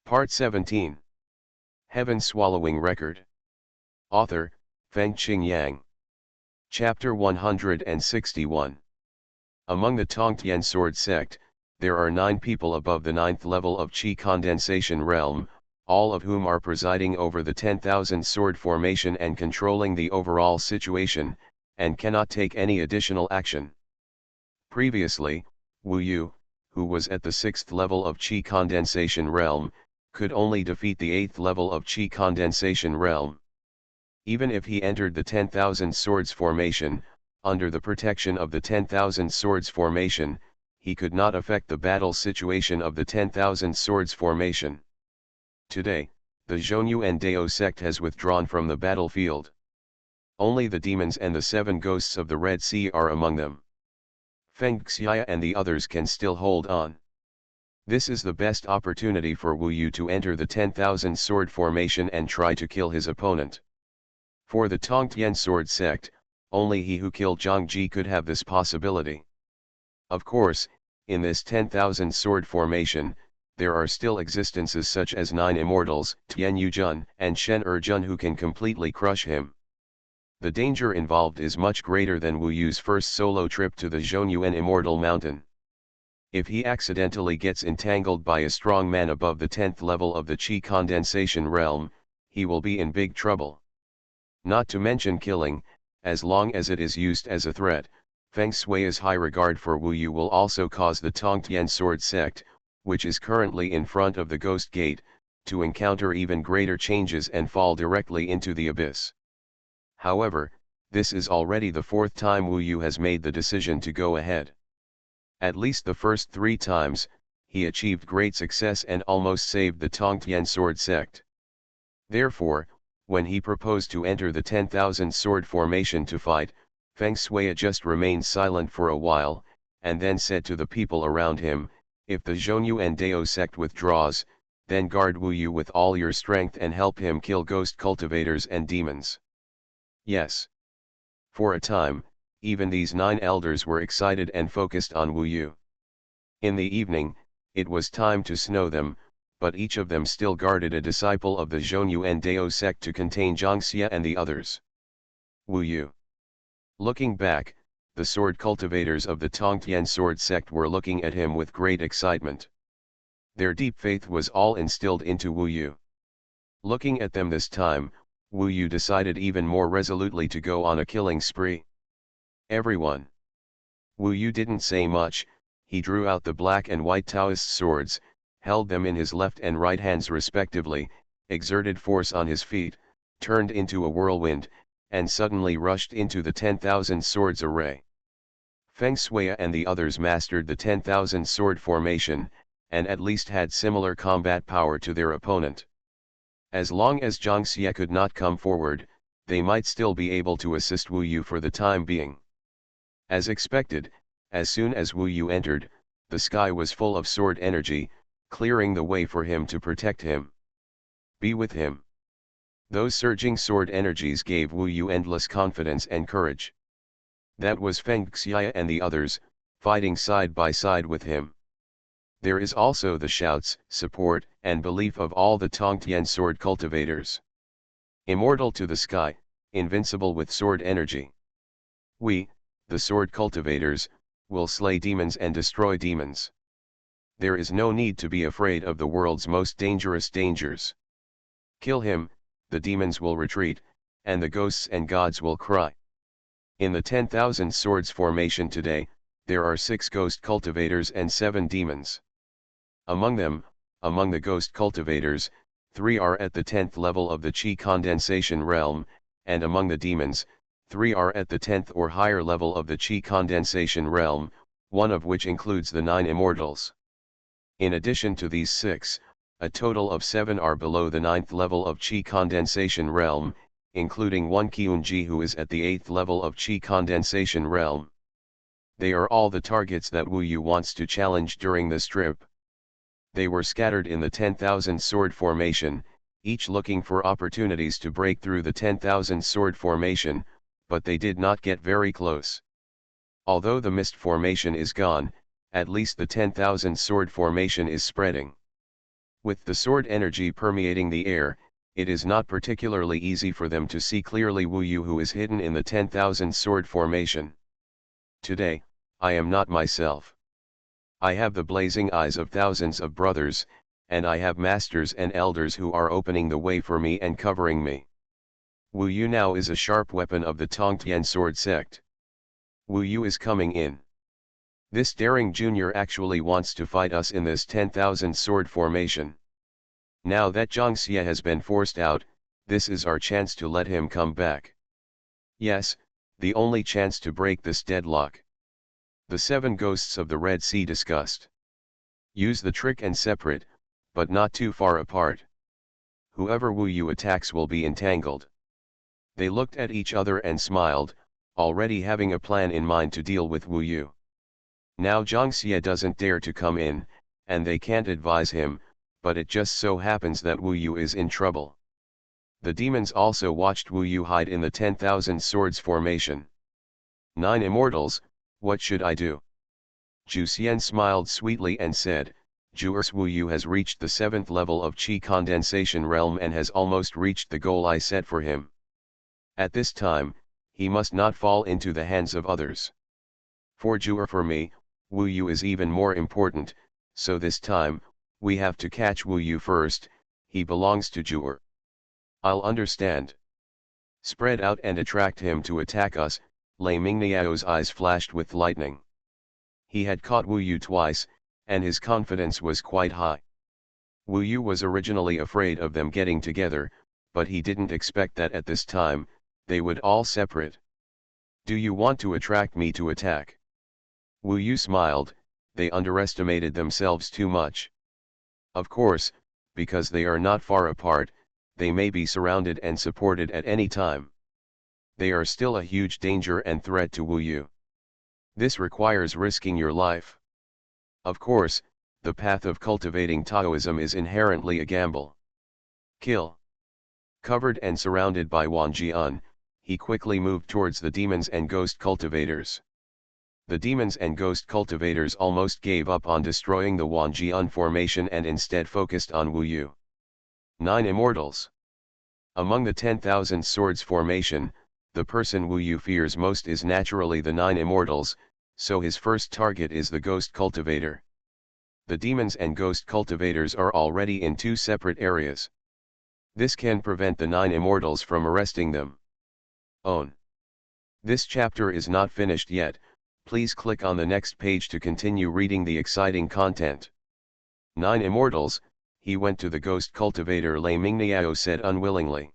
Part 17. Heaven Swallowing Record. Author, Fengqing Yang. Chapter 161. Among the Tongtian Sword Sect, there are 9 people above the 9th level of Qi Condensation Realm, all of whom are presiding over the 10,000 sword formation and controlling the overall situation, and cannot take any additional action. Previously, Wu Yu, who was at the 6th level of Qi Condensation Realm, could only defeat the 8th level of Qi Condensation Realm. Even if he entered the 10,000 Swords formation, under the protection of the 10,000 Swords formation, he could not affect the battle situation of the 10,000 Swords formation. Today, the Xuanhuan Dao sect has withdrawn from the battlefield. Only the demons and the 7 ghosts of the Red Sea are among them. Feng Xiya and the others can still hold on. This is the best opportunity for Wu Yu to enter the 10,000 sword formation and try to kill his opponent. For the Tongtian Sword Sect, only he who killed Zhang Ji could have this possibility. Of course, in this 10,000 sword formation, there are still existences such as 9 Immortals, Tian Yujun and Shen Erjun who can completely crush him. The danger involved is much greater than Wu Yu's first solo trip to the Xuanhuan Immortal Mountain. If he accidentally gets entangled by a strong man above the 10th level of the Qi Condensation Realm, he will be in big trouble. Not to mention killing, as long as it is used as a threat. Feng Shui's high regard for Wu Yu will also cause the Tongtian Sword Sect, which is currently in front of the Ghost Gate, to encounter even greater changes and fall directly into the abyss. However, this is already the 4th time Wu Yu has made the decision to go ahead. At least the first 3 times, he achieved great success and almost saved the Tongtian Sword Sect. Therefore, when he proposed to enter the 10,000 sword formation to fight, Feng Shui just remained silent for a while, and then said to the people around him, "If the Xuanhuan Dao sect withdraws, then guard Wu Yu with all your strength and help him kill ghost cultivators and demons." Yes. For a time, even these 9 elders were excited and focused on Wu Yu. In the evening, it was time to snow them, but each of them still guarded a disciple of the Xuanhuan Dao sect to contain Zhang Xia and the others. Wu Yu. Looking back, the sword cultivators of the Tongtian Sword sect were looking at him with great excitement. Their deep faith was all instilled into Wu Yu. Looking at them this time, Wu Yu decided even more resolutely to go on a killing spree. Everyone. Wu Yu didn't say much. He drew out the black and white Taoist swords, held them in his left and right hands respectively, exerted force on his feet, turned into a whirlwind, and suddenly rushed into the 10,000 swords array. Feng Shui and the others mastered the 10,000 sword formation, and at least had similar combat power to their opponent. As long as Zhang Xia could not come forward, they might still be able to assist Wu Yu for the time being. As expected, as soon as Wu Yu entered, the sky was full of sword energy, clearing the way for him to protect him. Be with him. Those surging sword energies gave Wu Yu endless confidence and courage. That was Feng Xiya and the others, fighting side by side with him. There is also the shouts, support, and belief of all the Tongtian sword cultivators. Immortal to the sky, invincible with sword energy. We, the sword cultivators, will slay demons and destroy demons. There is no need to be afraid of the world's most dangerous dangers. Kill him, the demons will retreat, and the ghosts and gods will cry. In the 10,000 swords formation today, there are 6 ghost cultivators and 7 demons. Among them, among the ghost cultivators, 3 are at the 10th level of the Qi Condensation Realm, and among the demons, 3 are at the 10th or higher level of the Qi Condensation Realm, one of which includes the 9 Immortals. In addition to these 6, a total of 7 are below the 9th level of Qi Condensation Realm, including one Qiunji who is at the 8th level of Qi Condensation Realm. They are all the targets that Wu Yu wants to challenge during this trip. They were scattered in the 10,000 sword formation, each looking for opportunities to break through the 10,000 sword formation, but they did not get very close. Although the mist formation is gone, at least the 10,000 sword formation is spreading. With the sword energy permeating the air, it is not particularly easy for them to see clearly Wu Yu, who is hidden in the 10,000 sword formation. Today, I am not myself. I have the blazing eyes of thousands of brothers, and I have masters and elders who are opening the way for me and covering me. Wu Yu now is a sharp weapon of the Tongtian sword sect. Wu Yu is coming in. This daring junior actually wants to fight us in this 10,000 sword formation. Now that Zhang Xie has been forced out, this is our chance to let him come back. Yes, the only chance to break this deadlock. The 7 ghosts of the Red Sea discussed. Use the trick and separate, but not too far apart. Whoever Wu Yu attacks will be entangled. They looked at each other and smiled, already having a plan in mind to deal with Wu Yu. Now Zhang Xie doesn't dare to come in, and they can't advise him, but it just so happens that Wu Yu is in trouble. The demons also watched Wu Yu hide in the 10,000 swords formation. 9 Immortals, what should I do? Zhu Xian smiled sweetly and said, Ju'ers, Wu Yu has reached the 7th level of Qi condensation realm and has almost reached the goal I set for him. At this time, he must not fall into the hands of others. For Ju'er, for me, Wu Yu is even more important, so this time, we have to catch Wu Yu first. He belongs to Ju'er. I'll understand. Spread out and attract him to attack us. Lei Mingniao's eyes flashed with lightning. He had caught Wu Yu twice, and his confidence was quite high. Wu Yu was originally afraid of them getting together, but he didn't expect that at this time, they would all separate. Do you want to attract me to attack? Wu Yu smiled. They underestimated themselves too much. Of course, because they are not far apart, they may be surrounded and supported at any time. They are still a huge danger and threat to Wu Yu. This requires risking your life. Of course, the path of cultivating Taoism is inherently a gamble. Kill. Covered and surrounded by Wang Jian, he quickly moved towards the demons and ghost cultivators. The demons and ghost cultivators almost gave up on destroying the Wang Jian formation and instead focused on Wu Yu. 9 Immortals. Among the 10,000 swords formation, the person Wu Yu fears most is naturally the 9 Immortals, so his first target is the ghost cultivator. The demons and ghost cultivators are already in 2 separate areas. This can prevent the 9 Immortals from arresting them. Own. This chapter is not finished yet. Please click on the next page to continue reading the exciting content. 9 Immortals, he went to the ghost cultivator, Lei Mingniao said unwillingly.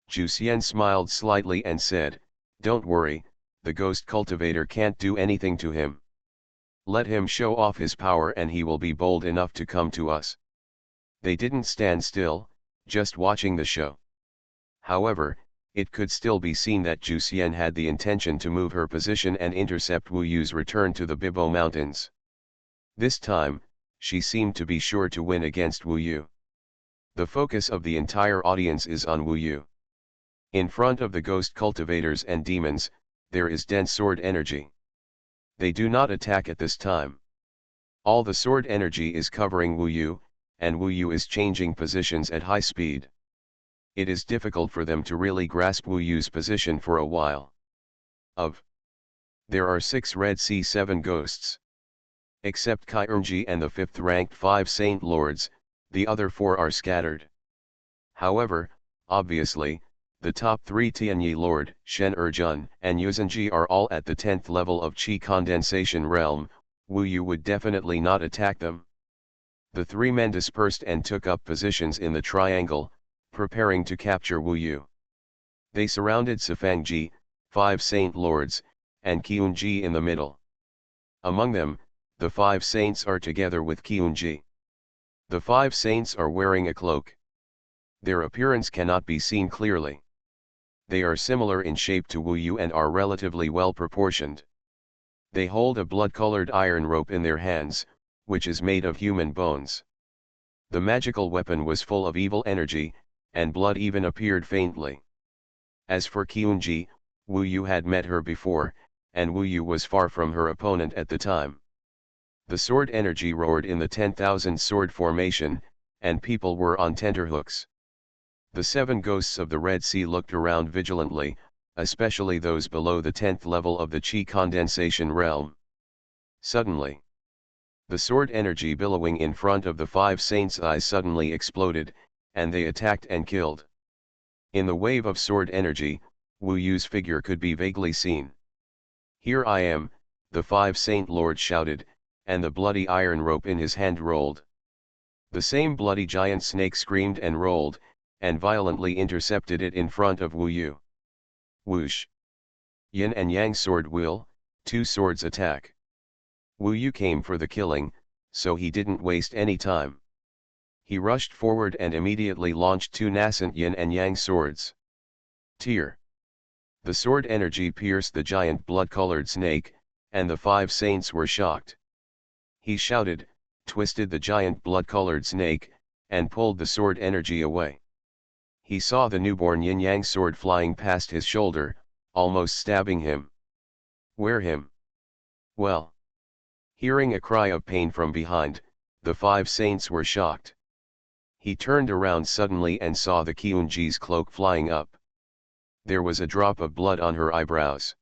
Zhu Xian smiled slightly and said, don't worry, the ghost cultivator can't do anything to him. Let him show off his power and he will be bold enough to come to us. They didn't stand still, just watching the show. However, it could still be seen that Zhu Xian had the intention to move her position and intercept Wu Yu's return to the Bibo Mountains. This time, she seemed to be sure to win against Wu Yu. The focus of the entire audience is on Wu Yu. In front of the ghost cultivators and demons, there is dense sword energy. They do not attack at this time. All the sword energy is covering Wu Yu, and Wu Yu is changing positions at high speed. It is difficult for them to really grasp Wu Yu's position for a while. There are 6 Red Sea 7 ghosts. Except Kai Erngji and the 5th ranked 5 Saint Lords, the other 4 are scattered. However, obviously, the top 3 Tianyi Lord, Shen Erjun and Yuzhenji are all at the 10th level of Qi condensation realm. Wu Yu would definitely not attack them. The 3 men dispersed and took up positions in the triangle, preparing to capture Wu Yu. They surrounded Sifangji, 5 Saint Lords, and Qiunji in the middle. Among them, the 5 saints are together with Qiunji. The 5 saints are wearing a cloak. Their appearance cannot be seen clearly. They are similar in shape to Wu Yu and are relatively well proportioned. They hold a blood-colored iron rope in their hands, which is made of human bones. The magical weapon was full of evil energy, and blood even appeared faintly. As for Qiunji, Wu Yu had met her before, and Wu Yu was far from her opponent at the time. The sword energy roared in the 10,000 sword formation, and people were on tenterhooks. The 7 ghosts of the Red Sea looked around vigilantly, especially those below the 10th level of the Qi condensation realm. Suddenly, the sword energy billowing in front of the 5 saints' eyes suddenly exploded, and they attacked and killed. In the wave of sword energy, Wu Yu's figure could be vaguely seen. "Here I am," the 5 saint lords shouted, and the bloody iron rope in his hand rolled. The same bloody giant snake screamed and rolled, and violently intercepted it in front of Wu Yu. Whoosh! Yin and Yang sword will, 2 swords attack. Wu Yu came for the killing, so he didn't waste any time. He rushed forward and immediately launched 2 nascent Yin and Yang swords. Tear! The sword energy pierced the giant blood-colored snake, and the 5 saints were shocked. He shouted, twisted the giant blood-colored snake, and pulled the sword energy away. He saw the newborn yin-yang sword flying past his shoulder, almost stabbing him. "Where him?" "Well." Hearing a cry of pain from behind, the 5 saints were shocked. He turned around suddenly and saw the Qiunji's cloak flying up. There was a drop of blood on her eyebrows.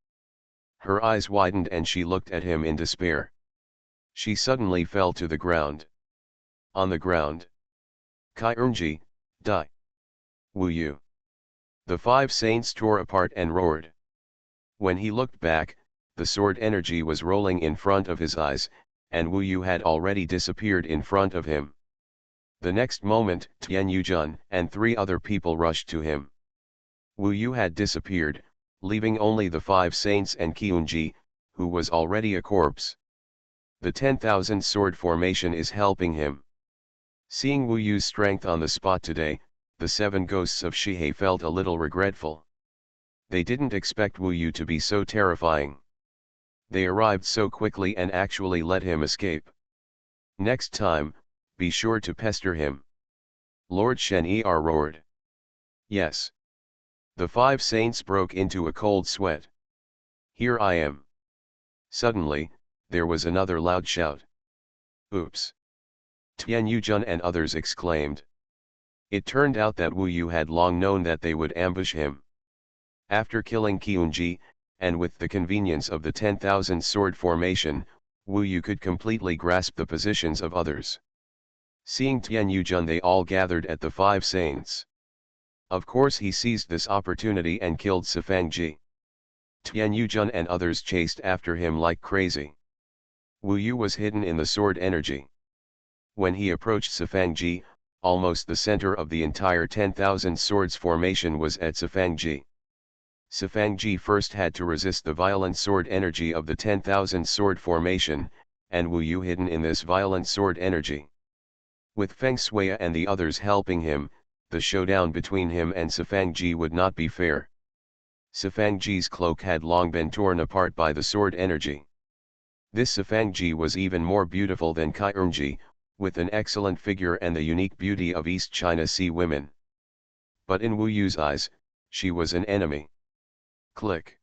Her eyes widened and she looked at him in despair. She suddenly fell to the ground. On the ground. "Qiunji, die! Wu Yu!" The 5 saints tore apart and roared. When he looked back, the sword energy was rolling in front of his eyes, and Wu Yu had already disappeared in front of him. The next moment, Tian Yujun and 3 other people rushed to him. Wu Yu had disappeared, leaving only the 5 saints and Qiunji, who was already a corpse. The 10,000 sword formation is helping him. Seeing Wu Yu's strength on the spot today, the 7 ghosts of Shihei felt a little regretful. They didn't expect Wu Yu to be so terrifying. They arrived so quickly and actually let him escape. Next time, be sure to pester him. Lord Shen-Er roared. Yes. The 5 saints broke into a cold sweat. "Here I am." Suddenly, there was another loud shout. "Oops!" Tian Yujun and others exclaimed. It turned out that Wu Yu had long known that they would ambush him. After killing Qiunji, and with the convenience of the 10,000 sword formation, Wu Yu could completely grasp the positions of others. Seeing Tian Yujun, they all gathered at the 5 saints. Of course he seized this opportunity and killed Sifangji. Tian Yujun and others chased after him like crazy. Wu Yu was hidden in the sword energy. When he approached Sifangji, almost the center of the entire 10,000 swords formation was at Sifangji. Sifangji first had to resist the violent sword energy of the 10,000 sword formation, and Wu Yu hidden in this violent sword energy. With Feng Shui and the others helping him, the showdown between him and Sifangji would not be fair. Sifangji's cloak had long been torn apart by the sword energy. This Sifangji was even more beautiful than Qiunji, with an excellent figure and the unique beauty of East China Sea women. But in Wu Yu's eyes, she was an enemy. Click.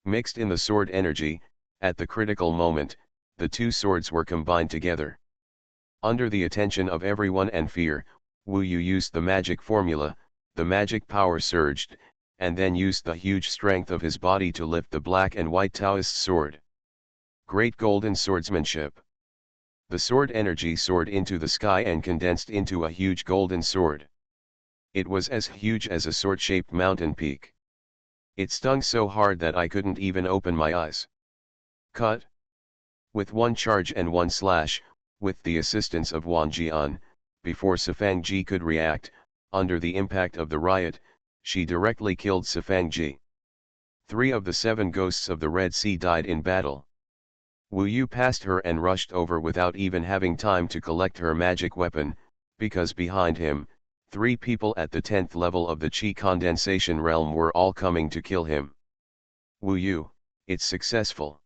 Mixed in the sword energy, at the critical moment, the 2 swords were combined together. Under the attention of everyone and fear, Wu Yu used the magic formula, the magic power surged, and then used the huge strength of his body to lift the black and white Taoist sword. Great golden swordsmanship. The sword energy soared into the sky and condensed into a huge golden sword. It was as huge as a sword-shaped mountain peak. It stung so hard that I couldn't even open my eyes. Cut. With one charge and one slash, with the assistance of Wang Jian, before Sifangji could react, under the impact of the riot, she directly killed Sifangji. 3 of the 7 ghosts of the Red Sea died in battle. Wu Yu passed her and rushed over without even having time to collect her magic weapon, because behind him, 3 people at the 10th level of the Qi condensation realm were all coming to kill him. Wu Yu, it's successful.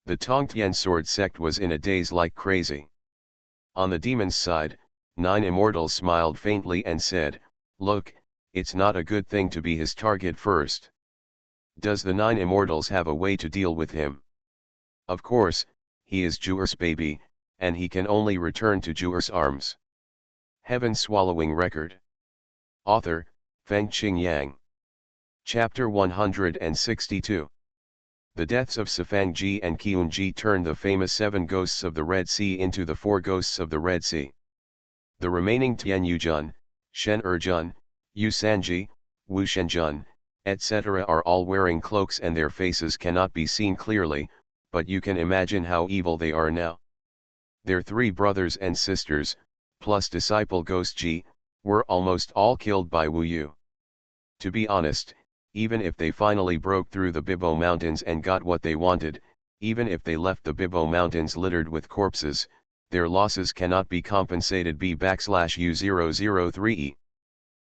The Tongtian sword sect was in a daze like crazy. On the demon's side, 9 immortals smiled faintly and said, "Look, it's not a good thing to be his target first. Does the 9 immortals have a way to deal with him? Of course, he is Juer's baby, and he can only return to Juer's arms." Heaven-swallowing record. Author, Fengqing Yang. Chapter 162. The deaths of Sifangji and Qiunji turned the famous 7 ghosts of the Red Sea into the 4 ghosts of the Red Sea. The remaining Tian Yujun, Shen Erjun, Yu Sanji, Wu Shenjun, etc. are all wearing cloaks and their faces cannot be seen clearly, but you can imagine how evil they are now. Their 3 brothers and sisters, plus disciple Ghost Ji, were almost all killed by Wu Yu. To be honest, even if they finally broke through the Bibo Mountains and got what they wanted, even if they left the Bibo Mountains littered with corpses, their losses cannot be compensated B/U003E.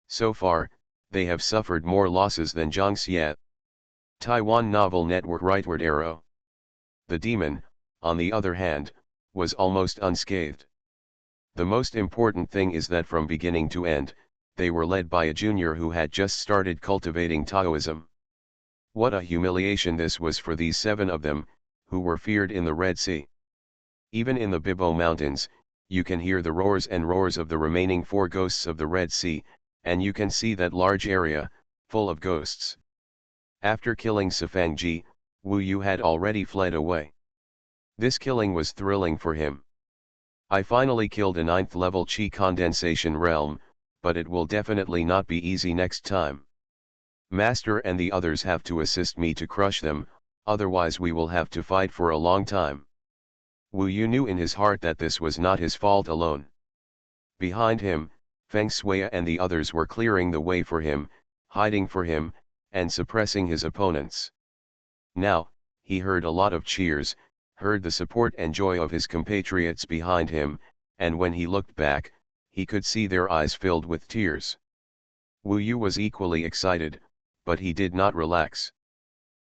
So far, they have suffered more losses than Zhang Xie. Taiwan Novel Network Rightward Arrow. The demon, on the other hand, was almost unscathed. The most important thing is that from beginning to end, they were led by a junior who had just started cultivating Taoism. What a humiliation this was for these 7 of them, who were feared in the Red Sea. Even in the Bibo Mountains, you can hear the roars and roars of the remaining 4 ghosts of the Red Sea, and you can see that large area, full of ghosts. After killing Sifangji, Wu Yu had already fled away. This killing was thrilling for him. I finally killed a 9th level Qi condensation realm, but it will definitely not be easy next time. Master and the others have to assist me to crush them, otherwise we will have to fight for a long time. Wu Yu knew in his heart that this was not his fault alone. Behind him, Feng Shui and the others were clearing the way for him, hiding for him, and suppressing his opponents. Now, he heard a lot of cheers, heard the support and joy of his compatriots behind him, and when he looked back, he could see their eyes filled with tears. Wu Yu was equally excited, but he did not relax.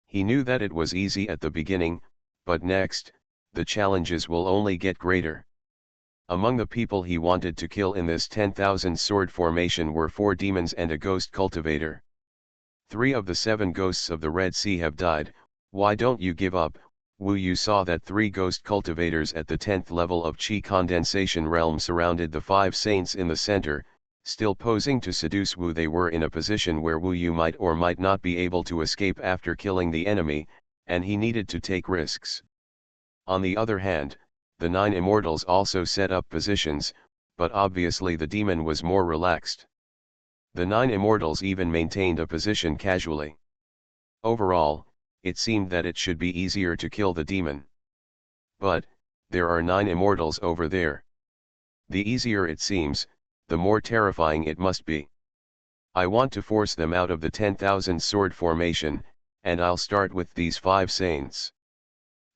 He knew that it was easy at the beginning, but next, the challenges will only get greater. Among the people he wanted to kill in this 10,000 sword formation were 4 demons and a ghost cultivator. 3 of the 7 ghosts of the Red Sea have died. Why don't you give up? Wu Yu saw that 3 ghost cultivators at the 10th level of Qi condensation realm surrounded the 5 saints in the center, still posing to seduce Wu. They were in a position where Wu Yu might or might not be able to escape after killing the enemy, and he needed to take risks. On the other hand, the 9 Immortals also set up positions, but obviously the demon was more relaxed. The 9 Immortals even maintained a position casually. Overall, it seemed that it should be easier to kill the demon. But, there are 9 Immortals over there. The easier it seems, the more terrifying it must be. I want to force them out of the 10,000 sword formation, and I'll start with these 5 saints.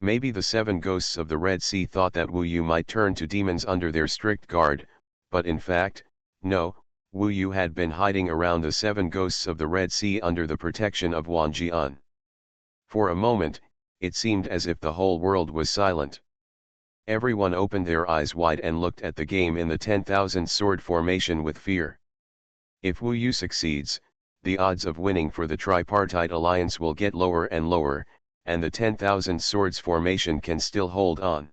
Maybe the 7 ghosts of the Red Sea thought that Wu Yu might turn to demons under their strict guard, but in fact, no, Wu Yu had been hiding around the 7 ghosts of the Red Sea under the protection of Wang Jian. For a moment, it seemed as if the whole world was silent. Everyone opened their eyes wide and looked at the game in the 10,000 sword formation with fear. If Wu Yu succeeds, the odds of winning for the tripartite alliance will get lower and lower, and the 10,000 swords formation can still hold on.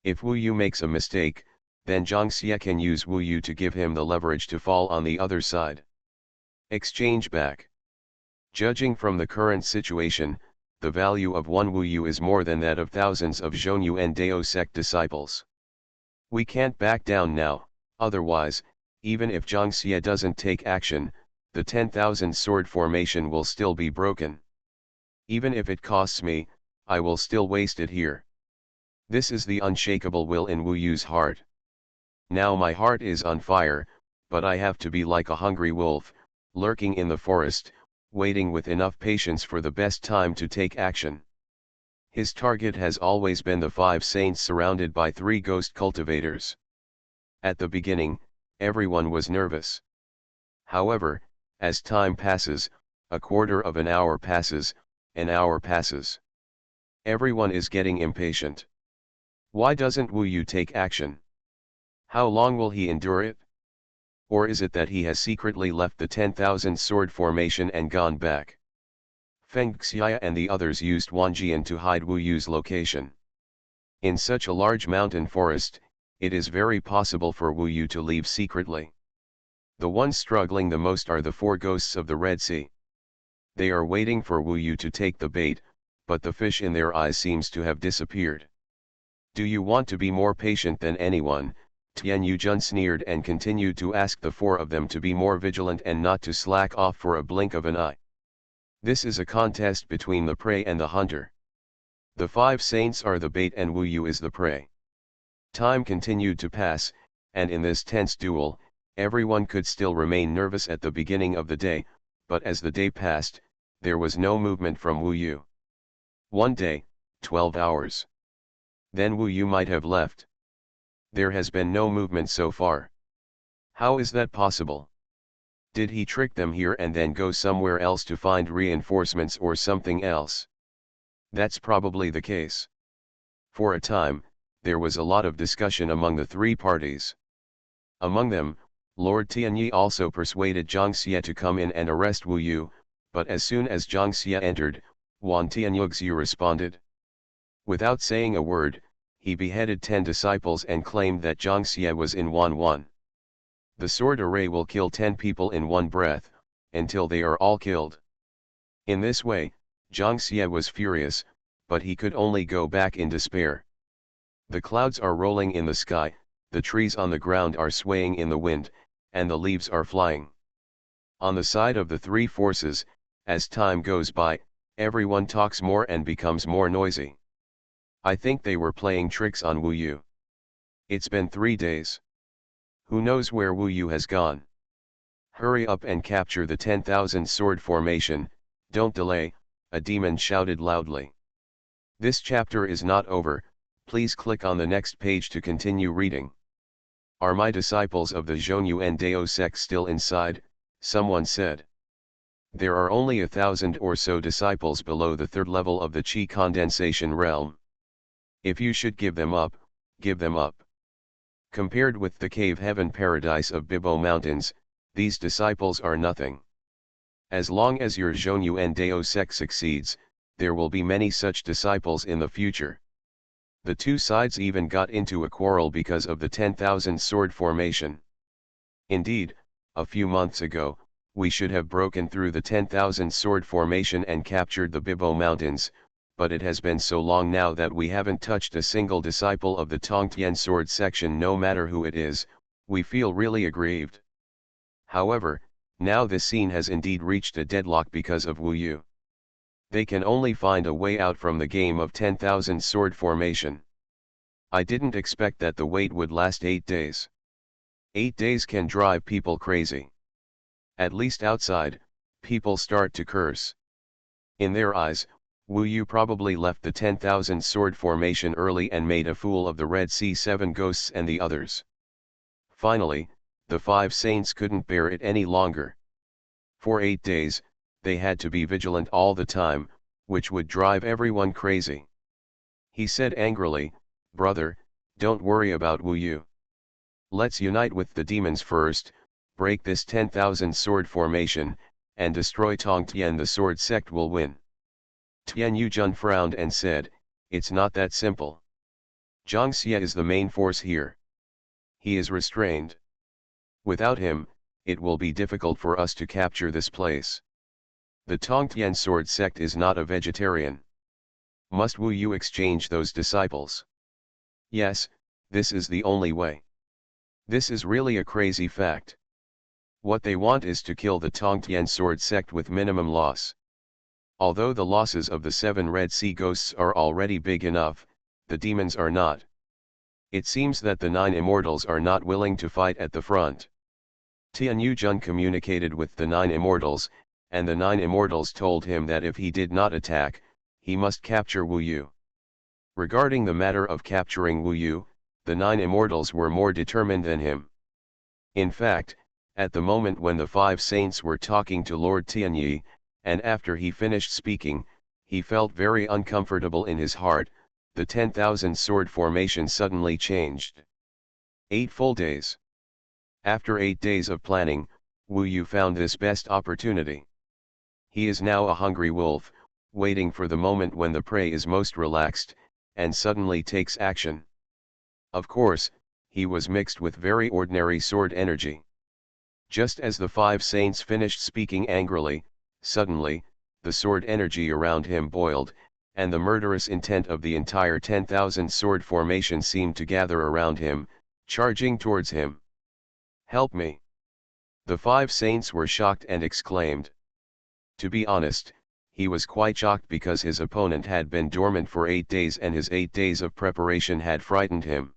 If Wu Yu makes a mistake, then Zhang Xie can use Wu Yu to give him the leverage to fall on the other side. Exchange back. Judging from the current situation, the value of 1 Wu Yu is more than that of thousands of Xuanhuan Dao sect disciples. We can't back down now, otherwise, even if Zhang Xie doesn't take action, the 10,000 sword formation will still be broken. Even if it costs me, I will still waste it here. This is the unshakable will in Wu Yu's heart. Now my heart is on fire, but I have to be like a hungry wolf, lurking in the forest, waiting with enough patience for the best time to take action. His target has always been the 5 saints surrounded by 3 ghost cultivators. At the beginning, everyone was nervous. However, as time passes, a quarter of an hour passes, an hour passes. Everyone is getting impatient. Why doesn't Wu Yu take action? How long will he endure it? Or is it that he has secretly left the 10,000 sword formation and gone back? Feng Xia and the others used Wang Jian to hide Wu Yu's location. In such a large mountain forest, it is very possible for Wu Yu to leave secretly. The ones struggling the most are the four ghosts of the Red Sea. They are waiting for Wu Yu to take the bait, but the fish in their eyes seems to have disappeared. Do you want to be more patient than anyone? Tian Yujun sneered and continued to ask the four of them to be more vigilant and not to slack off for a blink of an eye. This is a contest between the prey and the hunter. The five saints are the bait and Wu Yu is the prey. Time continued to pass, and in this tense duel, everyone could still remain nervous at the beginning of the day, but as the day passed, there was no movement from Wu Yu. One day, 12 hours. Then Wu Yu might have left. There has been no movement so far. How is that possible? Did he trick them here and then go somewhere else to find reinforcements or something else? That's probably the case. For a time, there was a lot of discussion among the three parties. Among them, Lord Tianyi also persuaded Zhang Xie to come in and arrest Wu Yu, but as soon as Zhang Xie entered, Wan Tianyugzi responded. Without saying a word, he beheaded 10 disciples and claimed that Zhang Xie was in Xuanhuan. The sword array will kill 10 people in one breath, until they are all killed. In this way, Zhang Xie was furious, but he could only go back in despair. The clouds are rolling in the sky, the trees on the ground are swaying in the wind, and the leaves are flying. On the side of the three forces, as time goes by, everyone talks more and becomes more noisy. I think they were playing tricks on Wu Yu. It's been 3 days. Who knows where Wu Yu has gone? Hurry up and capture the 10,000 sword formation, don't delay, a demon shouted loudly. This chapter is not over, please click on the next page to continue reading. Are my disciples of the Xuanhuan Dao sect still inside? Someone said. There are only 1,000 or so disciples below the third level of the Qi condensation realm. If you should give them up, give them up. Compared with the cave heaven paradise of Bibo Mountains, these disciples are nothing. As long as your Xuanhuan Dao sect succeeds, there will be many such disciples in the future. The two sides even got into a quarrel because of the 10,000 sword formation. Indeed, a few months ago, we should have broken through the 10,000 sword formation and captured the Bibo Mountains, but it has been so long now that we haven't touched a single disciple of the Tongtian sword section, no matter who it is. We feel really aggrieved. However, now this scene has indeed reached a deadlock because of Wu Yu. They can only find a way out from the game of 10,000 sword formation. I didn't expect that the wait would last 8 days. 8 days can drive people crazy. At least outside, people start to curse. In their eyes, Wu Yu probably left the 10,000 sword formation early and made a fool of the Red Sea 7 ghosts and the others. Finally, the 5 saints couldn't bear it any longer. For 8 days, they had to be vigilant all the time, which would drive everyone crazy. He said angrily, "Brother, don't worry about Wu Yu. Let's unite with the demons first, break this 10,000 sword formation, and destroy Tongtian. The sword sect will win." Tian Yujun frowned and said, "It's not that simple. Zhang Xie is the main force here. He is restrained. Without him, it will be difficult for us to capture this place. The Tongtian sword sect is not a vegetarian. Must Wu Yu exchange those disciples? Yes, this is the only way. This is really a crazy fact. What they want is to kill the Tongtian sword sect with minimum loss. Although the losses of the 7 Red Sea ghosts are already big enough, the demons are not. It seems that the 9 immortals are not willing to fight at the front. Tian Yujun communicated with the 9 immortals, and the 9 immortals told him that if he did not attack, he must capture Wu Yu. Regarding the matter of capturing Wu Yu, the 9 immortals were more determined than him. In fact, at the moment when the 5 saints were talking to Lord Tianyi, and after he finished speaking, he felt very uncomfortable in his heart. The 10,000 sword formation suddenly changed. 8 full days. After 8 days of planning, Wu Yu found this best opportunity. He is now a hungry wolf, waiting for the moment when the prey is most relaxed, and suddenly takes action. Of course, he was mixed with very ordinary sword energy. Just as the 5 saints finished speaking angrily, suddenly, the sword energy around him boiled, and the murderous intent of the entire 10,000 sword formation seemed to gather around him, charging towards him. "Help me!" The 5 saints were shocked and exclaimed. To be honest, he was quite shocked because his opponent had been dormant for 8 days and his 8 days of preparation had frightened him.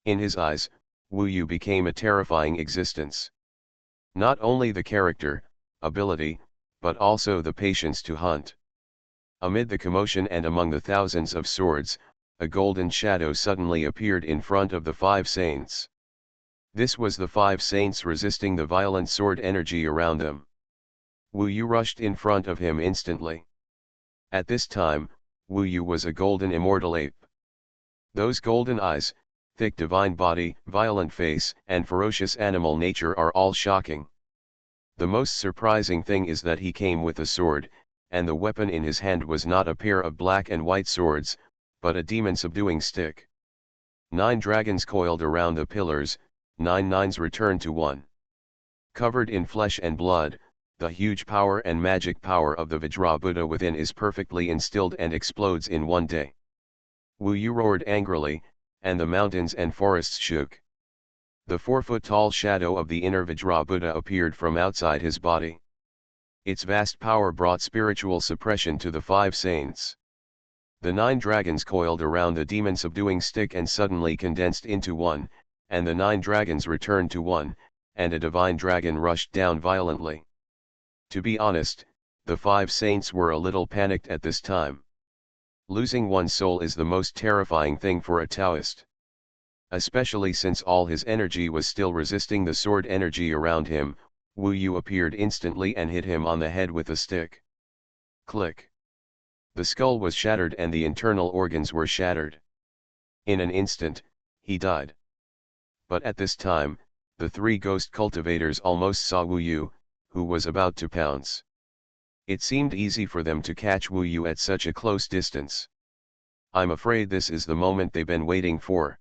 In his eyes, Wu Yu became a terrifying existence. Not only the character, ability, but also the patience to hunt. Amid the commotion and among the thousands of swords, a golden shadow suddenly appeared in front of the 5 saints. This was the 5 saints resisting the violent sword energy around them. Wu Yu rushed in front of him instantly. At this time, Wu Yu was a golden immortal ape. Those golden eyes, thick divine body, violent face, and ferocious animal nature are all shocking. The most surprising thing is that he came with a sword, and the weapon in his hand was not a pair of black and white swords, but a demon-subduing stick. 9 dragons coiled around the pillars, 9 nines returned to 1. Covered in flesh and blood, the huge power and magic power of the Vajra Buddha within is perfectly instilled and explodes in one day. Wu Yu roared angrily, and the mountains and forests shook. The 4-foot-tall shadow of the inner Vajra Buddha appeared from outside his body. Its vast power brought spiritual suppression to the 5 saints. The 9 dragons coiled around the demon-subduing stick and suddenly condensed into 1, and the 9 dragons returned to 1, and a divine dragon rushed down violently. To be honest, the 5 saints were a little panicked at this time. Losing one's soul is the most terrifying thing for a Taoist. Especially since all his energy was still resisting the sword energy around him, Wu Yu appeared instantly and hit him on the head with a stick. Click. The skull was shattered and the internal organs were shattered. In an instant, he died. But at this time, the 3 ghost cultivators almost saw Wu Yu, who was about to pounce. It seemed easy for them to catch Wu Yu at such a close distance. I'm afraid this is the moment they've been waiting for.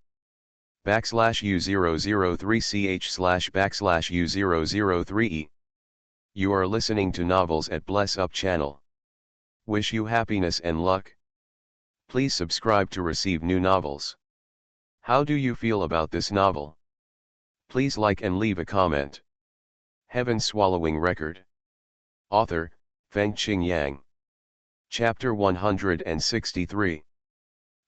/U003ch//U003e. You are listening to Novels at Bless Up channel. Wish you happiness and luck. Please subscribe to receive new novels. How do you feel about this novel? Please like and leave a comment. Heaven Swallowing Record. Author, Fengqing Yang. Chapter 163.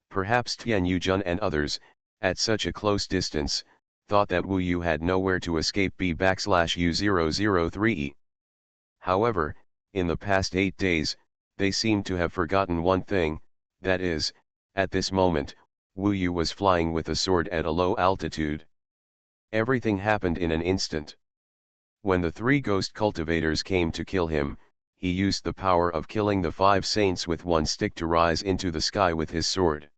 Perhaps Tian Yujun and others, at such a close distance, thought that Wu Yu had nowhere to escape B/U003e. However, in the past 8 days, they seemed to have forgotten one thing, that is, at this moment, Wu Yu was flying with a sword at a low altitude. Everything happened in an instant. When the 3 ghost cultivators came to kill him, he used the power of killing the 5 saints with 1 stick to rise into the sky with his sword.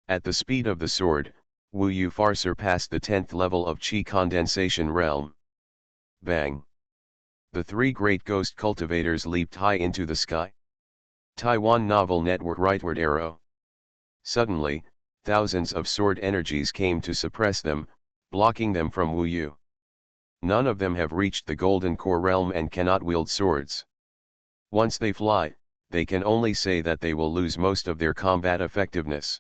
At the speed of the sword, Wu Yu far surpassed the 10th level of Qi condensation realm. Bang! The 3 great ghost cultivators leaped high into the sky. Taiwan Novel Network rightward arrow. Suddenly, thousands of sword energies came to suppress them, blocking them from Wu Yu. None of them have reached the Golden Core realm and cannot wield swords. Once they fly, they can only say that they will lose most of their combat effectiveness.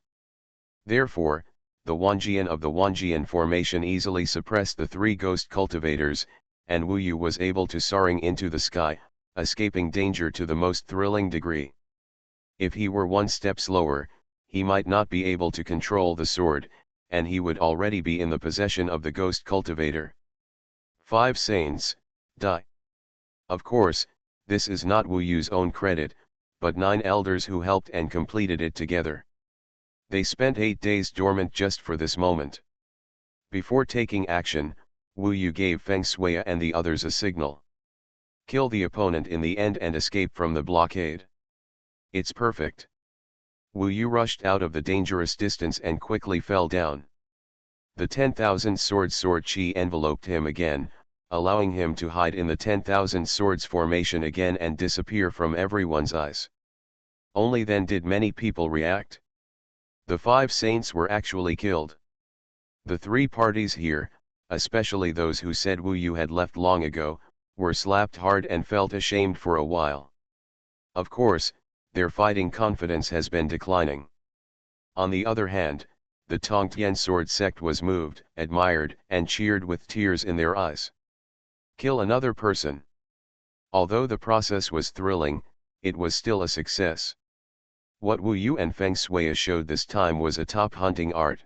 Therefore, the Wanjian of the Wanjian formation easily suppressed the 3 ghost cultivators, and Wu Yu was able to soaring into the sky, escaping danger to the most thrilling degree. If he were 1 step slower, he might not be able to control the sword, and he would already be in the possession of the ghost cultivator. 5 saints, die. Of course, this is not Wu Yu's own credit, but 9 elders who helped and completed it together. They spent 8 days dormant just for this moment. Before taking action, Wu Yu gave Feng Shui and the others a signal. Kill the opponent in the end and escape from the blockade. It's perfect. Wu Yu rushed out of the dangerous distance and quickly fell down. The 10,000 sword Qi enveloped him again, allowing him to hide in the 10,000 swords formation again and disappear from everyone's eyes. Only then did many people react. The 5 saints were actually killed. The three parties here, especially those who said Wu Yu had left long ago, were slapped hard and felt ashamed for a while. Of course, their fighting confidence has been declining. On the other hand, the Tongtian sword sect was moved, admired, and cheered with tears in their eyes. Kill another person. Although the process was thrilling, it was still a success. What Wu Yu and Feng Shui showed this time was a top hunting art.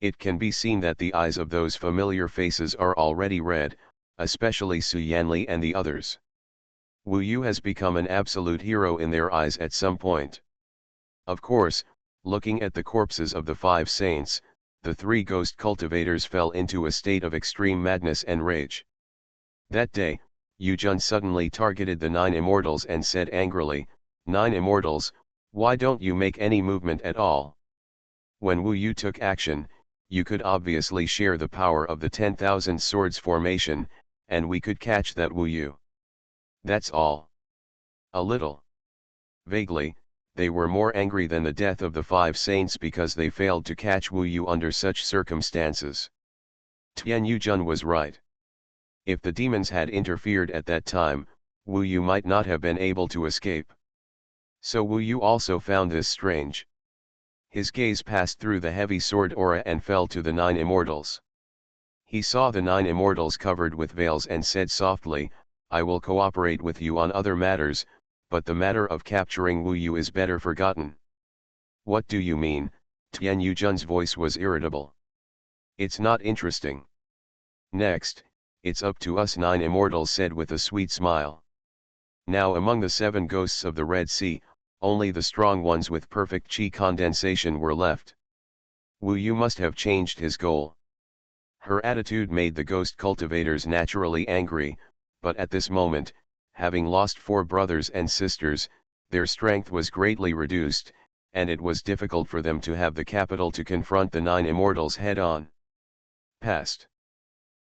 It can be seen that the eyes of those familiar faces are already red, especially Su Yanli and the others. Wu Yu has become an absolute hero in their eyes at some point. Of course, looking at the corpses of the 5 saints, the 3 ghost cultivators fell into a state of extreme madness and rage. That day, Yu Jun suddenly targeted the 9 immortals and said angrily, "9 immortals, why don't you make any movement at all?" When Wu Yu took action, you could obviously share the power of the 10,000 swords formation, and we could catch that Wu Yu. That's all. A little. Vaguely, they were more angry than the death of the 5 saints because they failed to catch Wu Yu under such circumstances. Tian Yujun was right. If the demons had interfered at that time, Wu Yu might not have been able to escape. So Wu Yu also found this strange. His gaze passed through the heavy sword aura and fell to the 9 immortals. He saw the 9 immortals covered with veils and said softly, "I will cooperate with you on other matters, but the matter of capturing Wu Yu is better forgotten." "What do you mean?" Tian Yujun's voice was irritable. "It's not interesting." "Next, it's up to us," 9 immortals said with a sweet smile. Now among the 7 ghosts of the Red Sea, only the strong ones with perfect chi condensation were left. Wu Yu must have changed his goal. Her attitude made the ghost cultivators naturally angry, but at this moment, having lost 4 brothers and sisters, their strength was greatly reduced, and it was difficult for them to have the capital to confront the 9 immortals head-on. Past.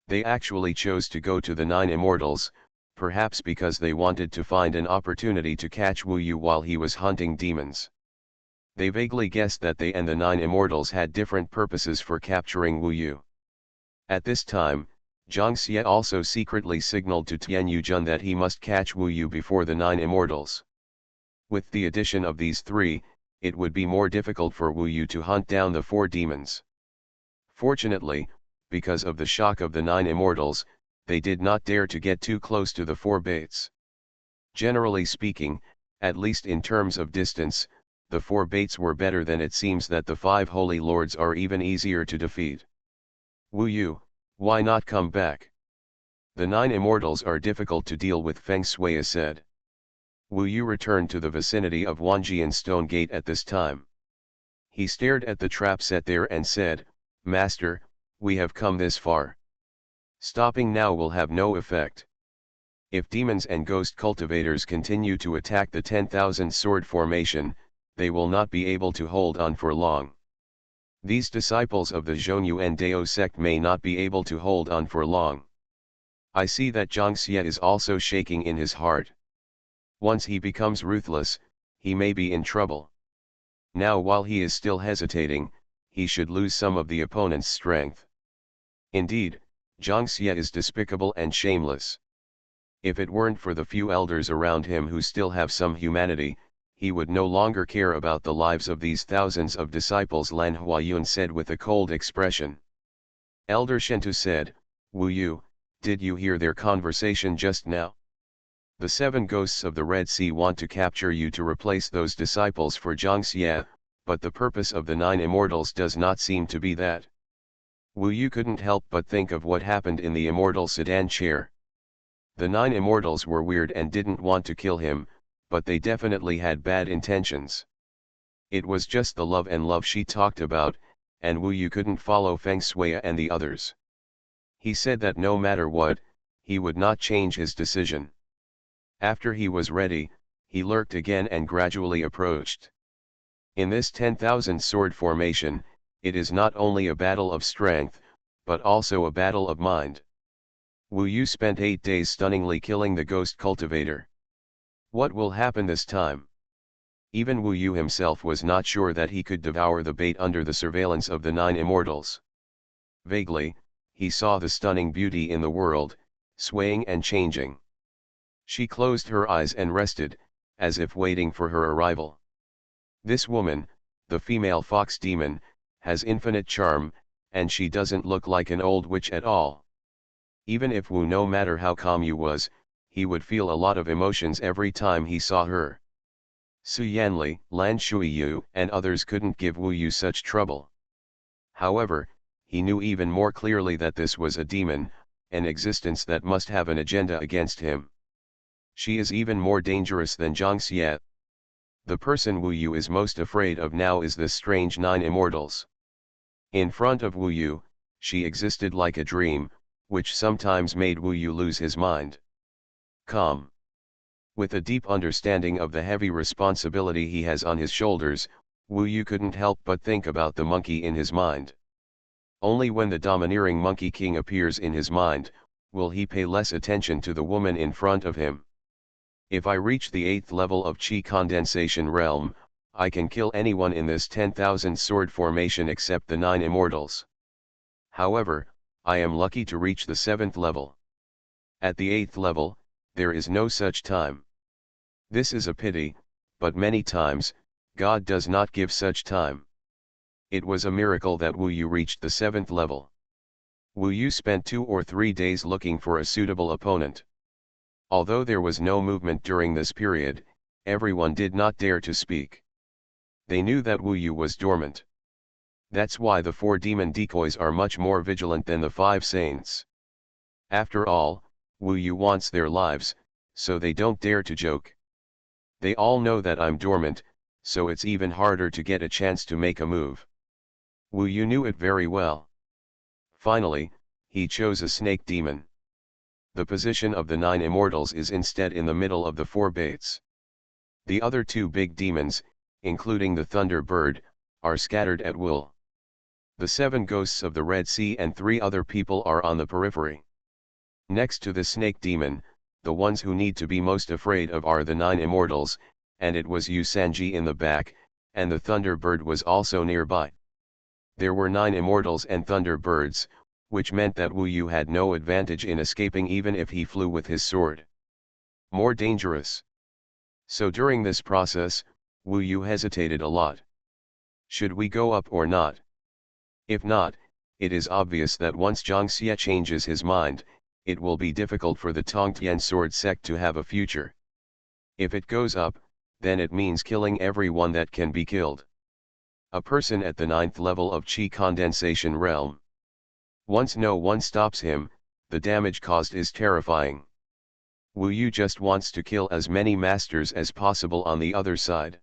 They actually chose to go to the 9 immortals, perhaps because they wanted to find an opportunity to catch Wu Yu while he was hunting demons. They vaguely guessed that they and the 9 immortals had different purposes for capturing Wu Yu. At this time, Zhang Xie also secretly signaled to Tian Yujun that he must catch Wu Yu before the 9 immortals. With the addition of these 3, it would be more difficult for Wu Yu to hunt down the 4 demons. Fortunately, because of the shock of the 9 immortals, they did not dare to get too close to the 4 baits. Generally speaking, at least in terms of distance, the 4 baits were better than it seems that the 5 holy lords are even easier to defeat. "Wu Yu, why not come back? The 9 immortals are difficult to deal with," Feng Shui said. Wu Yu returned to the vicinity of Wanjian Stone Gate at this time. He stared at the trap set there and said, "Master, we have come this far. Stopping now will have no effect. If demons and ghost cultivators continue to attack the 10,000 sword formation, they will not be able to hold on for long. These disciples of the Xuanhuan Dao sect may not be able to hold on for long." I see that Zhang Xie is also shaking in his heart. Once he becomes ruthless, he may be in trouble. Now while he is still hesitating, he should lose some of the opponent's strength. Indeed, Zhang Xie is despicable and shameless. If it weren't for the few elders around him who still have some humanity, he would no longer care about the lives of these thousands of disciples, Lan Huayun said with a cold expression. Elder Shentu said, "Wu Yu, did you hear their conversation just now? The 7 ghosts of the Red Sea want to capture you to replace those disciples for Zhang Xie, but the purpose of the 9 immortals does not seem to be that." Wu Yu couldn't help but think of what happened in the immortal sedan chair. The 9 immortals were weird and didn't want to kill him, but they definitely had bad intentions. It was just the love she talked about, and Wu Yu couldn't follow Feng Shui and the others. He said that no matter what, he would not change his decision. After he was ready, he lurked again and gradually approached. In this 10,000 sword formation, it is not only a battle of strength, but also a battle of mind. Wu Yu spent 8 days stunningly killing the ghost cultivator. What will happen this time? Even Wu Yu himself was not sure that he could devour the bait under the surveillance of the 9 immortals. Vaguely, he saw the stunning beauty in the world, swaying and changing. She closed her eyes and rested, as if waiting for her arrival. This woman, the female fox demon, has infinite charm, and she doesn't look like an old witch at all. Even if Wu, no matter how calm Yu was, he would feel a lot of emotions every time he saw her. Su Yanli, Lan Shuiyu, and others couldn't give Wu Yu such trouble. However, he knew even more clearly that this was a demon, an existence that must have an agenda against him. She is even more dangerous than Zhang Xie. The person Wu Yu is most afraid of now is this strange 9 Immortals. In front of Wu Yu, she existed like a dream, which sometimes made Wu Yu lose his mind. Calm. With a deep understanding of the heavy responsibility he has on his shoulders, Wu Yu couldn't help but think about the monkey in his mind. Only when the domineering Monkey King appears in his mind, will he pay less attention to the woman in front of him. If I reach the 8th level of Qi condensation realm, I can kill anyone in this 10,000 sword formation except the 9 Immortals. However, I am lucky to reach the 7th level. At the 8th level, there is no such time. This is a pity, but many times, God does not give such time. It was a miracle that Wu Yu reached the 7th level. Wu Yu spent 2 or 3 days looking for a suitable opponent. Although there was no movement during this period, everyone did not dare to speak. They knew that Wu Yu was dormant. That's why the 4 demon decoys are much more vigilant than the 5 saints. After all, Wu Yu wants their lives, so they don't dare to joke. They all know that I'm dormant, so it's even harder to get a chance to make a move. Wu Yu knew it very well. Finally, he chose a snake demon. The position of the 9 Immortals is instead in the middle of the 4 baits. The other 2 big demons, including the Thunder Bird, are scattered at will. The 7 ghosts of the Red Sea and 3 other people are on the periphery. Next to the snake demon, the ones who need to be most afraid of are the 9 Immortals, and it was Yu Sanji in the back, and the Thunder Bird was also nearby. There were 9 Immortals and Thunder Birds, which meant that Wu Yu had no advantage in escaping even if he flew with his sword. More dangerous. So during this process, Wu Yu hesitated a lot. Should we go up or not? If not, it is obvious that once Zhang Xie changes his mind, it will be difficult for the Tongtian sword sect to have a future. If it goes up, then it means killing everyone that can be killed. A person at the 9th level of Qi condensation realm. Once no one stops him, the damage caused is terrifying. Wu Yu just wants to kill as many masters as possible on the other side.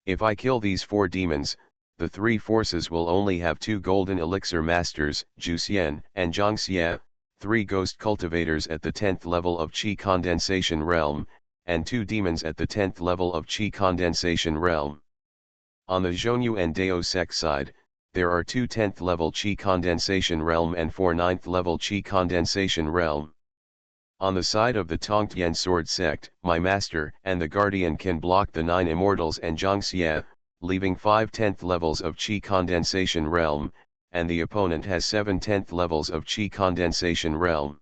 If I kill these 4 demons, the 3 forces will only have 2 golden elixir masters, Zhu Xian and Zhang Xie, 3 ghost cultivators at the 10th level of Qi condensation realm, and 2 demons at the 10th level of Qi condensation realm. On the Zhonyu and Dao sect side, there are 2 10th level Qi condensation realm and 4 9th level Qi condensation realm. On the side of the Tongtian sword sect, my master and the guardian can block the 9 Immortals and Zhang Xie, leaving 5 10th levels of Qi condensation realm, and the opponent has 7 10th levels of Qi condensation realm.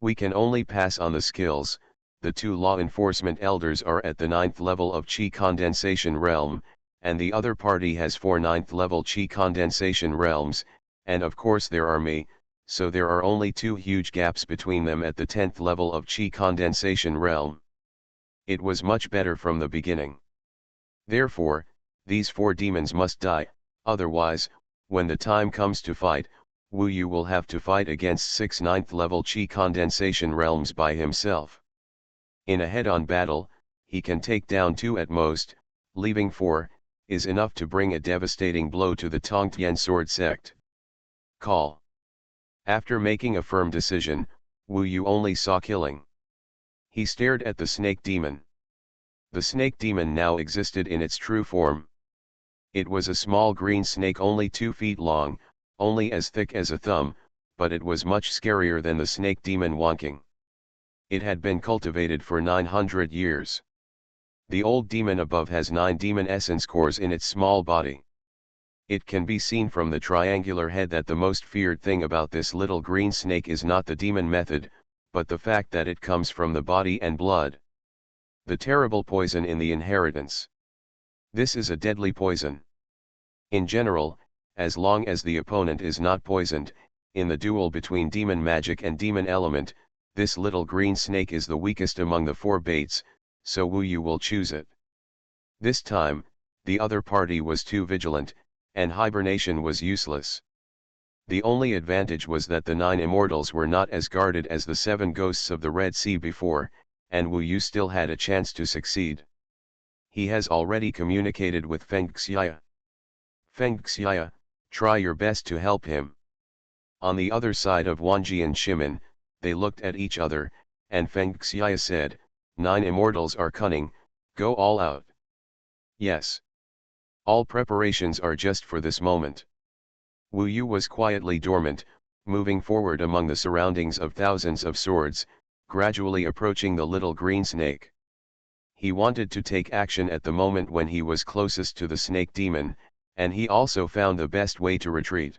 We can only pass on the skills. The 2 law enforcement elders are at the 9th level of Qi condensation realm, and the other party has 4 9th level Qi condensation realms, and of course there are me, so there are only 2 huge gaps between them at the 10th level of Qi condensation realm. It was much better from the beginning. Therefore, these 4 demons must die, otherwise, when the time comes to fight, Wu Yu will have to fight against 6 9th level Qi condensation realms by himself. In a head-on battle, he can take down 2 at most, leaving 4, is enough to bring a devastating blow to the Tongtian sword sect. Call. After making a firm decision, Wu Yu only saw killing. He stared at the snake demon. The snake demon now existed in its true form. It was a small green snake only 2 feet long, only as thick as a thumb, but it was much scarier than the snake demon Wanking. It had been cultivated for 900 years. The old demon above has 9 demon essence cores in its small body. It can be seen from the triangular head that the most feared thing about this little green snake is not the demon method, but the fact that it comes from the body and blood. The terrible poison in the inheritance. This is a deadly poison. In general, as long as the opponent is not poisoned, in the duel between demon magic and demon element, this little green snake is the weakest among the four baits, so Wu Yu will choose it. This time, the other party was too vigilant, and hibernation was useless. The only advantage was that the 9 Immortals were not as guarded as the 7 Ghosts of the Red Sea before, and Wu Yu still had a chance to succeed. He has already communicated with Feng Xiya. Feng Xiya, try your best to help him. On the other side of Wanji and Shimin, they looked at each other, and Feng Xiya said, 9 Immortals are cunning, go all out. Yes. All preparations are just for this moment. Wu Yu was quietly dormant, moving forward among the surroundings of thousands of swords, gradually approaching the little green snake. He wanted to take action at the moment when he was closest to the snake demon, and he also found the best way to retreat.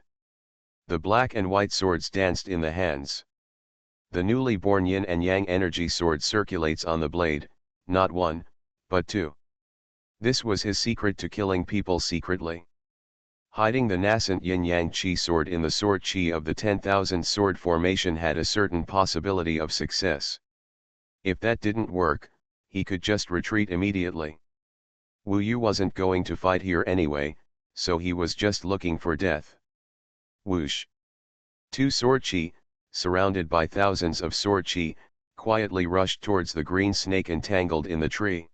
The black and white swords danced in the hands. The newly born yin and yang energy sword circulates on the blade, not one, but two. This was his secret to killing people secretly. Hiding the nascent yin-yang chi sword in the sword chi of the 10,000 sword formation had a certain possibility of success. If that didn't work, he could just retreat immediately. Wu Yu wasn't going to fight here anyway, so he was just looking for death. Whoosh! 2 sword chi, surrounded by thousands of sword chi, quietly rushed towards the green snake entangled in the tree.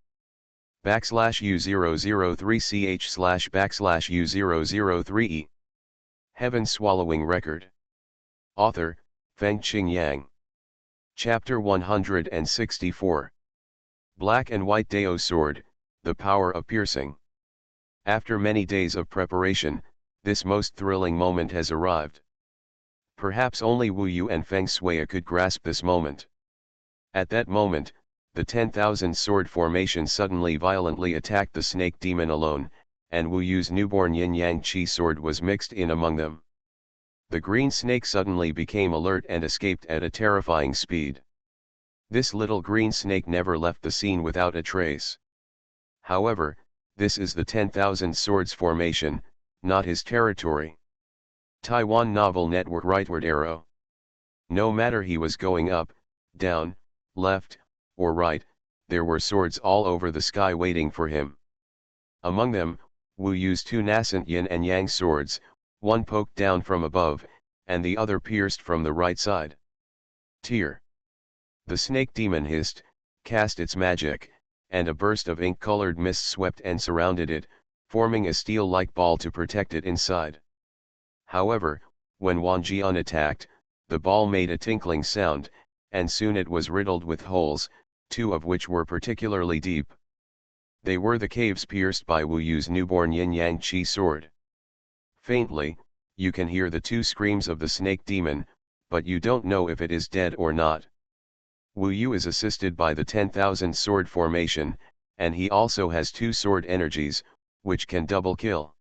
/U003ch//U003e. Heaven Swallowing Record. Author, Fengqing Yang. Chapter 164. Black and White Dao Sword, The Power of Piercing. After many days of preparation, this most thrilling moment has arrived. Perhaps only Wu Yu and Feng Shui could grasp this moment. At that moment, the 10,000 sword formation suddenly violently attacked the snake demon alone, and Wu Yu's newborn yin-yang chi sword was mixed in among them. The green snake suddenly became alert and escaped at a terrifying speed. This little green snake never left the scene without a trace. However, this is the 10,000 swords formation, not his territory. Taiwan Novel Network. Rightward arrow. No matter he was going up, down, left, or right, there were swords all over the sky waiting for him. Among them, Wu used 2 nascent yin and yang swords, one poked down from above, and the other pierced from the right side. Tear. The snake demon hissed, cast its magic, and a burst of ink-colored mist swept and surrounded it, forming a steel-like ball to protect it inside. However, when Wan Jian attacked, the ball made a tinkling sound, and soon it was riddled with holes, 2 of which were particularly deep. They were the caves pierced by Wu Yu's newborn yin-yang chi sword. Faintly, you can hear the 2 screams of the snake demon, but you don't know if it is dead or not. Wu Yu is assisted by the 10,000 sword formation, and he also has 2 sword energies, which can double kill.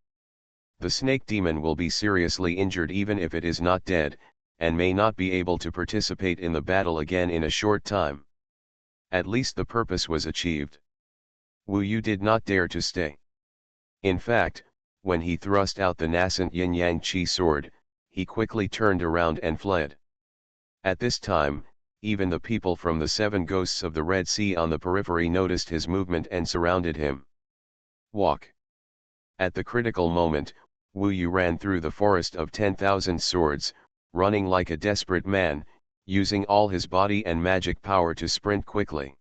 The snake demon will be seriously injured even if it is not dead, and may not be able to participate in the battle again in a short time. At least the purpose was achieved. Wu Yu did not dare to stay. In fact, when he thrust out the nascent yin-yang chi sword, he quickly turned around and fled. At this time, even the people from the 7 Ghosts of the Red Sea on the periphery noticed his movement and surrounded him. Walk. At the critical moment, Wu Yu ran through the forest of 10,000 swords, running like a desperate man, using all his body and magic power to sprint quickly.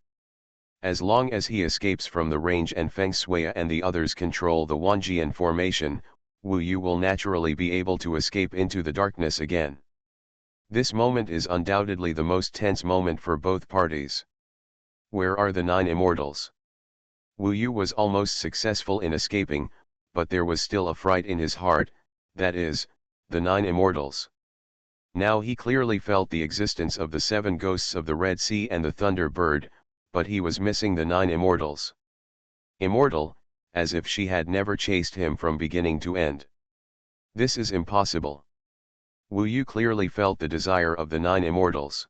As long as he escapes from the range and Feng Shui and the others control the Wanjian formation, Wu Yu will naturally be able to escape into the darkness again. This moment is undoubtedly the most tense moment for both parties. Where are the 9 Immortals? Wu Yu was almost successful in escaping, but there was still a fright in his heart, that is, the 9 Immortals. Now he clearly felt the existence of the 7 Ghosts of the Red Sea and the Thunder Bird, but he was missing the 9 Immortals. Immortal, as if she had never chased him from beginning to end. This is impossible. Wu Yu clearly felt the desire of the 9 Immortals.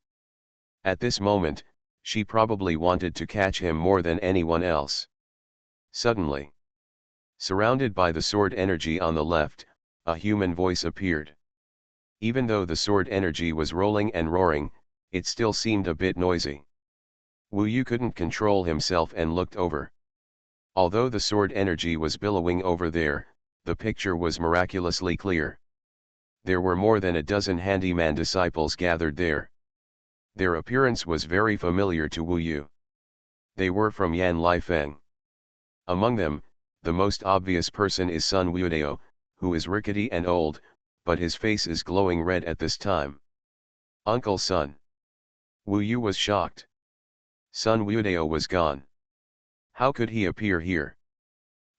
At this moment, she probably wanted to catch him more than anyone else. Suddenly, surrounded by the sword energy on the left, a human voice appeared. Even though the sword energy was rolling and roaring, it still seemed a bit noisy. Wu Yu couldn't control himself and looked over. Although the sword energy was billowing over there, the picture was miraculously clear. There were more than a dozen handyman disciples gathered there. Their appearance was very familiar to Wu Yu. They were from Yan Lifeng. Among them, the most obvious person is Sun Wuodao, who is rickety and old, but his face is glowing red at this time. Uncle Sun. Wu Yu was shocked. Sun Wuodao was gone. How could he appear here?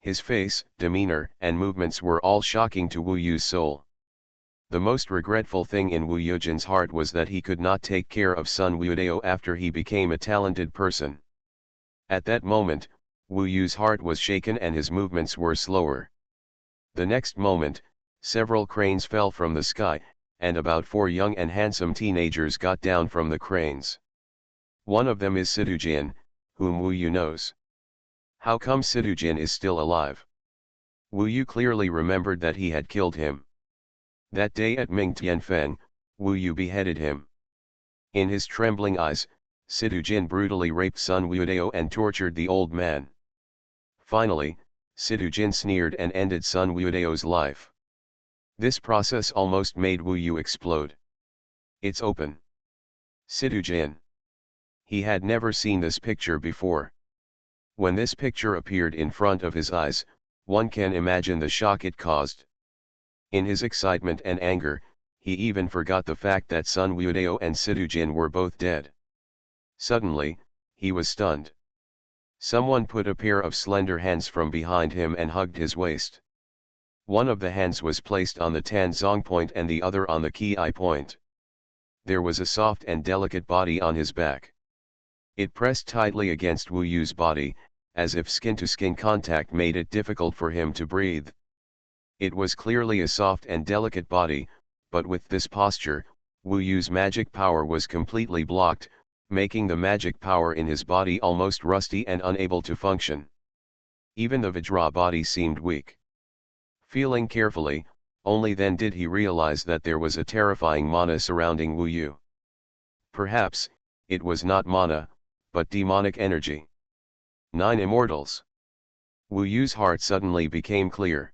His face, demeanor, and movements were all shocking to Wu Yu's soul. The most regretful thing in Wu Yujin's heart was that he could not take care of Sun Wuodao after he became a talented person. At that moment, Wu Yu's heart was shaken and his movements were slower. The next moment, several cranes fell from the sky, and about 4 young and handsome teenagers got down from the cranes. One of them is Sidujin, whom Wu Yu knows. How come Sidujin is still alive? Wu Yu clearly remembered that he had killed him. That day at Ming Tianfeng, Wu Yu beheaded him. In his trembling eyes, Sidujin brutally raped Sun Wuodao and tortured the old man. Finally, Sidujin sneered and ended Sun Wuodao's life. This process almost made Wu Yu explode. It's open. Sidujin. He had never seen this picture before. When this picture appeared in front of his eyes, one can imagine the shock it caused. In his excitement and anger, he even forgot the fact that Sun Wuodao and Sidujin were both dead. Suddenly, he was stunned. Someone put a pair of slender hands from behind him and hugged his waist. One of the hands was placed on the Tanzong point and the other on the Ki point. There was a soft and delicate body on his back. It pressed tightly against Wu Yu's body, as if skin-to-skin contact made it difficult for him to breathe. It was clearly a soft and delicate body, but with this posture, Wu Yu's magic power was completely blocked, making the magic power in his body almost rusty and unable to function. Even the Vajra body seemed weak. Feeling carefully, only then did he realize that there was a terrifying mana surrounding Wu Yu. Perhaps, it was not mana, but demonic energy. 9 Immortals. Wu Yu's heart suddenly became clear.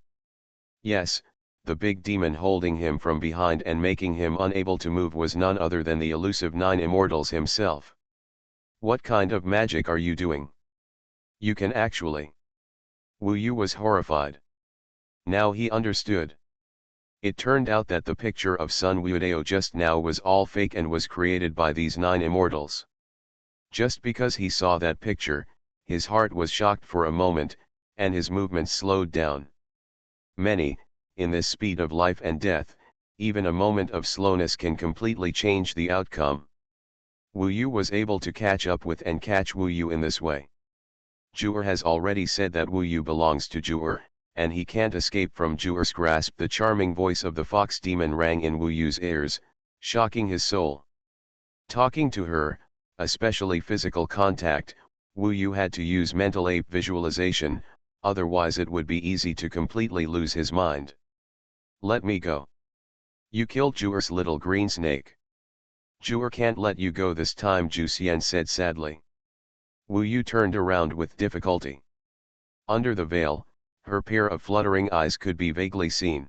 Yes, the big demon holding him from behind and making him unable to move was none other than the elusive 9 Immortals himself. What kind of magic are you doing? You can actually. Wu Yu was horrified. Now he understood. It turned out that the picture of Sun Wuodao just now was all fake and was created by these 9 Immortals. Just because he saw that picture, his heart was shocked for a moment, and his movements slowed down. Many, in this speed of life and death, even a moment of slowness can completely change the outcome. Wu Yu was able to catch up with and catch Wu Yu in this way. Zhu'er has already said that Wu Yu belongs to Zhu'er, and he can't escape from Zhu'er's grasp. The charming voice of the fox demon rang in Wu Yu's ears, shocking his soul. Talking to her, especially physical contact, Wu Yu had to use mental ape visualization, otherwise it would be easy to completely lose his mind. Let me go. You killed Zhu'er's little green snake. Zhu'er can't let you go this time, Zhu Xian said sadly. Wu Yu turned around with difficulty. Under the veil, her pair of fluttering eyes could be vaguely seen.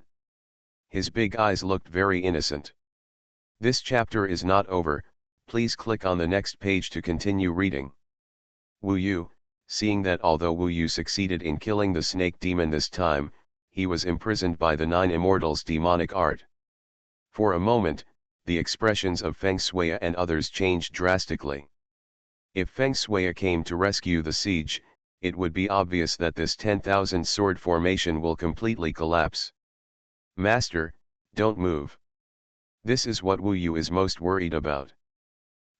His big eyes looked very innocent. This chapter is not over, please click on the next page to continue reading. Wu Yu, seeing that although Wu Yu succeeded in killing the snake demon this time, he was imprisoned by the 9 Immortals' demonic art. For a moment, the expressions of Feng Shui and others changed drastically. If Feng Shui came to rescue the siege, it would be obvious that this 10,000 sword formation will completely collapse. Master, don't move. This is what Wu Yu is most worried about.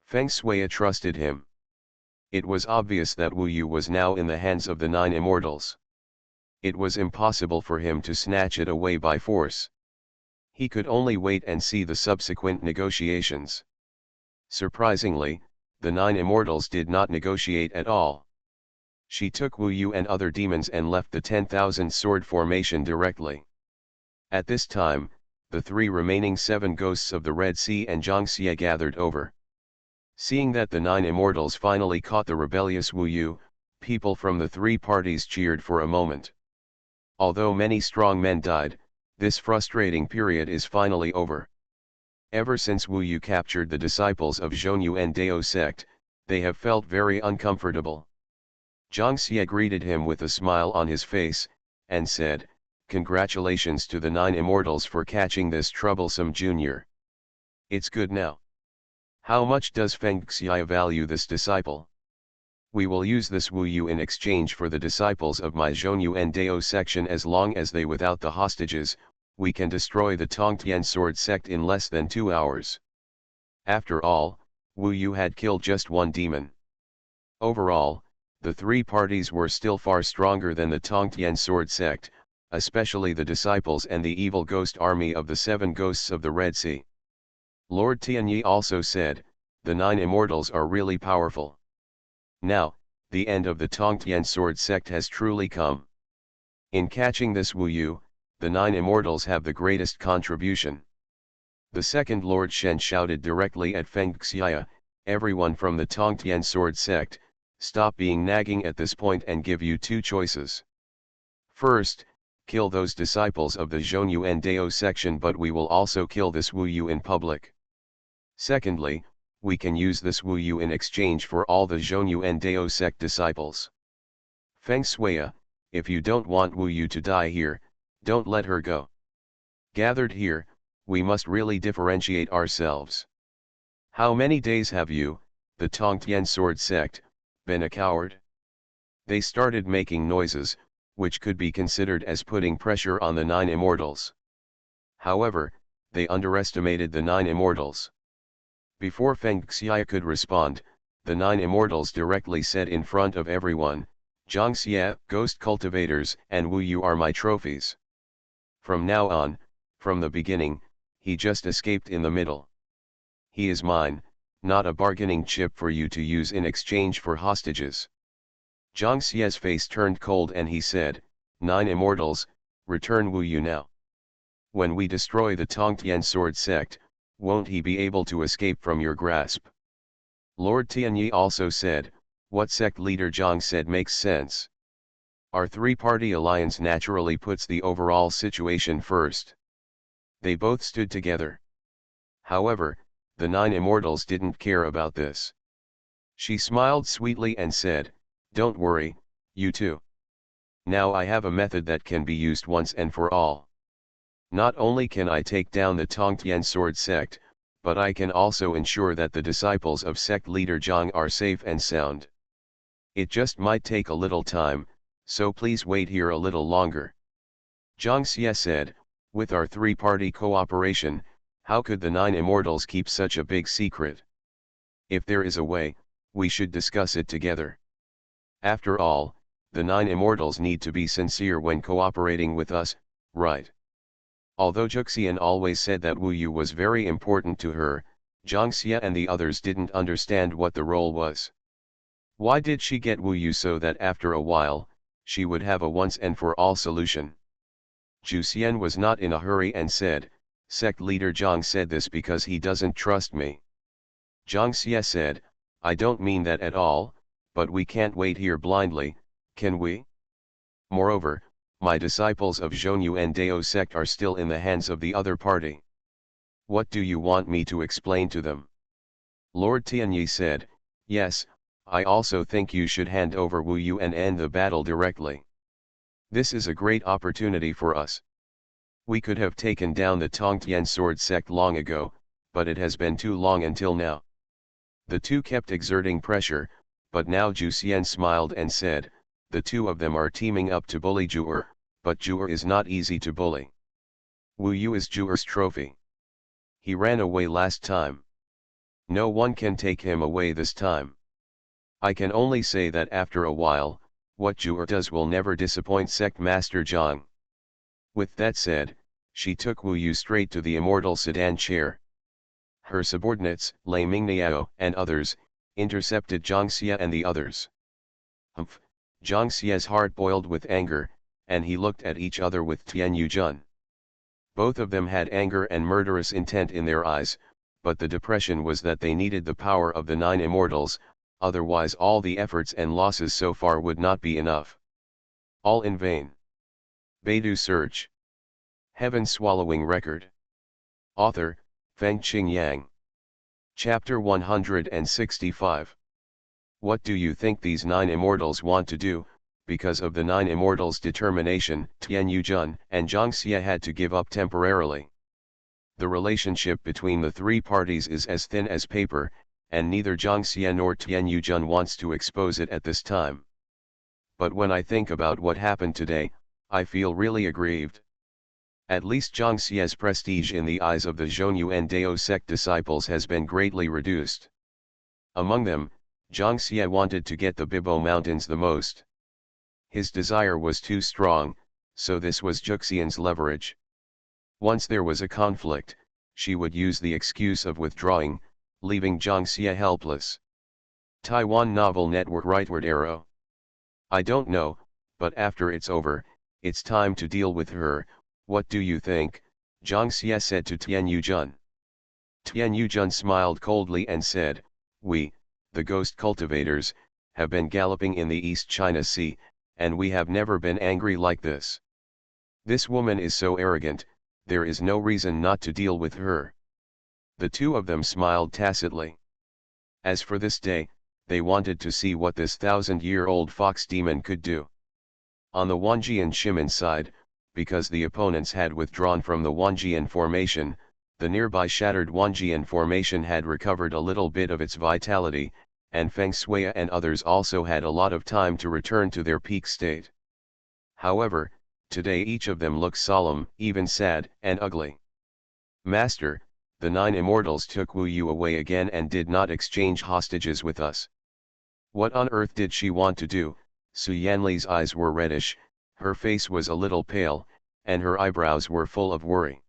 Feng Shui trusted him. It was obvious that Wu Yu was now in the hands of the 9 Immortals. It was impossible for him to snatch it away by force. He could only wait and see the subsequent negotiations. Surprisingly, the 9 Immortals did not negotiate at all. She took Wu Yu and other demons and left the 10,000 sword formation directly. At this time, the 3 remaining 7 ghosts of the Red Sea and Zhang Xie gathered over. Seeing that the 9 Immortals finally caught the rebellious Wu Yu, people from the 3 parties cheered for a moment. Although many strong men died, this frustrating period is finally over. Ever since Wu Yu captured the disciples of Xuanhuan Dao sect, they have felt very uncomfortable. Zhang Xie greeted him with a smile on his face, and said, "Congratulations to the 9 Immortals for catching this troublesome junior. It's good now. How much does Feng Xia value this disciple? We will use this Wu Yu in exchange for the disciples of my Xuanhuan Dao section. As long as they without the hostages, we can destroy the Tongtian sword sect in less than 2 hours." After all, Wu Yu had killed just 1 demon. Overall, the 3 parties were still far stronger than the Tongtian sword sect, especially the disciples and the evil ghost army of the 7 ghosts of the Red Sea. Lord Tianyi also said, "The 9 Immortals are really powerful. Now, the end of the Tongtian sword sect has truly come. In catching this Wu Yu, the 9 Immortals have the greatest contribution." The second Lord Shen shouted directly at Feng Xia, "Everyone from the Tongtian sword sect, stop being nagging at this point and give you 2 choices. First, kill those disciples of the Xuanhuan Dao section, but we will also kill this Wu Yu in public. Secondly, we can use this Wu Yu in exchange for all the Xuanhuan Dao sect disciples. Feng Shuya, if you don't want Wu Yu to die here, don't let her go. Gathered here, we must really differentiate ourselves. How many days have you, the Tongtian sword sect, been a coward?" They started making noises, which could be considered as putting pressure on the 9 Immortals. However, they underestimated the 9 Immortals. Before Feng Xia could respond, the 9 Immortals directly said in front of everyone, "Zhang Xie, ghost cultivators, and Wu Yu are my trophies. From now on, from the beginning, he just escaped in the middle. He is mine, not a bargaining chip for you to use in exchange for hostages." Zhang Xie's face turned cold and he said, "9 Immortals, return Wu Yu now. When we destroy the Tongtian sword sect, won't he be able to escape from your grasp?" Lord Tianyi also said, "What sect leader Zhang said makes sense. Our 3-party alliance naturally puts the overall situation first." They both stood together. However, the 9 Immortals didn't care about this. She smiled sweetly and said, "Don't worry, you two. Now I have a method that can be used once and for all. Not only can I take down the Tongtian sword sect, but I can also ensure that the disciples of sect leader Zhang are safe and sound. It just might take a little time, so please wait here a little longer." Zhang Xie said, "With our 3-party cooperation, how could the 9 Immortals keep such a big secret? If there is a way, we should discuss it together. After all, the 9 Immortals need to be sincere when cooperating with us, right?" Although Juxian always said that Wu Yu was very important to her, Zhang Xie and the others didn't understand what the role was. Why did she get Wu Yu so that after a while, she would have a once and for all solution? Juxian was not in a hurry and said, "Sect leader Zhang said this because he doesn't trust me." Zhang Xie said, "I don't mean that at all, but we can't wait here blindly, can we? Moreover, my disciples of Xuanhuan Dao sect are still in the hands of the other party. What do you want me to explain to them?" Lord Tianyi said, "Yes, I also think you should hand over Wu Yu and end the battle directly. This is a great opportunity for us. We could have taken down the Tongtian sword sect long ago, but it has been too long until now." The 2 kept exerting pressure, but now Juxian smiled and said, "The 2 of them are teaming up to bully Zhu'er, but Zhu'er is not easy to bully. Wu Yu is Zhu'er's trophy. He ran away last time. No one can take him away this time. I can only say that after a while, what Zhu'er does will never disappoint Sect Master Zhang. With that said, She took Wu Yu straight to the immortal sedan chair. Her subordinates, Lei Mingniao and others, intercepted Zhang Xie and the others. Humph! Zhang Xie's heart boiled with anger, and he looked at each other with Tian Yujun. Both of them had anger and murderous intent in their eyes, but the depression was that they needed the power of the 9 immortals, otherwise all the efforts and losses so far would not be enough. All in vain. Baidu search. Heaven swallowing record. Author, Fengqing Yang. Chapter 165. What do you think these 9 immortals want to do? Because of the 9 immortals' determination, Tian Yujun and Zhang Xie had to give up temporarily. The relationship between the three parties is as thin as paper, and neither Zhang Xie nor Tian Yujun wants to expose it at this time. But when I think about what happened today, I feel really aggrieved. At least Zhang Xie's prestige in the eyes of the Xuanhuan Dao sect disciples has been greatly reduced. Among them, Zhang Xie wanted to get the Bibo Mountains the most. His desire was too strong, so this was Juxian's leverage. Once there was a conflict, she would use the excuse of withdrawing, leaving Zhang Xie helpless. Taiwan Novel Network Rightward Arrow. I don't know, but after it's over, it's time to deal with her. What do you think? Zhang Xie said to Tian Yujun. Tian Yujun smiled coldly and said, "We, the ghost cultivators, have been galloping in the East China Sea, and we have never been angry like this. This woman is so arrogant, there is no reason not to deal with her." The two of them smiled tacitly. As for this day, they wanted to see what this 1,000-year-old fox demon could do. On the Wanjian Shimen side, because the opponents had withdrawn from the Wanjian formation, the nearby shattered Wanjian formation had recovered a little bit of its vitality, and Feng Shui and others also had a lot of time to return to their peak state. However, today each of them looked solemn, even sad and ugly. "Master, the 9 immortals took Wu Yu away again and did not exchange hostages with us. What on earth did she want to do?" Su Yanli's eyes were reddish, her face was a little pale, and her eyebrows were full of worry.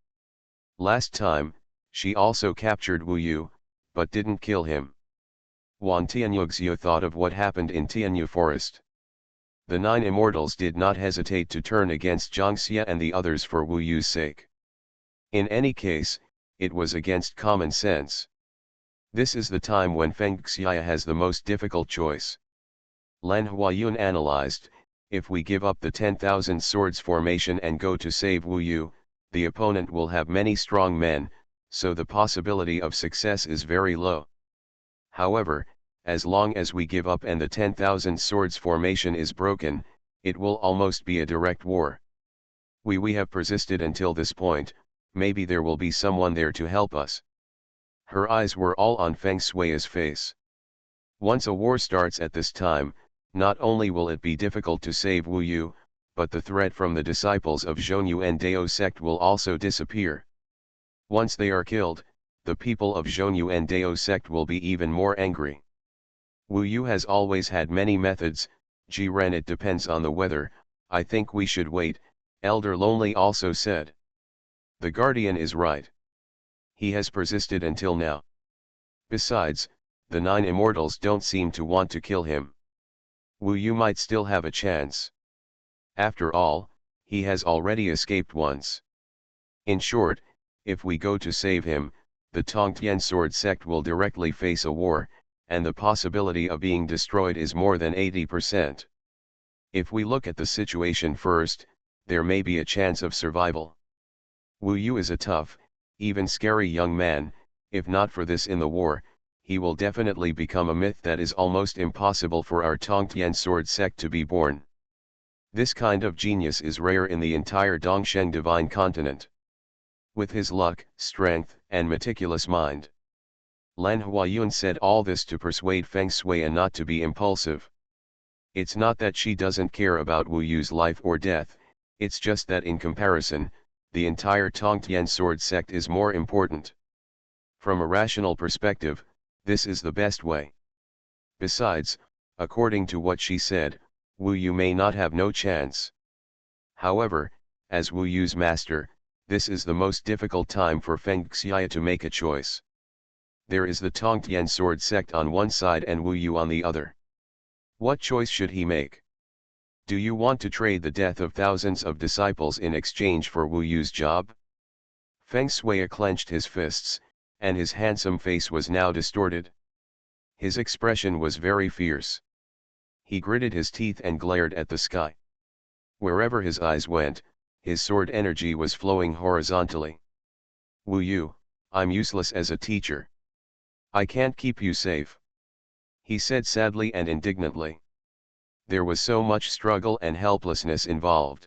"Last time, she also captured Wu Yu, but didn't kill him." Wan Tianyuxio thought of what happened in Tianyu Forest. The 9 immortals did not hesitate to turn against Zhang Xie and the others for Wu Yu's sake. In any case, it was against common sense. This is the time when Feng Xia has the most difficult choice. Lan Huayun analyzed, if we give up the 10,000 swords formation and go to save Wu Yu, the opponent will have many strong men, so the possibility of success is very low. However, as long as we give up and the 10,000 swords formation is broken, it will almost be a direct war. We have persisted until this point, maybe there will be someone there to help us. Her eyes were all on Feng Shui's face. Once a war starts at this time, not only will it be difficult to save Wu Yu, but the threat from the disciples of Xuanhuan Dao sect will also disappear. Once they are killed, the people of Xuanhuan Dao sect will be even more angry. Wu Yu has always had many methods, Jiren. It depends on the weather. I think we should wait, Elder Lonely also said. The Guardian is right. He has persisted until now. Besides, the 9 immortals don't seem to want to kill him. Wu Yu might still have a chance. After all, he has already escaped once. In short, if we go to save him, the Tongtian sword sect will directly face a war, and the possibility of being destroyed is more than 80%. If we look at the situation first, there may be a chance of survival. Wu Yu is a tough, even scary young man. If not for this in the war, he will definitely become a myth that is almost impossible for our Tongtian sword sect to be born. This kind of genius is rare in the entire Dongsheng divine continent. With his luck, strength, and meticulous mind. Lan Huayun said all this to persuade Feng Shui not to be impulsive. It's not that she doesn't care about Wu Yu's life or death, it's just that in comparison, the entire Tongtian sword sect is more important. From a rational perspective, this is the best way. Besides, according to what she said, Wu Yu may not have no chance. However, as Wu Yu's master, This is the most difficult time for Feng Xiya to make a choice. There is the Tongtian sword sect on one side and Wu Yu on the other. What choice should he make? Do you want to trade the death of thousands of disciples in exchange for Wu Yu's job? Feng Shui clenched his fists, and his handsome face was now distorted. His expression was very fierce. He gritted his teeth and glared at the sky. Wherever his eyes went, his sword energy was flowing horizontally. Wu Yu, I'm useless as a teacher. I can't keep you safe, he said sadly and indignantly. There was so much struggle and helplessness involved.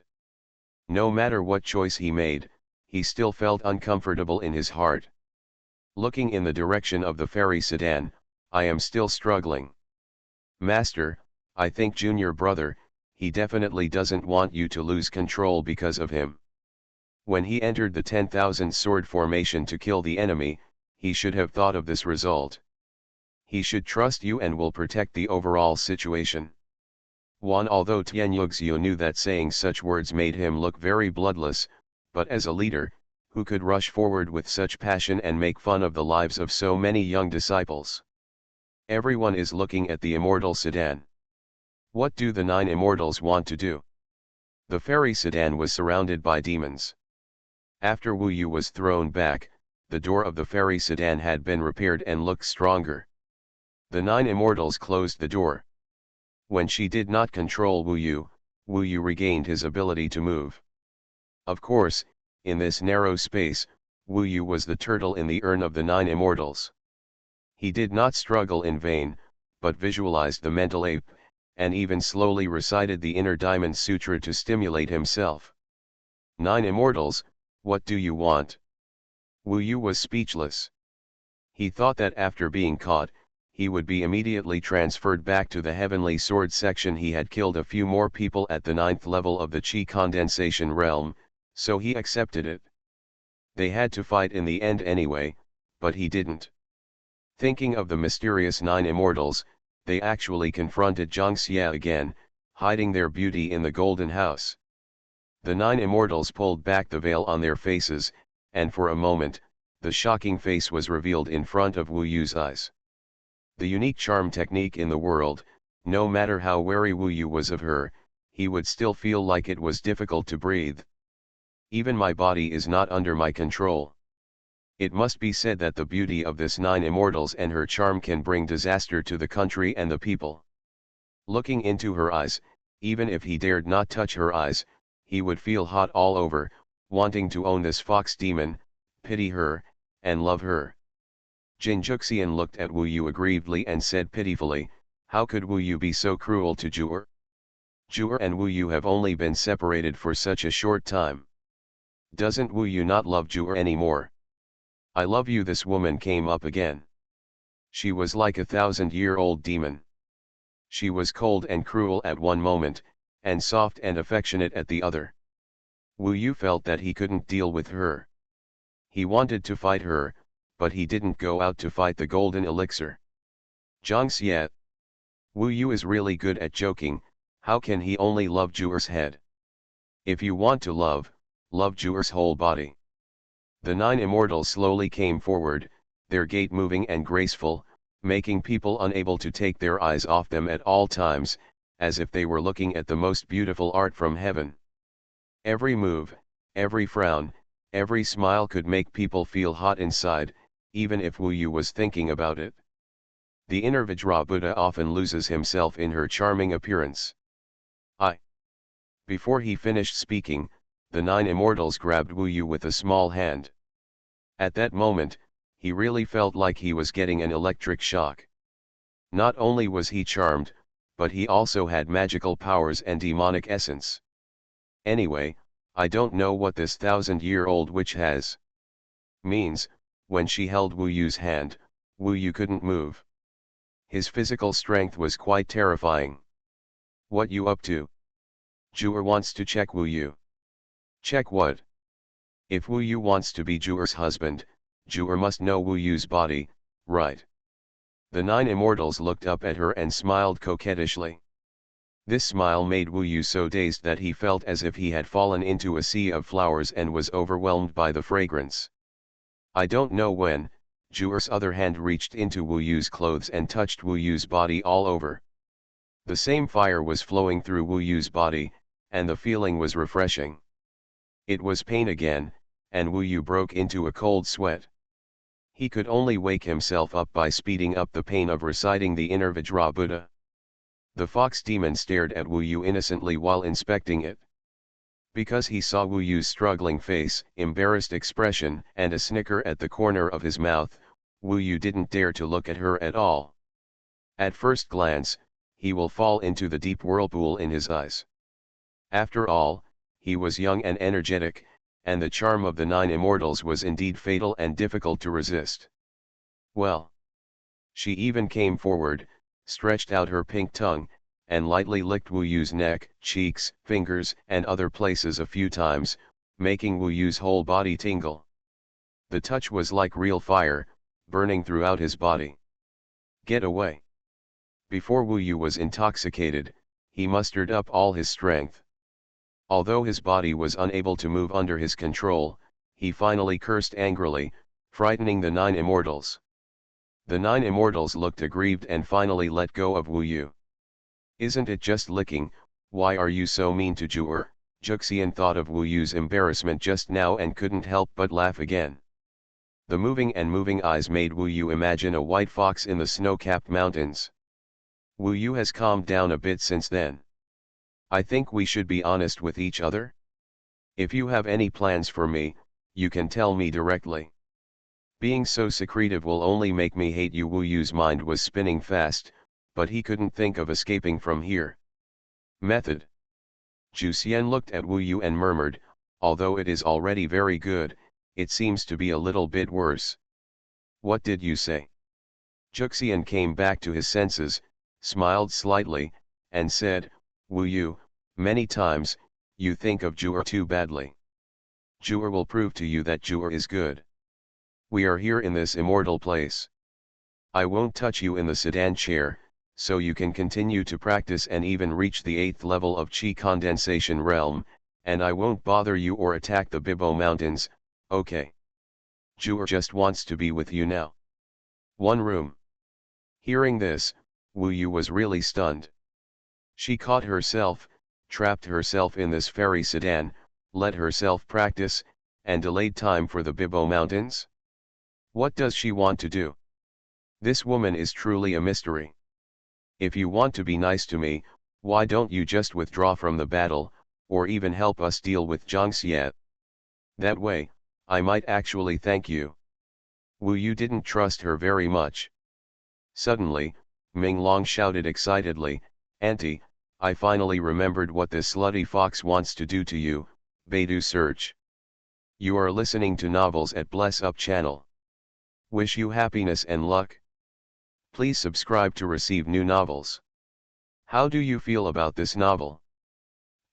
No matter what choice he made, he still felt uncomfortable in his heart. Looking in the direction of the ferry sedan, I am still struggling. Master, I think junior brother, he definitely doesn't want you to lose control because of him. When he entered the 10,000 sword formation to kill the enemy, he should have thought of this result. He should trust you and will protect the overall situation. Although Tianyuxiu knew that saying such words made him look very bloodless, but as a leader, who could rush forward with such passion and make fun of the lives of so many young disciples? Everyone is looking at the immortal sedan. What do the 9 immortals want to do? The ferry sedan was surrounded by demons. After Wu Yu was thrown back, the door of the ferry sedan had been repaired and looked stronger. The 9 immortals closed the door. When she did not control Wu Yu regained his ability to move. Of course, in this narrow space, Wu Yu was the turtle in the urn of the 9 immortals. He did not struggle in vain, but visualized the mental ape, and even slowly recited the inner Diamond Sutra to stimulate himself. 9 immortals, what do you want? Wu Yu was speechless. He thought that after being caught, he would be immediately transferred back to the heavenly sword section. He had killed a few more people at the 9th level of the Qi condensation realm, so he accepted it. They had to fight in the end anyway, but he didn't. Thinking of the mysterious 9 immortals, they actually confronted Zhang Xia again, hiding their beauty in the golden house. The 9 immortals pulled back the veil on their faces, and for a moment, the shocking face was revealed in front of Wu Yu's eyes. The unique charm technique in the world, no matter how wary Wu Yu was of her, he would still feel like it was difficult to breathe. Even my body is not under my control. It must be said that the beauty of this 9 immortals and her charm can bring disaster to the country and the people. Looking into her eyes, even if he dared not touch her eyes, he would feel hot all over, wanting to own this fox demon, pity her, and love her. Jinjuxian looked at Wu Yu aggrievedly and said pitifully, how could Wu Yu be so cruel to Ju'er? Ju'er and Wu Yu have only been separated for such a short time. Doesn't Wu Yu not love Ju'er anymore? I love you. This woman came up again. She was like a 1,000-year-old demon. She was cold and cruel at one moment, and soft and affectionate at the other. Wu Yu felt that he couldn't deal with her. He wanted to fight her, but he didn't go out to fight the golden elixir. Zhang Xie. Wu Yu is really good at joking. How can he only love Ju'er's head? If you want to love Ju'er's whole body. The 9 immortals slowly came forward, their gait moving and graceful, making people unable to take their eyes off them at all times, as if they were looking at the most beautiful art from heaven. Every move, every frown, every smile could make people feel hot inside, even if Wu Yu was thinking about it. The inner Vajra Buddha often loses himself in her charming appearance. Before he finished speaking, the 9 immortals grabbed Wu Yu with a small hand. At that moment, he really felt like he was getting an electric shock. Not only was he charmed, but he also had magical powers and demonic essence. Anyway, I don't know what this 1,000-year-old witch has. Means, when she held Wu Yu's hand, Wu Yu couldn't move. His physical strength was quite terrifying. What you up to? Ju'er wants to check Wu Yu. Check what? If Wu Yu wants to be Ju'er's husband, Ju'er must know Wu Yu's body, right? The 9 immortals looked up at her and smiled coquettishly. This smile made Wu Yu so dazed that he felt as if he had fallen into a sea of flowers and was overwhelmed by the fragrance. I don't know when, Zhuer's other hand reached into Wu Yu's clothes and touched Wu Yu's body all over. The same fire was flowing through Wu Yu's body, and the feeling was refreshing. It was pain again, and Wu Yu broke into a cold sweat. He could only wake himself up by speeding up the pain of reciting the inner Vajra Buddha. The fox demon stared at Wu Yu innocently while inspecting it. Because he saw Wu Yu's struggling face, embarrassed expression, and a snicker at the corner of his mouth, Wu Yu didn't dare to look at her at all. At first glance, he will fall into the deep whirlpool in his eyes. After all, he was young and energetic, and the charm of the 9 Immortals was indeed fatal and difficult to resist. Well. She even came forward, stretched out her pink tongue, and lightly licked Wu Yu's neck, cheeks, fingers, and other places a few times, making Wu Yu's whole body tingle. The touch was like real fire, burning throughout his body. Get away. Before Wu Yu was intoxicated, he mustered up all his strength. Although his body was unable to move under his control, he finally cursed angrily, frightening the 9 Immortals. The 9 Immortals looked aggrieved and finally let go of Wu Yu. Isn't it just licking? Why are you so mean to Zhuer? Juxian thought of Wu Yu's embarrassment just now and couldn't help but laugh again. The moving eyes made Wu Yu imagine a white fox in the snow-capped mountains. Wu Yu has calmed down a bit since then. I think we should be honest with each other. If you have any plans for me, you can tell me directly. Being so secretive will only make me hate you. Wu Yu's mind was spinning fast, but he couldn't think of escaping from here. Method. Zhu Xian looked at Wu Yu and murmured, although it is already very good, it seems to be a little bit worse. What did you say? Juxian came back to his senses, smiled slightly, and said, Wu Yu, many times, you think of Zhuer too badly. Zhuer will prove to you that Zhuer is good. We are here in this immortal place. I won't touch you in the sedan chair, so you can continue to practice and even reach the 8th level of Qi condensation realm, and I won't bother you or attack the Bibo Mountains, okay? Zhuer just wants to be with you now. One room. Hearing this, Wu Yu was really stunned. She caught herself, trapped herself in this fairy sedan, let herself practice, and delayed time for the Bibo Mountains? What does she want to do? This woman is truly a mystery. If you want to be nice to me, why don't you just withdraw from the battle, or even help us deal with Zhang Xie? That way, I might actually thank you. Wu Yu didn't trust her very much. Suddenly, Ming Long shouted excitedly, Auntie, I finally remembered what this slutty fox wants to do to you, Baidu search. You are listening to novels at Bless Up channel. Wish you happiness and luck. Please subscribe to receive new novels. How do you feel about this novel?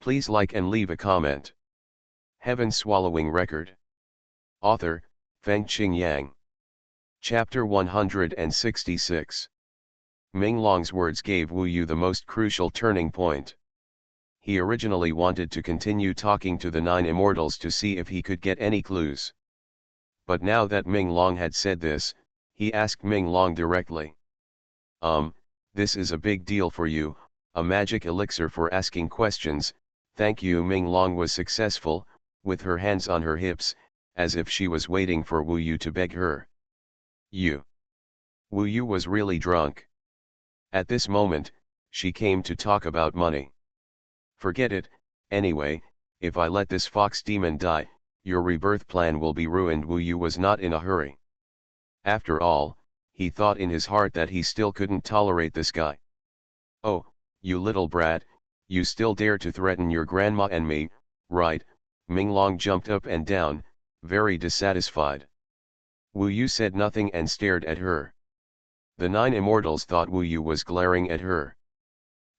Please like and leave a comment. Heaven Swallowing Record. Author, Fengqing Yang. Chapter 166. Ming Long's words gave Wu Yu the most crucial turning point. He originally wanted to continue talking to the 9 Immortals to see if he could get any clues. But now that Ming Long had said this, he asked Ming Long directly. This is a big deal for you, a magic elixir for asking questions, thank you. Ming Long was successful, with her hands on her hips, as if she was waiting for Wu Yu to beg her. Wu Yu was really drunk. At this moment, she came to talk about money. Forget it, anyway, if I let this fox demon die, your rebirth plan will be ruined. Wu Yu was not in a hurry. After all, he thought in his heart that he still couldn't tolerate this guy. Oh, you little brat, you still dare to threaten your grandma and me, right? Ming Long jumped up and down, very dissatisfied. Wu Yu said nothing and stared at her. The 9 Immortals thought Wu Yu was glaring at her.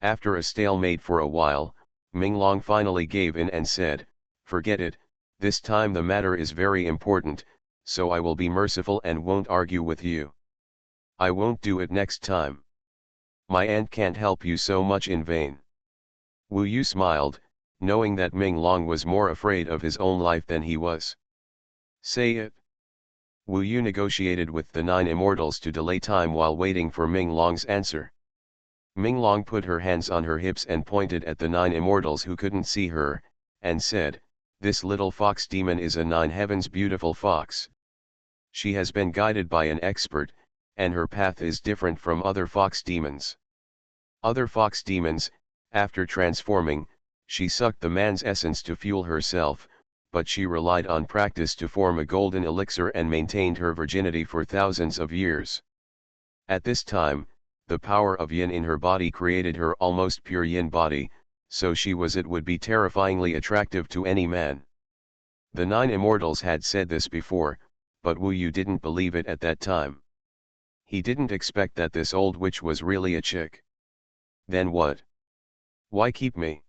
After a stalemate for a while, Ming Long finally gave in and said, forget it, this time the matter is very important, so I will be merciful and won't argue with you. I won't do it next time. My aunt can't help you so much in vain. Wu Yu smiled, knowing that Ming Long was more afraid of his own life than he was. Say it. Wu Yu negotiated with the 9 immortals to delay time while waiting for Ming Long's answer. Ming Long put her hands on her hips and pointed at the 9 immortals who couldn't see her, and said, "This little fox demon is a 9 heavens beautiful fox. She has been guided by an expert, and her path is different from other fox demons. Other fox demons, after transforming, she sucked the man's essence to fuel herself, but she relied on practice to form a golden elixir and maintained her virginity for thousands of years. At this time, the power of yin in her body created her almost pure yin body, so it would be terrifyingly attractive to any man." The 9 immortals had said this before, but Wu Yu didn't believe it at that time. He didn't expect that this old witch was really a chick. Then what? Why keep me?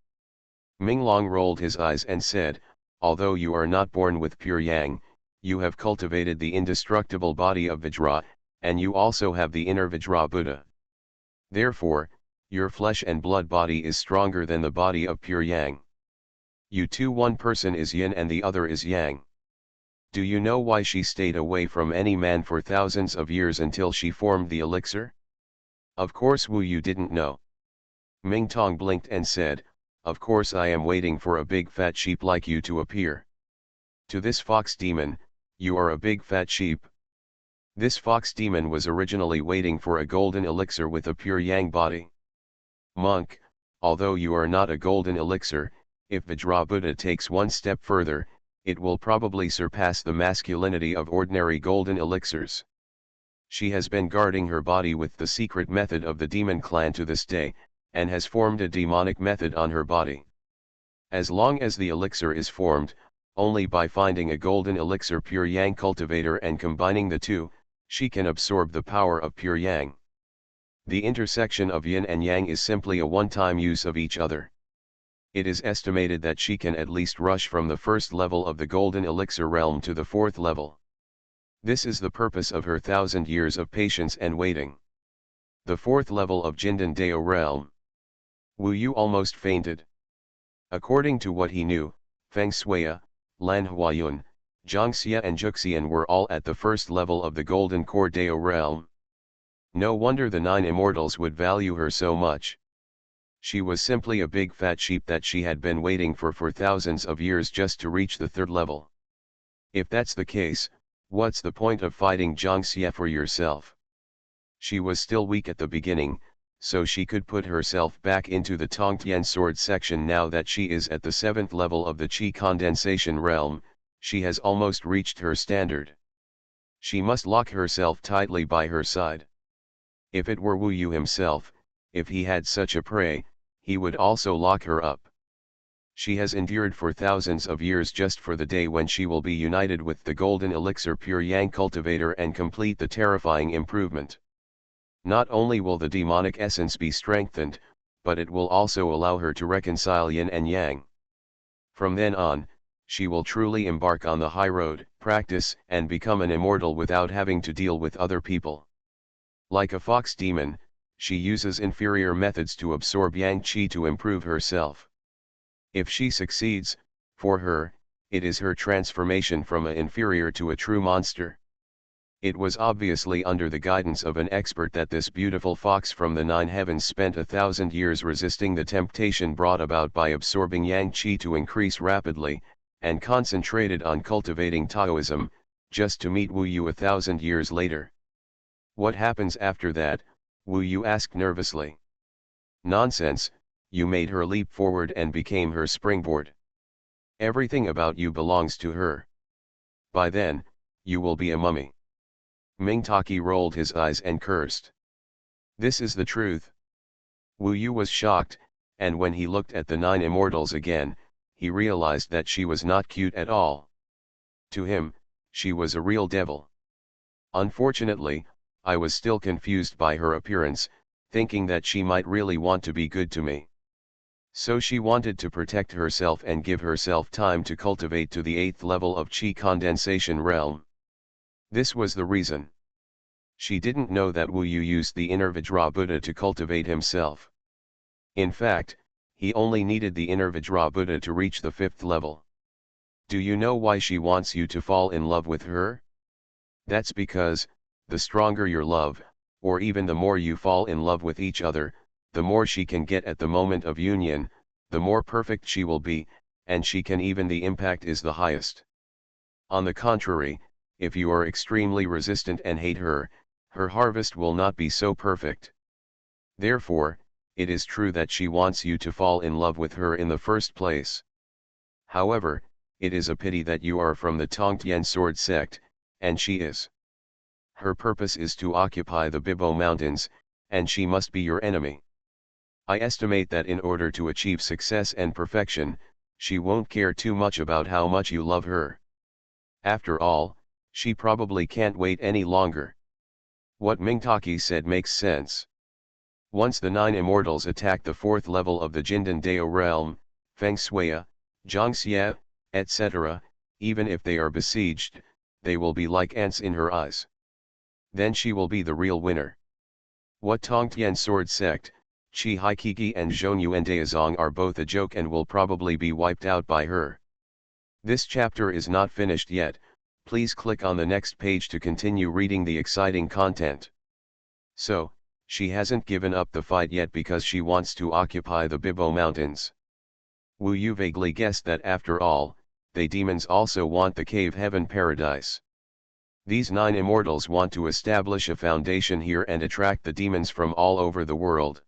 Ming Long rolled his eyes and said, "Although you are not born with pure yang, you have cultivated the indestructible body of Vajra, and you also have the inner Vajra Buddha. Therefore, your flesh and blood body is stronger than the body of pure yang. You two, one person is yin and the other is yang. Do you know why she stayed away from any man for thousands of years until she formed the elixir?" Of course Wu Yu didn't know. Ming Tong blinked and said, "Of course I am waiting for a big fat sheep like you to appear. To this fox demon, you are a big fat sheep." This fox demon was originally waiting for a golden elixir with a pure yang body. "Monk, although you are not a golden elixir, if Vajra Buddha takes one step further, it will probably surpass the masculinity of ordinary golden elixirs. She has been guarding her body with the secret method of the demon clan to this day, and has formed a demonic method on her body. As long as the elixir is formed, only by finding a golden elixir pure yang cultivator and combining the two, she can absorb the power of pure yang. The intersection of yin and yang is simply a one-time use of each other. It is estimated that she can at least rush from the first level of the golden elixir realm to the 4th level. This is the purpose of her 1,000 years of patience and waiting. The 4th level of Jindan Dao realm." Wu Yu almost fainted. According to what he knew, Feng Shuya, Lan Huayun, Zhangxia and Juxian were all at the 1st level of the Golden Core Dao realm. No wonder the 9 immortals would value her so much. She was simply a big fat sheep that she had been waiting for thousands of years just to reach the 3rd level. If that's the case, what's the point of fighting Zhangxia for yourself? She was still weak at the beginning, so she could put herself back into the Tongtian sword section. Now that she is at the 7th level of the Qi condensation realm, she has almost reached her standard. She must lock herself tightly by her side. If it were Wu Yu himself, if he had such a prey, he would also lock her up. She has endured for thousands of years just for the day when she will be united with the golden elixir pure yang cultivator and complete the terrifying improvement. Not only will the demonic essence be strengthened, but it will also allow her to reconcile yin and yang. From then on, she will truly embark on the high road, practice and become an immortal without having to deal with other people. Like a fox demon, she uses inferior methods to absorb yang qi to improve herself. If she succeeds, for her, it is her transformation from an inferior to a true monster. It was obviously under the guidance of an expert that this beautiful fox from the 9 heavens spent 1,000 years resisting the temptation brought about by absorbing yang qi to increase rapidly, and concentrated on cultivating Taoism, just to meet Wu Yu 1,000 years later. "What happens after that?" Wu Yu asked nervously. "Nonsense, you made her leap forward and became her springboard. Everything about you belongs to her. By then, you will be a mummy." Ming Taki rolled his eyes and cursed. "This is the truth." Wu Yu was shocked, and when he looked at the 9 immortals again, he realized that she was not cute at all. To him, she was a real devil. "Unfortunately, I was still confused by her appearance, thinking that she might really want to be good to me. So she wanted to protect herself and give herself time to cultivate to the 8th level of Qi condensation realm. This was the reason. She didn't know that Wu Yu used the inner Vajra Buddha to cultivate himself. In fact, he only needed the inner Vajra Buddha to reach the 5th level. Do you know why she wants you to fall in love with her? That's because, the stronger your love, or even the more you fall in love with each other, the more she can get at the moment of union, the more perfect she will be, and she can even the impact is the highest. On the contrary, if you are extremely resistant and hate her, her harvest will not be so perfect. Therefore, it is true that she wants you to fall in love with her in the first place. However, it is a pity that you are from the Tongtian sword sect, and she is. Her purpose is to occupy the Bibo Mountains, and she must be your enemy. I estimate that in order to achieve success and perfection, she won't care too much about how much you love her. After all, she probably can't wait any longer. What Mingtaki said makes sense. Once the 9 immortals attack the 4th level of the Jindan Dao realm, Feng Shui, Zhangxie, etc., even if they are besieged, they will be like ants in her eyes. Then she will be the real winner. What Tongtian sword sect, Qi Haikiki and Xuanhuan Daozong are both a joke and will probably be wiped out by her. This chapter is not finished yet, please click on the next page to continue reading the exciting content. So, she hasn't given up the fight yet because she wants to occupy the Bibo Mountains. Wu Yu vaguely guessed that after all, they demons also want the cave heaven paradise. These 9 immortals want to establish a foundation here and attract the demons from all over the world.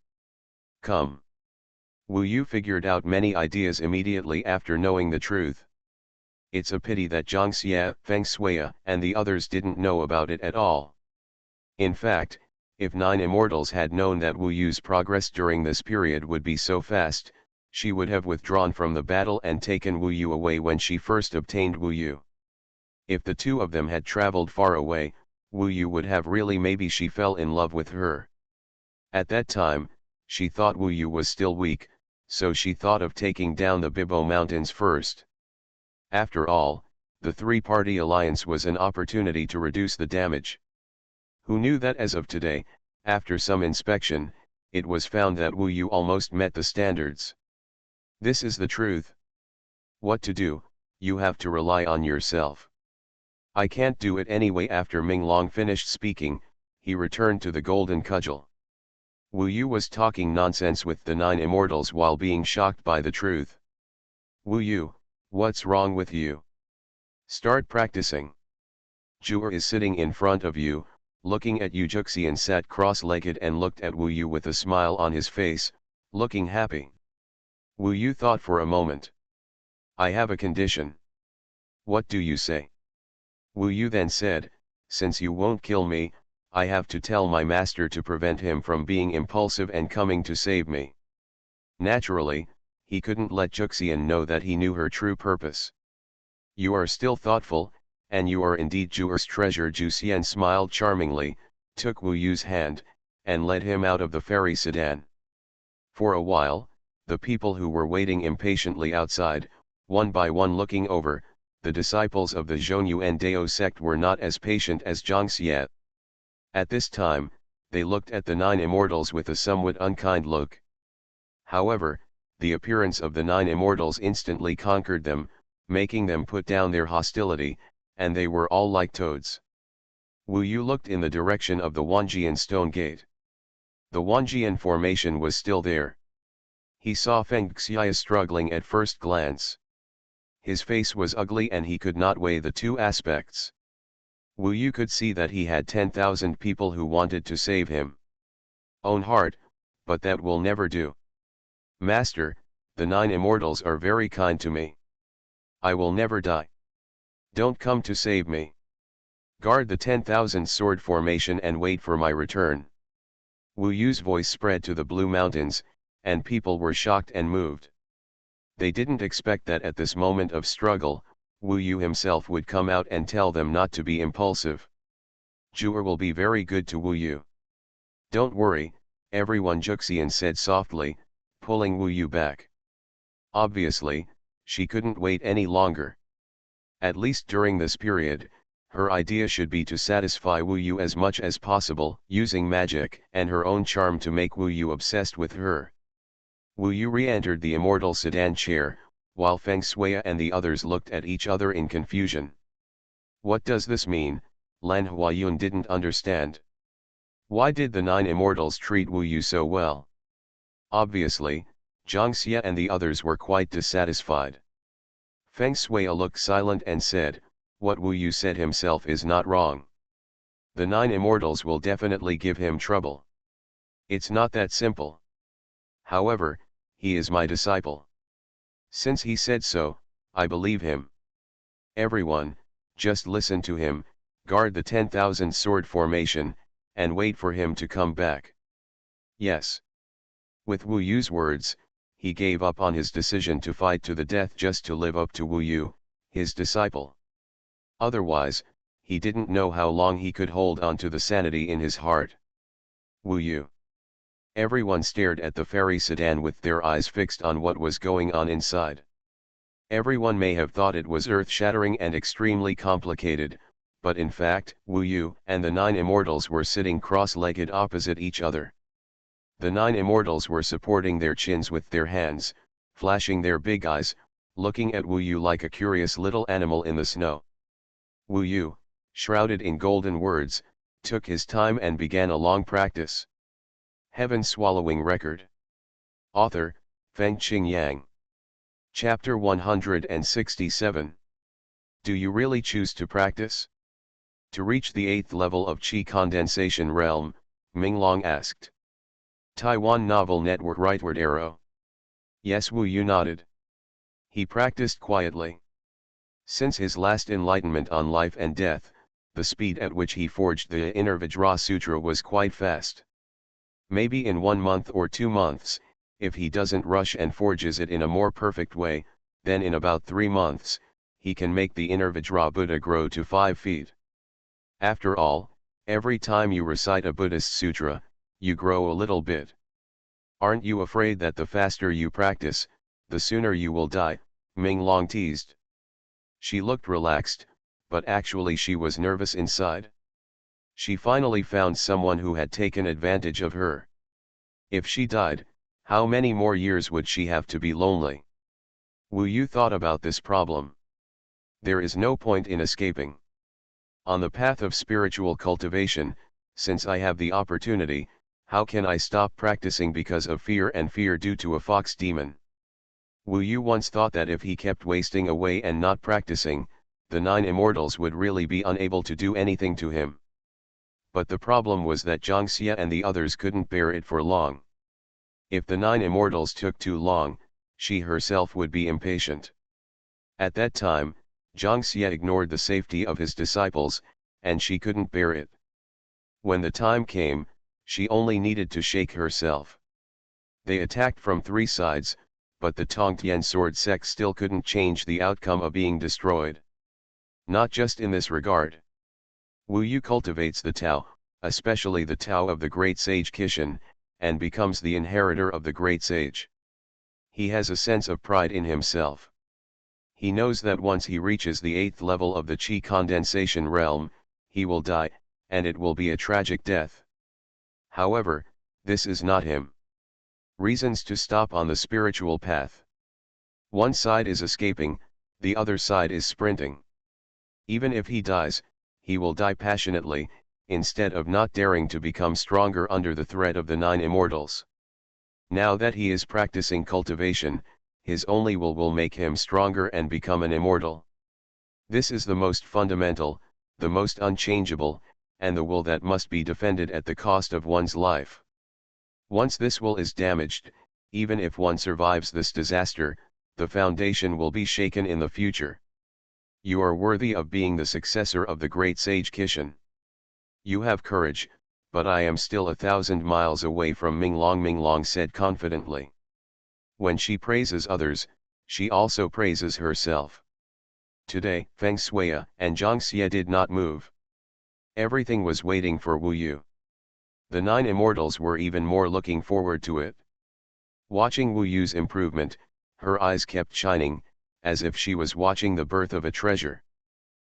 Come. Wu Yu figured out many ideas immediately after knowing the truth. It's a pity that Zhangxie, Feng Shui, and the others didn't know about it at all. In fact, if 9 immortals had known that Wu Yu's progress during this period would be so fast, she would have withdrawn from the battle and taken Wu Yu away when she first obtained Wu Yu. If the two of them had traveled far away, Wu Yu would have really maybe she fell in love with her. At that time, she thought Wu Yu was still weak, so she thought of taking down the Bibo Mountains first. After all, the three-party alliance was an opportunity to reduce the damage. Who knew that as of today, after some inspection, it was found that Wu Yu almost met the standards. This is the truth. What to do? You have to rely on yourself. I can't do it anyway. After Ming Long finished speaking, he returned to the golden cudgel. Wu Yu was talking nonsense with the 9 immortals while being shocked by the truth. Wu Yu, what's wrong with you? Start practicing. Zhu'er is sitting in front of you, looking at you. Juxian sat cross-legged and looked at Wu Yu with a smile on his face, looking happy. Wu Yu thought for a moment. I have a condition. What do you say? Wu Yu then said, since you won't kill me, I have to tell my master to prevent him from being impulsive and coming to save me. Naturally, he couldn't let Juxian know that he knew her true purpose. You are still thoughtful, and you are indeed Zhu'er's treasure. Juxian smiled charmingly, took Wu Yu's hand, and led him out of the fairy sedan. For a while, the people who were waiting impatiently outside, one by one looking over, the disciples of the Xuanhuan Dao sect were not as patient as Zhangxie. At this time, they looked at the 9 immortals with a somewhat unkind look. However, the appearance of the 9 immortals instantly conquered them, making them put down their hostility, and they were all like toads. Wu Yu looked in the direction of the Wanjian stone gate. The Wanjian formation was still there. He saw Feng Xia struggling at first glance. His face was ugly and he could not weigh the two aspects. Wu Yu could see that he had 10,000 people who wanted to save him. Own heart, but that will never do. Master, the 9 immortals are very kind to me. I will never die. Don't come to save me. Guard the 10,000 sword formation and wait for my return. Wu Yu's voice spread to the Blue Mountains, and people were shocked and moved. They didn't expect that at this moment of struggle, Wu Yu himself would come out and tell them not to be impulsive. Zhu'er will be very good to Wu Yu. Don't worry, everyone, Juxian said softly, pulling Wu Yu back. Obviously, she couldn't wait any longer. At least during this period, her idea should be to satisfy Wu Yu as much as possible, using magic and her own charm to make Wu Yu obsessed with her. Wu Yu re-entered the immortal sedan chair, while Feng Shui and the others looked at each other in confusion. What does this mean? Lan Huayun didn't understand. Why did the 9 immortals treat Wu Yu so well? Obviously, Zhang Xie and the others were quite dissatisfied. Feng Shui looked silent and said, what Wu Yu said himself is not wrong. The 9 immortals will definitely give him trouble. It's not that simple. However, he is my disciple. Since he said so, I believe him. Everyone, just listen to him, guard the 10,000 sword formation, and wait for him to come back. Yes. With Wu Yu's words, he gave up on his decision to fight to the death just to live up to Wu Yu, his disciple. Otherwise, he didn't know how long he could hold on to the sanity in his heart. Wu Yu. Everyone stared at the fairy sedan with their eyes fixed on what was going on inside. Everyone may have thought it was earth-shattering and extremely complicated, but in fact, Wu Yu and the 9 immortals were sitting cross-legged opposite each other. The 9 immortals were supporting their chins with their hands, flashing their big eyes, looking at Wu Yu like a curious little animal in the snow. Wu Yu, shrouded in golden words, took his time and began a long practice. Heaven-swallowing record. Author, Fengqing Yang. Chapter 167. Do you really choose to practice? To reach the 8th level of Qi condensation realm, Minglong asked. Taiwan Novel Network rightward arrow. Yes, Wu Yu nodded. He practiced quietly. Since his last enlightenment on life and death, the speed at which he forged the Inner Vajra Sutra was quite fast. Maybe in 1 month or 2 months, if he doesn't rush and forges it in a more perfect way, then in about 3 months, he can make the Inner Vajra Buddha grow to 5 feet. After all, every time you recite a Buddhist sutra, you grow a little bit. Aren't you afraid that the faster you practice, the sooner you will die? Minglong teased. She looked relaxed, but actually she was nervous inside. She finally found someone who had taken advantage of her. If she died, how many more years would she have to be lonely? Wu Yu thought about this problem. There is no point in escaping. On the path of spiritual cultivation, since I have the opportunity, how can I stop practicing because of fear and fear due to a fox demon? Wu Yu once thought that if he kept wasting away and not practicing, the 9 immortals would really be unable to do anything to him. But the problem was that Zhang Xie and the others couldn't bear it for long. If the 9 immortals took too long, she herself would be impatient. At that time, Zhang Xie ignored the safety of his disciples, and she couldn't bear it. When the time came, she only needed to shake herself. They attacked from 3 sides, but the Tongtian sword sect still couldn't change the outcome of being destroyed. Not just in this regard. Wu Yu cultivates the Tao, especially the Tao of the great sage Qishan, and becomes the inheritor of the great sage. He has a sense of pride in himself. He knows that once he reaches the 8th level of the Qi condensation realm, he will die, and it will be a tragic death. However, this is not him. Reasons to stop on the spiritual path. One side is escaping, the other side is sprinting. Even if he dies, he will die passionately, instead of not daring to become stronger under the threat of the 9 immortals. Now that he is practicing cultivation, his only will make him stronger and become an immortal. This is the most fundamental, the most unchangeable, and the will that must be defended at the cost of one's life. Once this will is damaged, even if one survives this disaster, the foundation will be shaken in the future. You are worthy of being the successor of the great sage Qishan. You have courage, but I am still 1,000 miles away from Minglong. Minglong said confidently. When she praises others, she also praises herself. Today, Feng Shui and Zhang Xie did not move. Everything was waiting for Wu Yu. The 9 immortals were even more looking forward to it. Watching Wu Yu's improvement, her eyes kept shining, as if she was watching the birth of a treasure.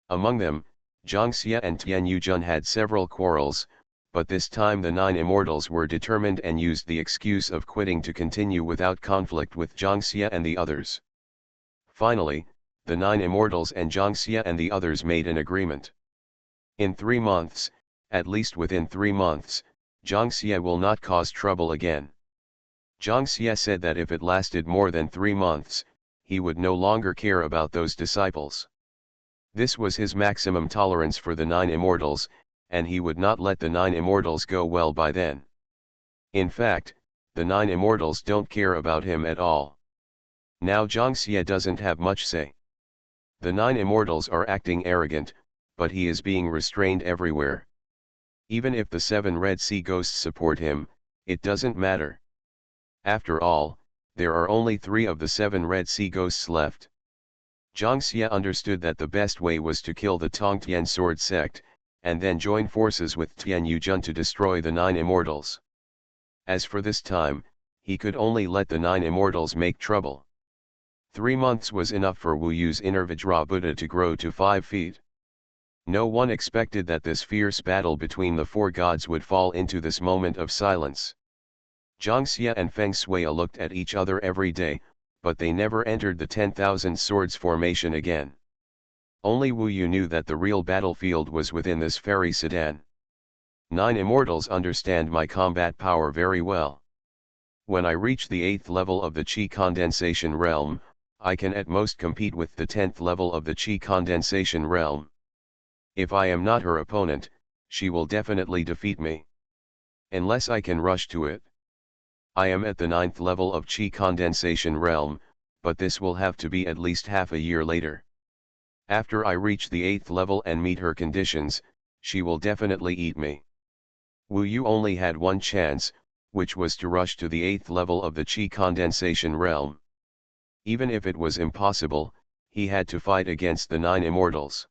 Among them, Zhang Xie and Tian Yujun had several quarrels, but this time the 9 Immortals were determined and used the excuse of quitting to continue without conflict with Jiangxia and the others. Finally, the 9 Immortals and Jiangxia and the others made an agreement. In 3 months, at least within 3 months, Jiangxia will not cause trouble again. Jiangxia said that if it lasted more than 3 months, he would no longer care about those disciples. This was his maximum tolerance for the 9 Immortals, and he would not let the 9 Immortals go well by then. In fact, the 9 Immortals don't care about him at all. Now Jiangxia doesn't have much say. The 9 Immortals are acting arrogant, but he is being restrained everywhere. Even if the 7 Red Sea Ghosts support him, it doesn't matter. After all, there are only 3 of the 7 Red Sea Ghosts left. Jiangxia understood that the best way was to kill the Tongtian sword sect, and then join forces with Tian Yujun to destroy the 9 Immortals. As for this time, he could only let the 9 Immortals make trouble. 3 months was enough for Wu Yu's inner Vajra Buddha to grow to 5 feet. No one expected that this fierce battle between the 4 gods would fall into this moment of silence. Jiangxia and Feng Shui looked at each other every day, but they never entered the 10,000 swords formation again. Only Wu Yu knew that the real battlefield was within this fairy sedan. 9 Immortals understand my combat power very well. When I reach the 8th level of the Qi condensation realm, I can at most compete with the 10th level of the Qi condensation realm. If I am not her opponent, she will definitely defeat me. Unless I can rush to it. I am at the 9th level of Qi condensation realm, but this will have to be at least half a year later. After I reach the 8th level and meet her conditions, she will definitely eat me. Wu Yu only had one chance, which was to rush to the 8th level of the Qi condensation realm. Even if it was impossible, he had to fight against the 9 Immortals.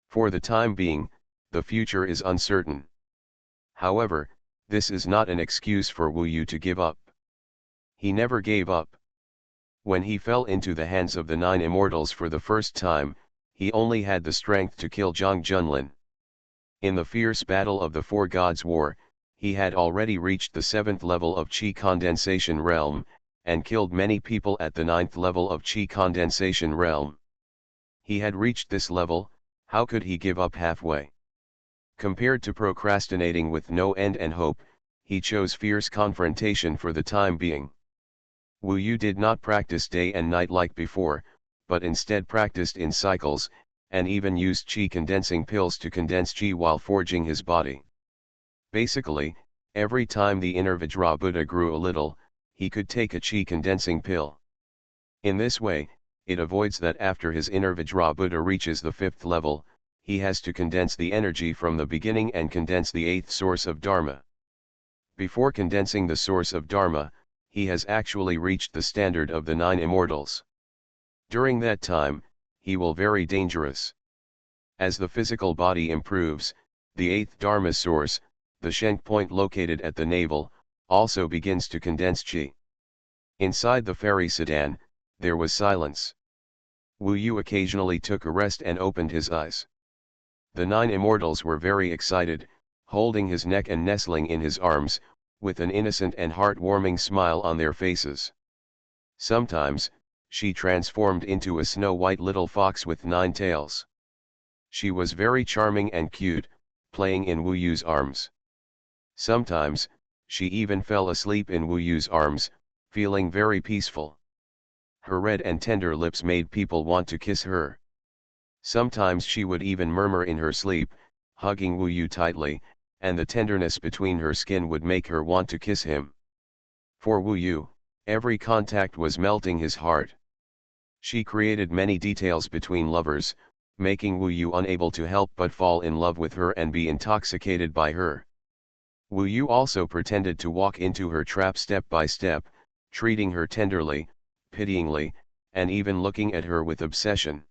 For the time being, the future is uncertain. However, this is not an excuse for Wu Yu to give up. He never gave up. When he fell into the hands of the 9 Immortals for the first time, he only had the strength to kill Zhang Junlin. In the fierce battle of the 4 gods war, he had already reached the 7th level of Qi condensation realm, and killed many people at the 9th level of Qi condensation realm. He had reached this level, how could he give up halfway? Compared to procrastinating with no end and hope, he chose fierce confrontation for the time being. Wu Yu did not practice day and night like before, but instead practiced in cycles, and even used Qi condensing pills to condense Qi while forging his body. Basically, every time the inner Vajra Buddha grew a little, he could take a Qi condensing pill. In this way, it avoids that after his inner Vajra Buddha reaches the 5th level, he has to condense the energy from the beginning and condense the 8th source of Dharma. Before condensing the source of Dharma, he has actually reached the standard of the 9 Immortals. During that time, he will very dangerous. As the physical body improves, the 8th Dharma source, the Shenk point located at the navel, also begins to condense Qi. Inside the fairy sedan, there was silence. Wu Yu occasionally took a rest and opened his eyes. The 9 Immortals were very excited, holding his neck and nestling in his arms, with an innocent and heartwarming smile on their faces. Sometimes, she transformed into a snow-white little fox with 9 tails. She was very charming and cute, playing in Wu Yu's arms. Sometimes, she even fell asleep in Wu Yu's arms, feeling very peaceful. Her red and tender lips made people want to kiss her. Sometimes she would even murmur in her sleep, hugging Wu Yu tightly, and the tenderness between her skin would make her want to kiss him. For Wu Yu, every contact was melting his heart. She created many details between lovers, making Wu Yu unable to help but fall in love with her and be intoxicated by her. Wu Yu also pretended to walk into her trap step by step, treating her tenderly, pityingly, and even looking at her with obsession.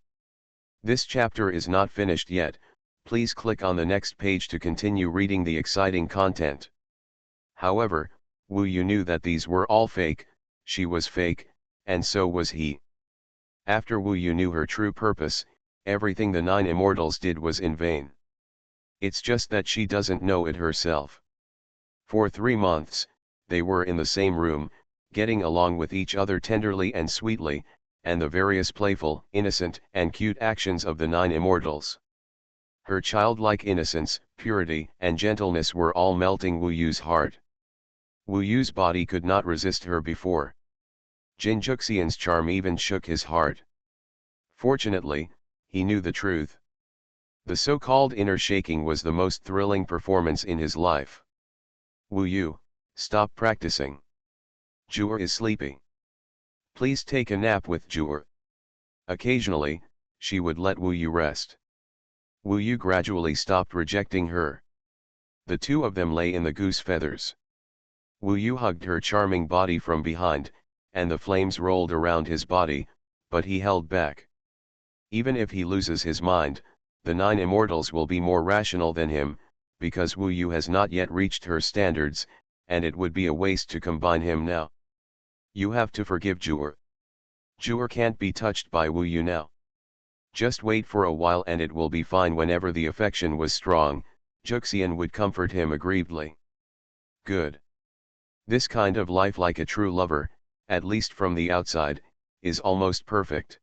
This chapter is not finished yet, please click on the next page to continue reading the exciting content. However, Wu Yu knew that these were all fake, she was fake, and so was he. After Wu Yu knew her true purpose, everything the 9 Immortals did was in vain. It's just that she doesn't know it herself. For 3 months, they were in the same room, getting along with each other tenderly and sweetly, and the various playful, innocent, and cute actions of the 9 Immortals. Her childlike innocence, purity, and gentleness were all melting Wu Yu's heart. Wu Yu's body could not resist her before. Jin Juxian's charm even shook his heart. Fortunately, he knew the truth. The so-called inner shaking was the most thrilling performance in his life. Wu Yu, stop practicing. Juer is sleepy. Please take a nap with Juer. Occasionally, she would let Wu Yu rest. Wu Yu gradually stopped rejecting her. The two of them lay in the goose feathers. Wu Yu hugged her charming body from behind, and the flames rolled around his body, but he held back. Even if he loses his mind, the 9 Immortals will be more rational than him, because Wu Yu has not yet reached her standards, and it would be a waste to combine him now. You have to forgive Juer. Juer can't be touched by Wu Yu now. Just wait for a while and it will be fine. Whenever the affection was strong, Juxian would comfort him aggrievedly. Good. This kind of life, like a true lover, at least from the outside, is almost perfect.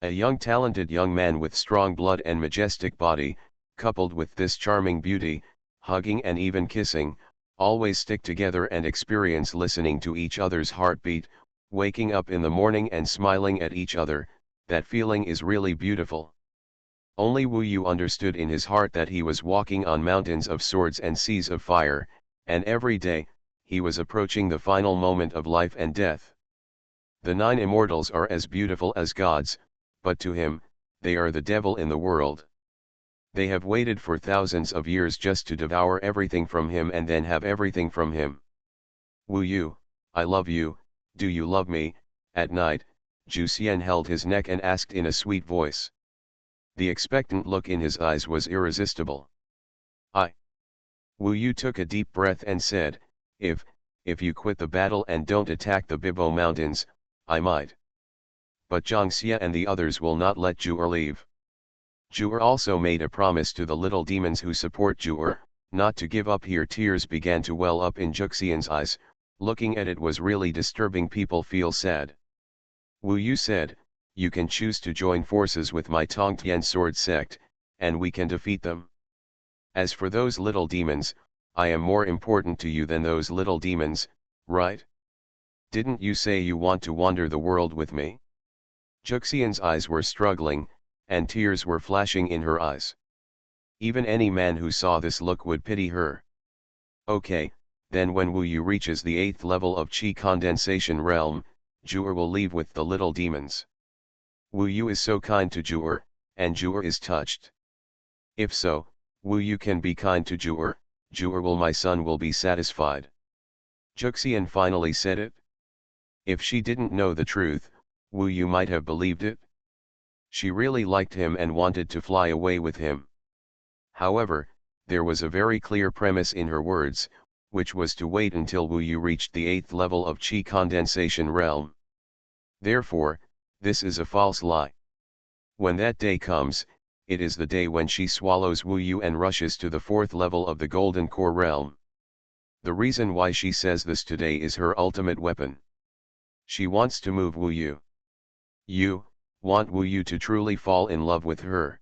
A young talented young man with strong blood and majestic body, coupled with this charming beauty, hugging and even kissing, always stick together and experience listening to each other's heartbeat, waking up in the morning and smiling at each other. That feeling is really beautiful. Only Wu Yu understood in his heart that he was walking on mountains of swords and seas of fire, and every day, he was approaching the final moment of life and death. The 9 Immortals are as beautiful as gods, but to him, they are the devil in the world. They have waited for thousands of years just to devour everything from him and then have everything from him. Wu Yu, I love you, do you love me? At night, Juxian held his neck and asked in a sweet voice. The expectant look in his eyes was irresistible. I. Wu Yu took a deep breath and said, if you quit the battle and don't attack the Bibo Mountains, I might. But Zhangxia and the others will not let Juer leave. Juer also made a promise to the little demons who support Juer, not to give up. Here tears began to well up in Juxian's eyes. Looking at it was really disturbing. People feel sad. Wu Yu said, you can choose to join forces with my Tongtian sword sect, and we can defeat them. As for those little demons, I am more important to you than those little demons, right? Didn't you say you want to wander the world with me? Juxian's eyes were struggling, and tears were flashing in her eyes. Even any man who saw this look would pity her. Okay, then when Wu Yu reaches the 8th level of Qi condensation realm, Juer will leave with the little demons. Wu Yu is so kind to Juer, and Juer is touched. If so, Wu Yu can be kind to Juer, my son will be satisfied. Juxian finally said it. If she didn't know the truth, Wu Yu might have believed it. She really liked him and wanted to fly away with him. However, there was a very clear premise in her words, which was to wait until Wu Yu reached the 8th level of Qi condensation realm. Therefore, this is a false lie. When that day comes, it is the day when she swallows Wu Yu and rushes to the 4th level of the Golden Core realm. The reason why she says this today is her ultimate weapon. She wants to move Wu Yu. You want Wu Yu to truly fall in love with her.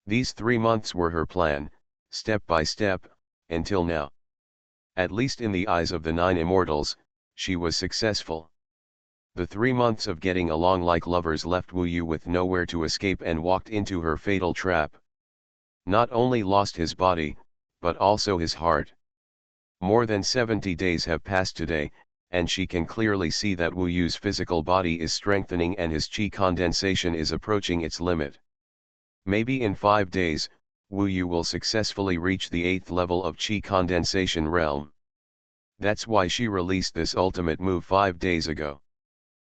These 3 months were her plan, step by step, until now. At least in the eyes of the 9 Immortals, she was successful. The 3 months of getting along like lovers left Wu Yu with nowhere to escape and walked into her fatal trap. Not only lost his body, but also his heart. More than 70 days have passed today, and she can clearly see that Wu Yu's physical body is strengthening and his Qi condensation is approaching its limit. Maybe in 5 days, Wu Yu will successfully reach the 8th level of Qi condensation realm. That's why she released this ultimate move 5 days ago.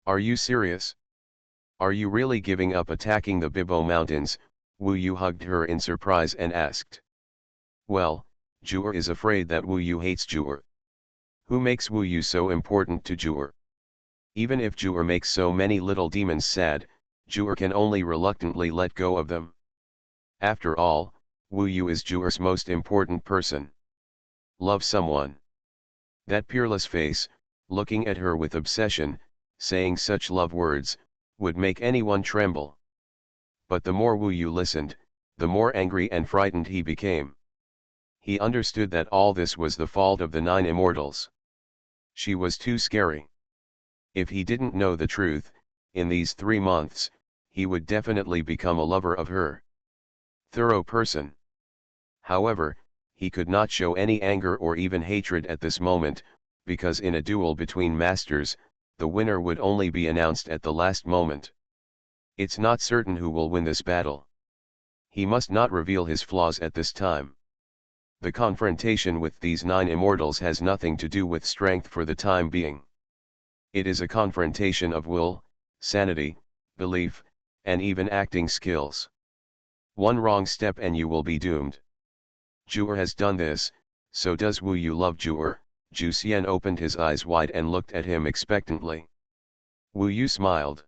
Are you serious? Are you really giving up attacking the Bibo Mountains? Wu Yu hugged her in surprise and asked. Well, Juer is afraid that Wu Yu hates Juer. Who makes Wu Yu so important to Juer? Even if Juer makes so many little demons sad, Juer can only reluctantly let go of them. After all, Wu Yu is Juer's most important person. Love someone. That peerless face, looking at her with obsession, saying such love words, would make anyone tremble. But the more Wu Yu listened, the more angry and frightened he became. He understood that all this was the fault of the 9 Immortals. She was too scary. If he didn't know the truth, in these 3 months, he would definitely become a lover of her. Thorough person. However, he could not show any anger or even hatred at this moment, because in a duel between masters, the winner would only be announced at the last moment. It's not certain who will win this battle. He must not reveal his flaws at this time. The confrontation with these 9 Immortals has nothing to do with strength for the time being. It is a confrontation of will, sanity, belief, and even acting skills. One wrong step and you will be doomed. Juer has done this, so does Wu Yu love Juer. Ju Xian opened his eyes wide and looked at him expectantly. Wu Yu smiled.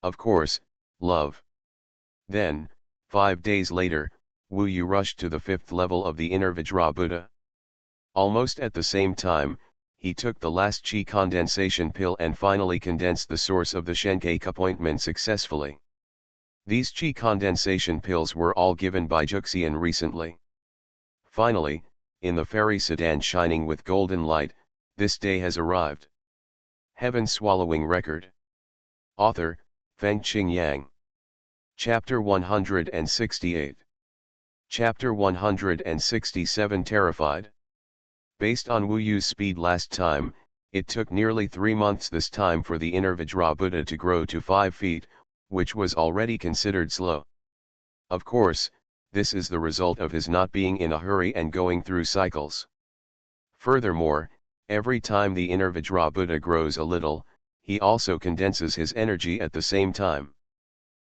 Of course, love. Then, 5 days later, Wu Yu rushed to the 5th level of the inner Vajra Buddha. Almost at the same time, he took the last Qi condensation pill and finally condensed the source of the Shenkei appointment successfully. These Qi condensation pills were all given by Juxian recently. Finally, in the fairy sedan shining with golden light, this day has arrived. Heaven Swallowing Record. Author, Fengqing Yang. Chapter 168. Chapter 167 Terrified. Based on Wu Yu's speed last time, it took nearly 3 months this time for the inner Vajra Buddha to grow to 5 feet, which was already considered slow. Of course, this is the result of his not being in a hurry and going through cycles. Furthermore, every time the inner Vajra Buddha grows a little, he also condenses his energy at the same time.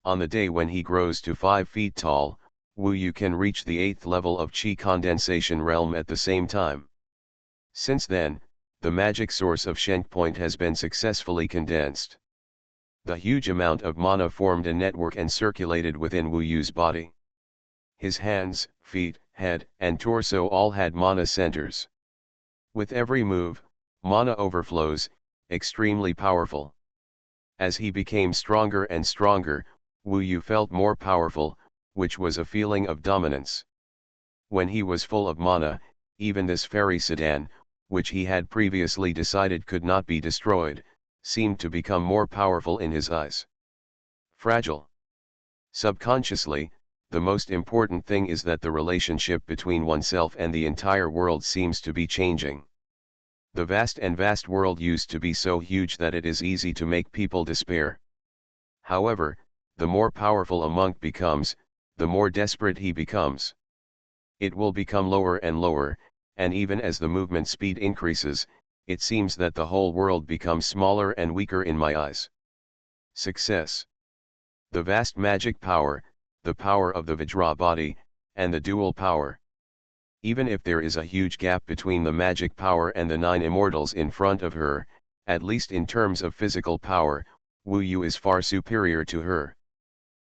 On the day when he grows to 5 feet tall, Wu Yu can reach the 8th level of Qi condensation realm at the same time. Since then, the magic source of Shenk Point has been successfully condensed. The huge amount of mana formed a network and circulated within Wu Yu's body. His hands, feet, head, and torso all had mana centers. With every move, mana overflows, extremely powerful. As he became stronger and stronger, Wu Yu felt more powerful, which was a feeling of dominance. When he was full of mana, even this fairy sedan, which he had previously decided could not be destroyed, seemed to become more powerful in his eyes. Fragile. Subconsciously, the most important thing is that the relationship between oneself and the entire world seems to be changing. The vast world used to be so huge that it is easy to make people despair. However, the more powerful a monk becomes, the more desperate he becomes. It will become lower and lower, and even as the movement speed increases, it seems that the whole world becomes smaller and weaker in my eyes. Success. The vast magic power, the power of the Vajra body, and the dual power. Even if there is a huge gap between the magic power and the 9 Immortals in front of her, at least in terms of physical power, Wu Yu is far superior to her.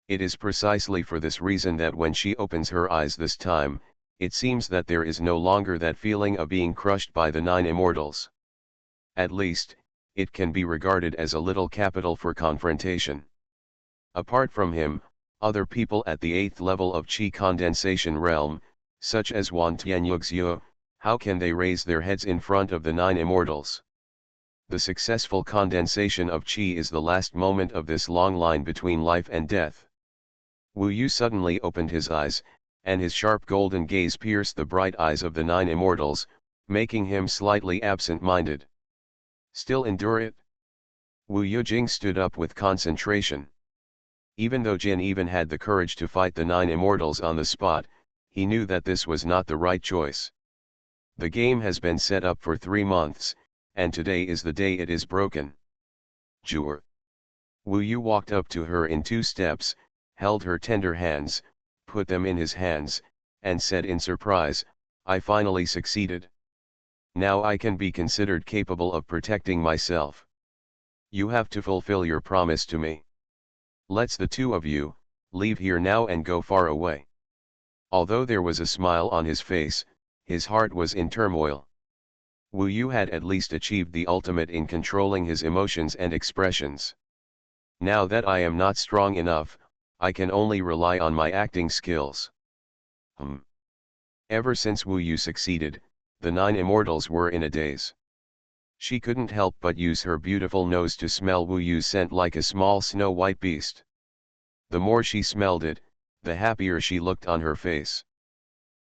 It is precisely for this reason that when she opens her eyes this time, it seems that there is no longer that feeling of being crushed by the 9 Immortals. At least, it can be regarded as a little capital for confrontation. Apart from him, other people at the 8th level of Qi condensation realm, such as Wan Tianyuxue, how can they raise their heads in front of the 9 Immortals? The successful condensation of Qi is the last moment of this long line between life and death. Wu Yu suddenly opened his eyes, and his sharp golden gaze pierced the bright eyes of the 9 Immortals, making him slightly absent-minded. Still endure it? Wu Yujing stood up with concentration. Even though Jin even had the courage to fight the 9 Immortals on the spot, he knew that this was not the right choice. The game has been set up for 3 months, and today is the day it is broken. Juer. Wu Yu walked up to her in 2 steps, held her tender hands, put them in his hands, and said in surprise, "I finally succeeded. Now I can be considered capable of protecting myself. You have to fulfill your promise to me. Let's the 2 of you, leave here now and go far away." Although there was a smile on his face, his heart was in turmoil. Wu Yu had at least achieved the ultimate in controlling his emotions and expressions. Now that I am not strong enough, I can only rely on my acting skills. Ever since Wu Yu succeeded, the 9 immortals were in a daze. She couldn't help but use her beautiful nose to smell Wu Yu's scent like a small snow-white beast. The more she smelled it, the happier she looked on her face.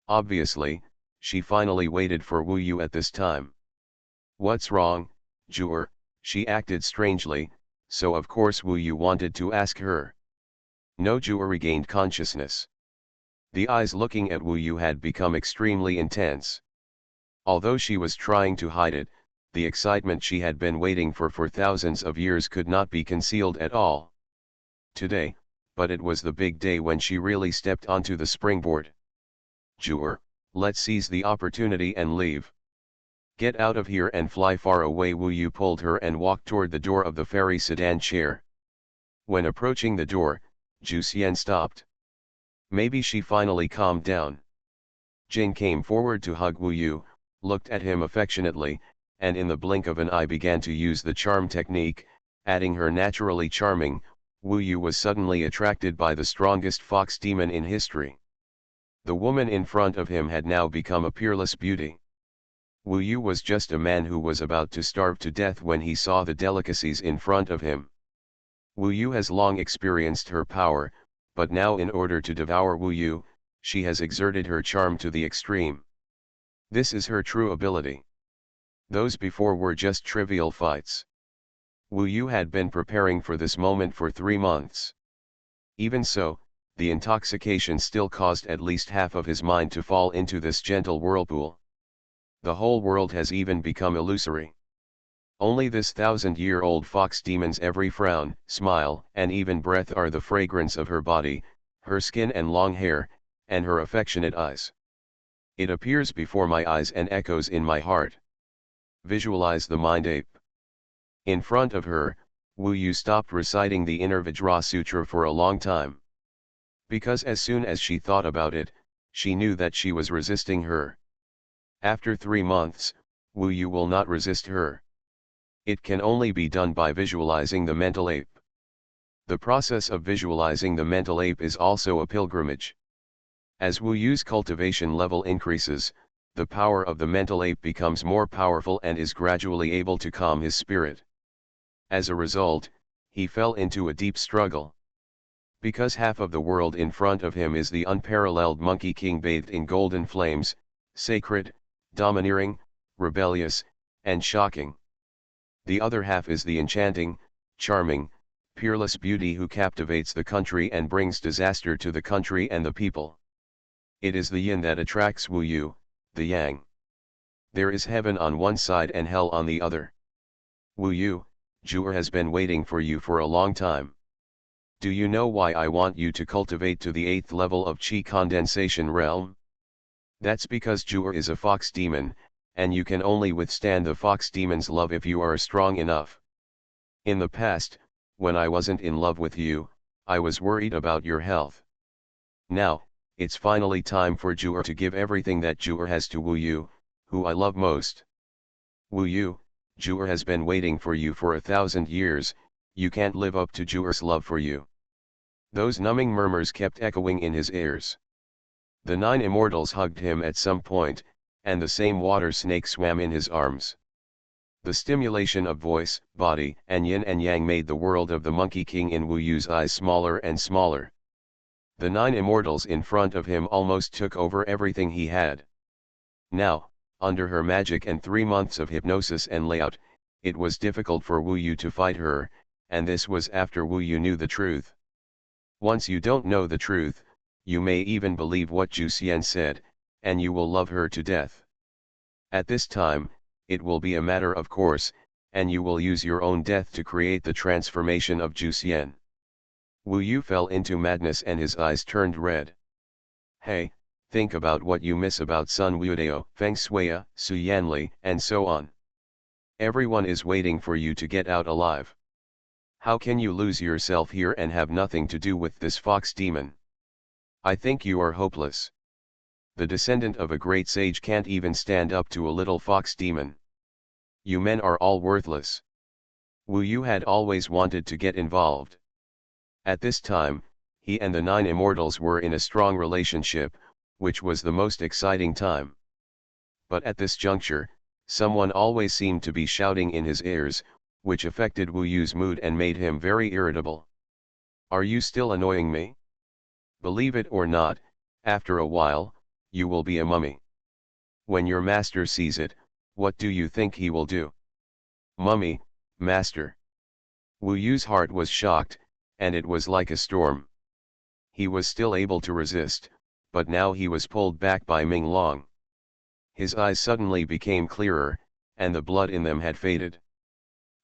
Obviously, she finally waited for Wu Yu at this time. "What's wrong, Jur?" She acted strangely, so of course Wu Yu wanted to ask her. No, Jur regained consciousness. The eyes looking at Wu Yu had become extremely intense. Although she was trying to hide it, the excitement she had been waiting for thousands of years could not be concealed at all. Today, but it was the big day when she really stepped onto the springboard. "Jur, let's seize the opportunity and leave. Get out of here and fly far away." Wu Yu pulled her and walked toward the door of the fairy sedan chair. When approaching the door, Zhu Xian stopped. Maybe she finally calmed down. Jing came forward to hug Wu Yu, looked at him affectionately, and in the blink of an eye began to use the charm technique, adding her naturally charming. Wu Yu was suddenly attracted by the strongest fox demon in history. The woman in front of him had now become a peerless beauty. Wu Yu was just a man who was about to starve to death when he saw the delicacies in front of him. Wu Yu has long experienced her power, but now in order to devour Wu Yu, she has exerted her charm to the extreme. This is her true ability. Those before were just trivial fights. Wu Yu had been preparing for this moment for 3 months. Even so, the intoxication still caused at least half of his mind to fall into this gentle whirlpool. The whole world has even become illusory. Only this 1,000-year-old fox demon's every frown, smile, and even breath are the fragrance of her body, her skin and long hair, and her affectionate eyes. It appears before my eyes and echoes in my heart. Visualize the mind ape. In front of her, Wu Yu stopped reciting the inner Vajra Sutra for a long time. Because as soon as she thought about it, she knew that she was resisting her. After 3 months, Wu Yu will not resist her. It can only be done by visualizing the mental ape. The process of visualizing the mental ape is also a pilgrimage. As Wu Yu's cultivation level increases, the power of the mental ape becomes more powerful and is gradually able to calm his spirit. As a result, he fell into a deep struggle. Because half of the world in front of him is the unparalleled Monkey King bathed in golden flames, sacred, domineering, rebellious, and shocking. The other half is the enchanting, charming, peerless beauty who captivates the country and brings disaster to the country and the people. It is the yin that attracts Wu Yu, the yang. There is heaven on one side and hell on the other. Wu Yu, Jur has been waiting for you for a long time. Do you know why I want you to cultivate to the 8th level of Qi condensation realm? That's because Jur is a fox demon, and you can only withstand the fox demon's love if you are strong enough. In the past, when I wasn't in love with you, I was worried about your health. Now, it's finally time for Jur to give everything that Jur has to Wu Yu, who I love most. Wu Yu, Jur has been waiting for you for 1,000 years, you can't live up to Jur's love for you. Those numbing murmurs kept echoing in his ears. The 9 immortals hugged him at some point, and the same water snake swam in his arms. The stimulation of voice, body, and yin and yang made the world of the Monkey King in Wu Yu's eyes smaller and smaller. The 9 immortals in front of him almost took over everything he had. Now, under her magic and 3 months of hypnosis and layout, it was difficult for Wu Yu to fight her, and this was after Wu Yu knew the truth. Once you don't know the truth, you may even believe what Zhu Xian said, and you will love her to death. At this time, it will be a matter of course, and you will use your own death to create the transformation of Zhu Xian. Wu Yu fell into madness and his eyes turned red. Hey, think about what you miss about Sun Wuodao, Feng Shuiya, Su Yanli, and so on. Everyone is waiting for you to get out alive. How can you lose yourself here and have nothing to do with this fox demon? I think you are hopeless. The descendant of a great sage can't even stand up to a little fox demon. You men are all worthless. Wu Yu had always wanted to get involved. At this time, he and the 9 immortals were in a strong relationship, which was the most exciting time. But at this juncture, someone always seemed to be shouting in his ears, which affected Wu Yu's mood and made him very irritable. Are you still annoying me? Believe it or not, after a while, you will be a mummy. When your master sees it, what do you think he will do? Mummy, master. Wu Yu's heart was shocked, and it was like a storm. He was still able to resist, but now he was pulled back by Ming Long. His eyes suddenly became clearer, and the blood in them had faded.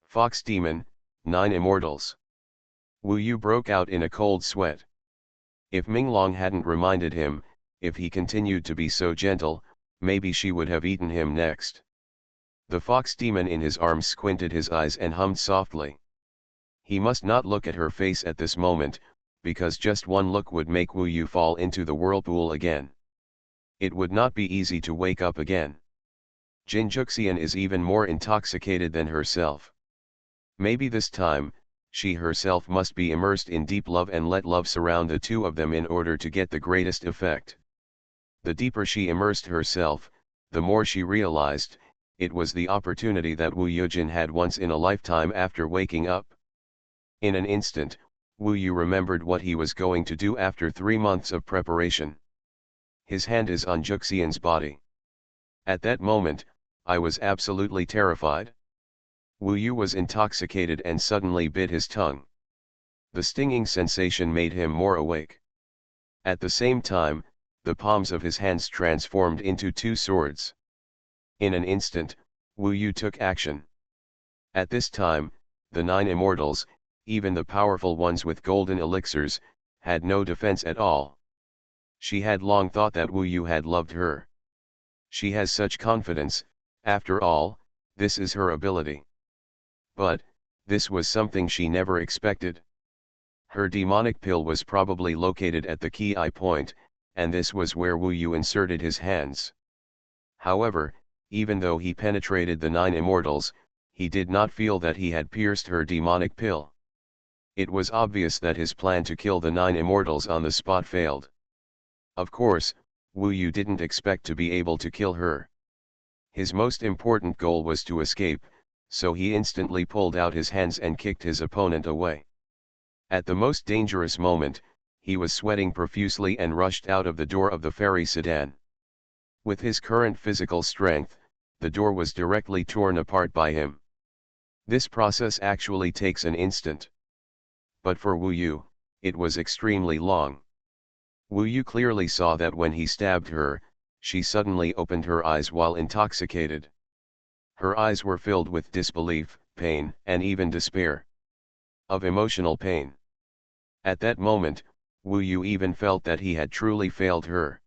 Fox Demon, 9 immortals. Wu Yu broke out in a cold sweat. If Ming Long hadn't reminded him, if he continued to be so gentle, maybe she would have eaten him next. The fox demon in his arms squinted his eyes and hummed softly. He must not look at her face at this moment, because just one look would make Wu Yu fall into the whirlpool again. It would not be easy to wake up again. Jin Juxian is even more intoxicated than herself. Maybe this time, she herself must be immersed in deep love and let love surround the two of them in order to get the greatest effect. The deeper she immersed herself, the more she realized, it was the opportunity that Wu Yujin had once in a lifetime after waking up. In an instant, Wu Yu remembered what he was going to do after 3 months of preparation. His hand is on Juxian's body. At that moment, I was absolutely terrified. Wu Yu was intoxicated and suddenly bit his tongue. The stinging sensation made him more awake. At the same time, the palms of his hands transformed into 2 swords. In an instant, Wu Yu took action. At this time, the 9 immortals, even the powerful ones with golden elixirs, had no defense at all. She had long thought that Wu Yu had loved her. She has such confidence, after all, this is her ability. But, this was something she never expected. Her demonic pill was probably located at the key eye point, and this was where Wu Yu inserted his hands. However, even though he penetrated the 9 immortals, he did not feel that he had pierced her demonic pill. It was obvious that his plan to kill the 9 immortals on the spot failed. Of course, Wu Yu didn't expect to be able to kill her. His most important goal was to escape, so he instantly pulled out his hands and kicked his opponent away. At the most dangerous moment, he was sweating profusely and rushed out of the door of the ferry sedan. With his current physical strength, the door was directly torn apart by him. This process actually takes an instant. But for Wu Yu, it was extremely long. Wu Yu clearly saw that when he stabbed her, she suddenly opened her eyes while intoxicated. Her eyes were filled with disbelief, pain, and even despair. Of emotional pain. At that moment, Wu Yu even felt that he had truly failed her.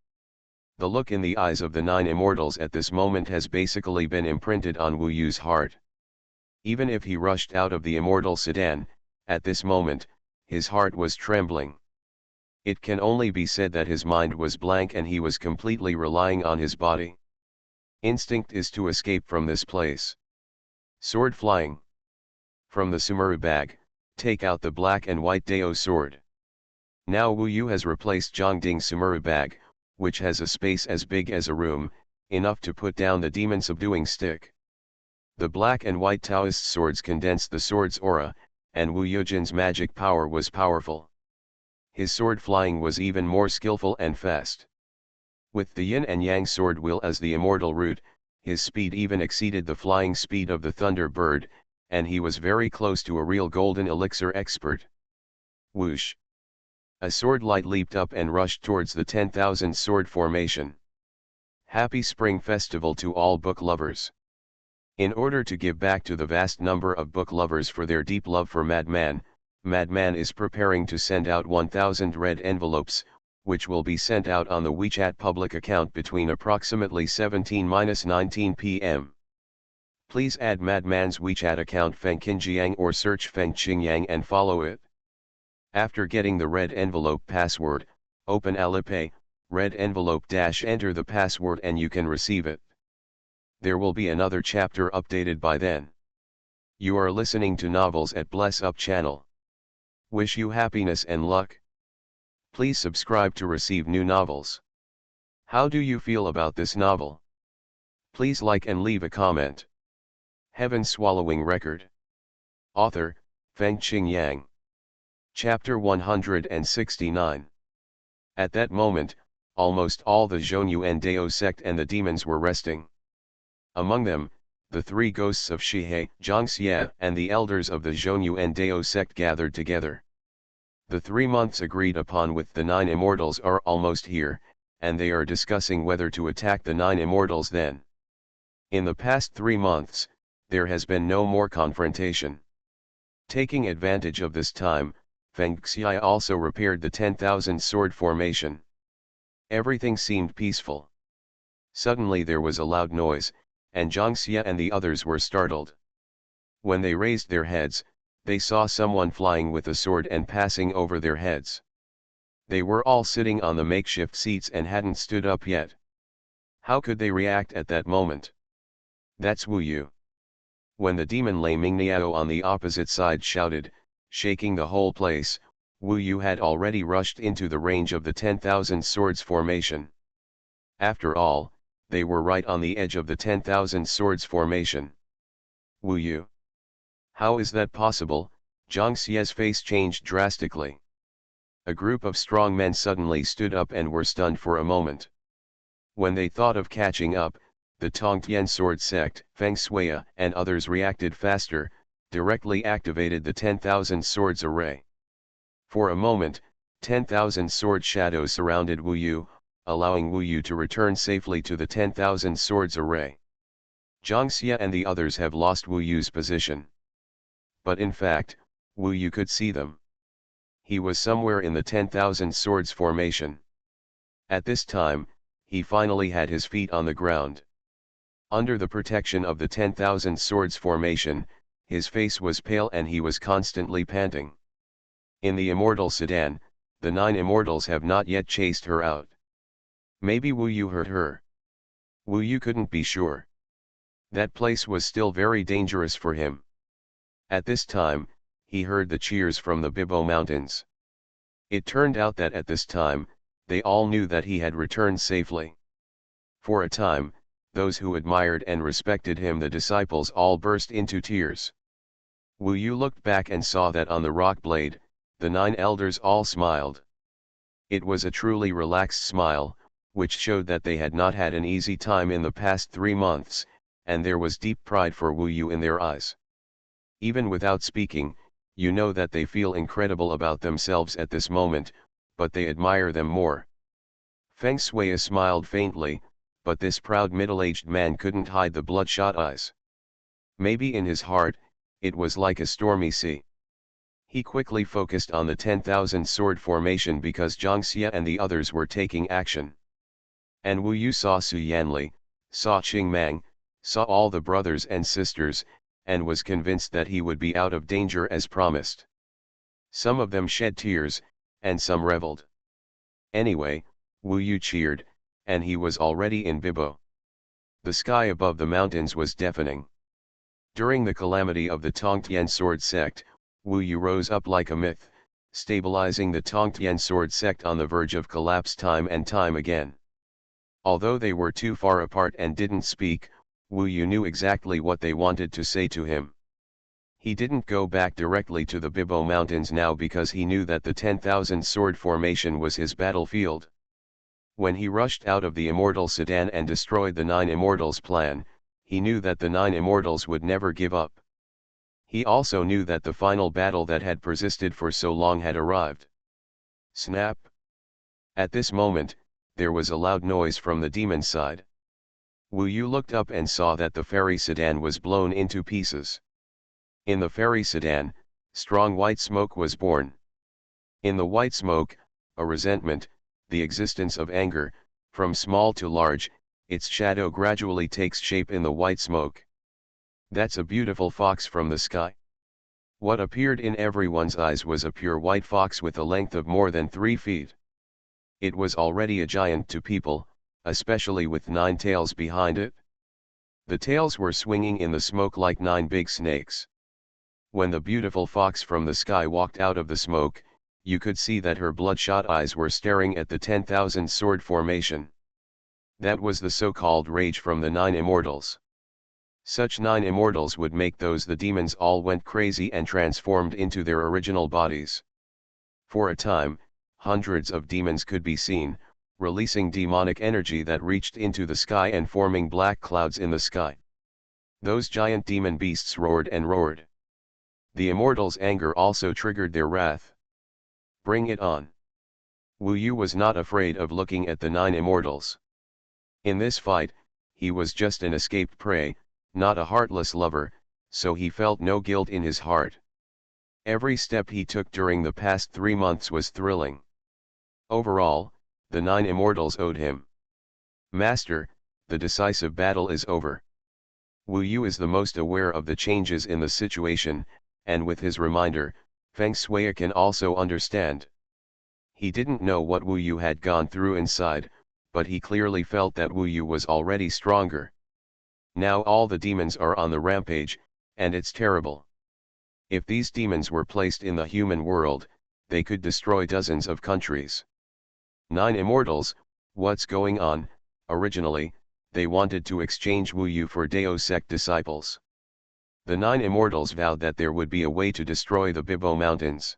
The look in the eyes of the 9 immortals at this moment has basically been imprinted on Wu Yu's heart. Even if he rushed out of the immortal sedan, at this moment, his heart was trembling. It can only be said that his mind was blank and he was completely relying on his body. Instinct is to escape from this place. Sword flying. From the Sumuru bag, take out the black and white Dao sword. Now Wu Yu has replaced Zhongding's Sumuru bag, which has a space as big as a room, enough to put down the demon subduing stick. The black and white Taoist swords condensed the sword's aura, and Wu Yujin's magic power was powerful. His sword flying was even more skillful and fast. With the yin and yang sword wheel as the immortal root, his speed even exceeded the flying speed of the thunder bird, and he was very close to a real golden elixir expert. Whoosh! A sword light leaped up and rushed towards the 10,000 sword formation. Happy Spring Festival to all book lovers. In order to give back to the vast number of book lovers for their deep love for Madman, Madman is preparing to send out 1,000 red envelopes, which will be sent out on the WeChat public account between approximately 17-19 p.m. Please add Madman's WeChat account Feng Qinjiang or search Feng Qingyang and follow it. After getting the red envelope password, open Alipay, red envelope - enter the password and you can receive it. There will be another chapter updated by then. You are listening to Novels at Bless Up channel. Wish you happiness and luck. Please subscribe to receive new novels. How do you feel about this novel? Please like and leave a comment. Heaven Swallowing Record. Author, Fengqing Yang. Chapter 169. At that moment, almost all the Xuanhuan Dao sect and the demons were resting. Among them, the three ghosts of Shihei, Zhangxie, and the elders of the Xuanhuan Dao sect gathered together. The 3 months agreed upon with the 9 Immortals are almost here, and they are discussing whether to attack the 9 Immortals then. In the past 3 months, there has been no more confrontation. Taking advantage of this time, Fengxi also repaired the 10,000 sword formation. Everything seemed peaceful. Suddenly there was a loud noise, and Zhangxie and the others were startled. When they raised their heads, they saw someone flying with a sword and passing over their heads. They were all sitting on the makeshift seats and hadn't stood up yet. How could they react at that moment? That's Wu Yu. When the demon Lei Mingniao on the opposite side shouted, shaking the whole place, Wu Yu had already rushed into the range of the 10,000 swords formation. After all, they were right on the edge of the 10,000 swords formation. Wu Yu. How is that possible? Zhangxie's face changed drastically. A group of strong men suddenly stood up and were stunned for a moment. When they thought of catching up, the Tongtian sword sect, Feng Shui, and others reacted faster, directly activated the 10,000 swords array. For a moment, 10,000 sword shadows surrounded Wu Yu, allowing Wu Yu to return safely to the 10,000 swords array. Zhangxie and the others have lost Wu Yu's position. But in fact, Wu Yu could see them. He was somewhere in the 10,000 swords formation. At this time, he finally had his feet on the ground. Under the protection of the 10,000 swords formation, his face was pale and he was constantly panting. In the Immortal Sedan, the 9 Immortals have not yet chased her out. Maybe Wu Yu hurt her. Wu Yu couldn't be sure. That place was still very dangerous for him. At this time, he heard the cheers from the Bibo Mountains. It turned out that at this time, they all knew that he had returned safely. For a time, those who admired and respected him, the disciples, all burst into tears. Wu Yu looked back and saw that on the rock blade, the 9 elders all smiled. It was a truly relaxed smile, which showed that they had not had an easy time in the past 3 months, and there was deep pride for Wu Yu in their eyes. Even without speaking, you know that they feel incredible about themselves at this moment, but they admire them more. Feng Shui smiled faintly, but this proud middle-aged man couldn't hide the bloodshot eyes. Maybe in his heart, it was like a stormy sea. He quickly focused on the 10,000 sword formation because Zhangxie and the others were taking action. And Wu Yu saw Su Yanli, saw Qing Mang, saw all the brothers and sisters, and was convinced that he would be out of danger as promised. Some of them shed tears, and some reveled. Anyway, Wu Yu cheered, and he was already in Bibo. The sky above the mountains was deafening. During the calamity of the Tongtian sword sect, Wu Yu rose up like a myth, stabilizing the Tongtian sword sect on the verge of collapse time and time again. Although they were too far apart and didn't speak, Wu Yu knew exactly what they wanted to say to him. He didn't go back directly to the Bibo Mountains now because he knew that the 10,000 sword formation was his battlefield. When he rushed out of the Immortal Sedan and destroyed the 9 Immortals' plan, he knew that the 9 Immortals would never give up. He also knew that the final battle that had persisted for so long had arrived. Snap! At this moment, there was a loud noise from the demon side. Wu Yu looked up and saw that the fairy sedan was blown into pieces. In the fairy sedan, strong white smoke was born. In the white smoke, a resentment, the existence of anger, from small to large, its shadow gradually takes shape in the white smoke. That's a beautiful fox from the sky. What appeared in everyone's eyes was a pure white fox with a length of more than 3 feet. It was already a giant to people, especially with 9 tails behind it. The tails were swinging in the smoke like 9 big snakes. When the beautiful fox from the sky walked out of the smoke, you could see that her bloodshot eyes were staring at the 10,000 sword formation. That was the so-called rage from the 9 immortals. Such 9 immortals would make those the demons all went crazy and transformed into their original bodies. For a time, hundreds of demons could be seen, releasing demonic energy that reached into the sky and forming black clouds in the sky. Those giant demon beasts roared and roared. The immortals' anger also triggered their wrath. Bring it on. Wu Yu was not afraid of looking at the 9 immortals. In this fight, he was just an escaped prey, not a heartless lover, so he felt no guilt in his heart. Every step he took during the past 3 months was thrilling. Overall, the 9 immortals owed him. Master, the decisive battle is over. Wu Yu is the most aware of the changes in the situation, and with his reminder, Feng Shui can also understand. He didn't know what Wu Yu had gone through inside, but he clearly felt that Wu Yu was already stronger. Now all the demons are on the rampage, and it's terrible. If these demons were placed in the human world, they could destroy dozens of countries. 9 immortals, what's going on? Originally, they wanted to exchange Wu Yu for Dao sect disciples. The 9 immortals vowed that there would be a way to destroy the Bibo Mountains.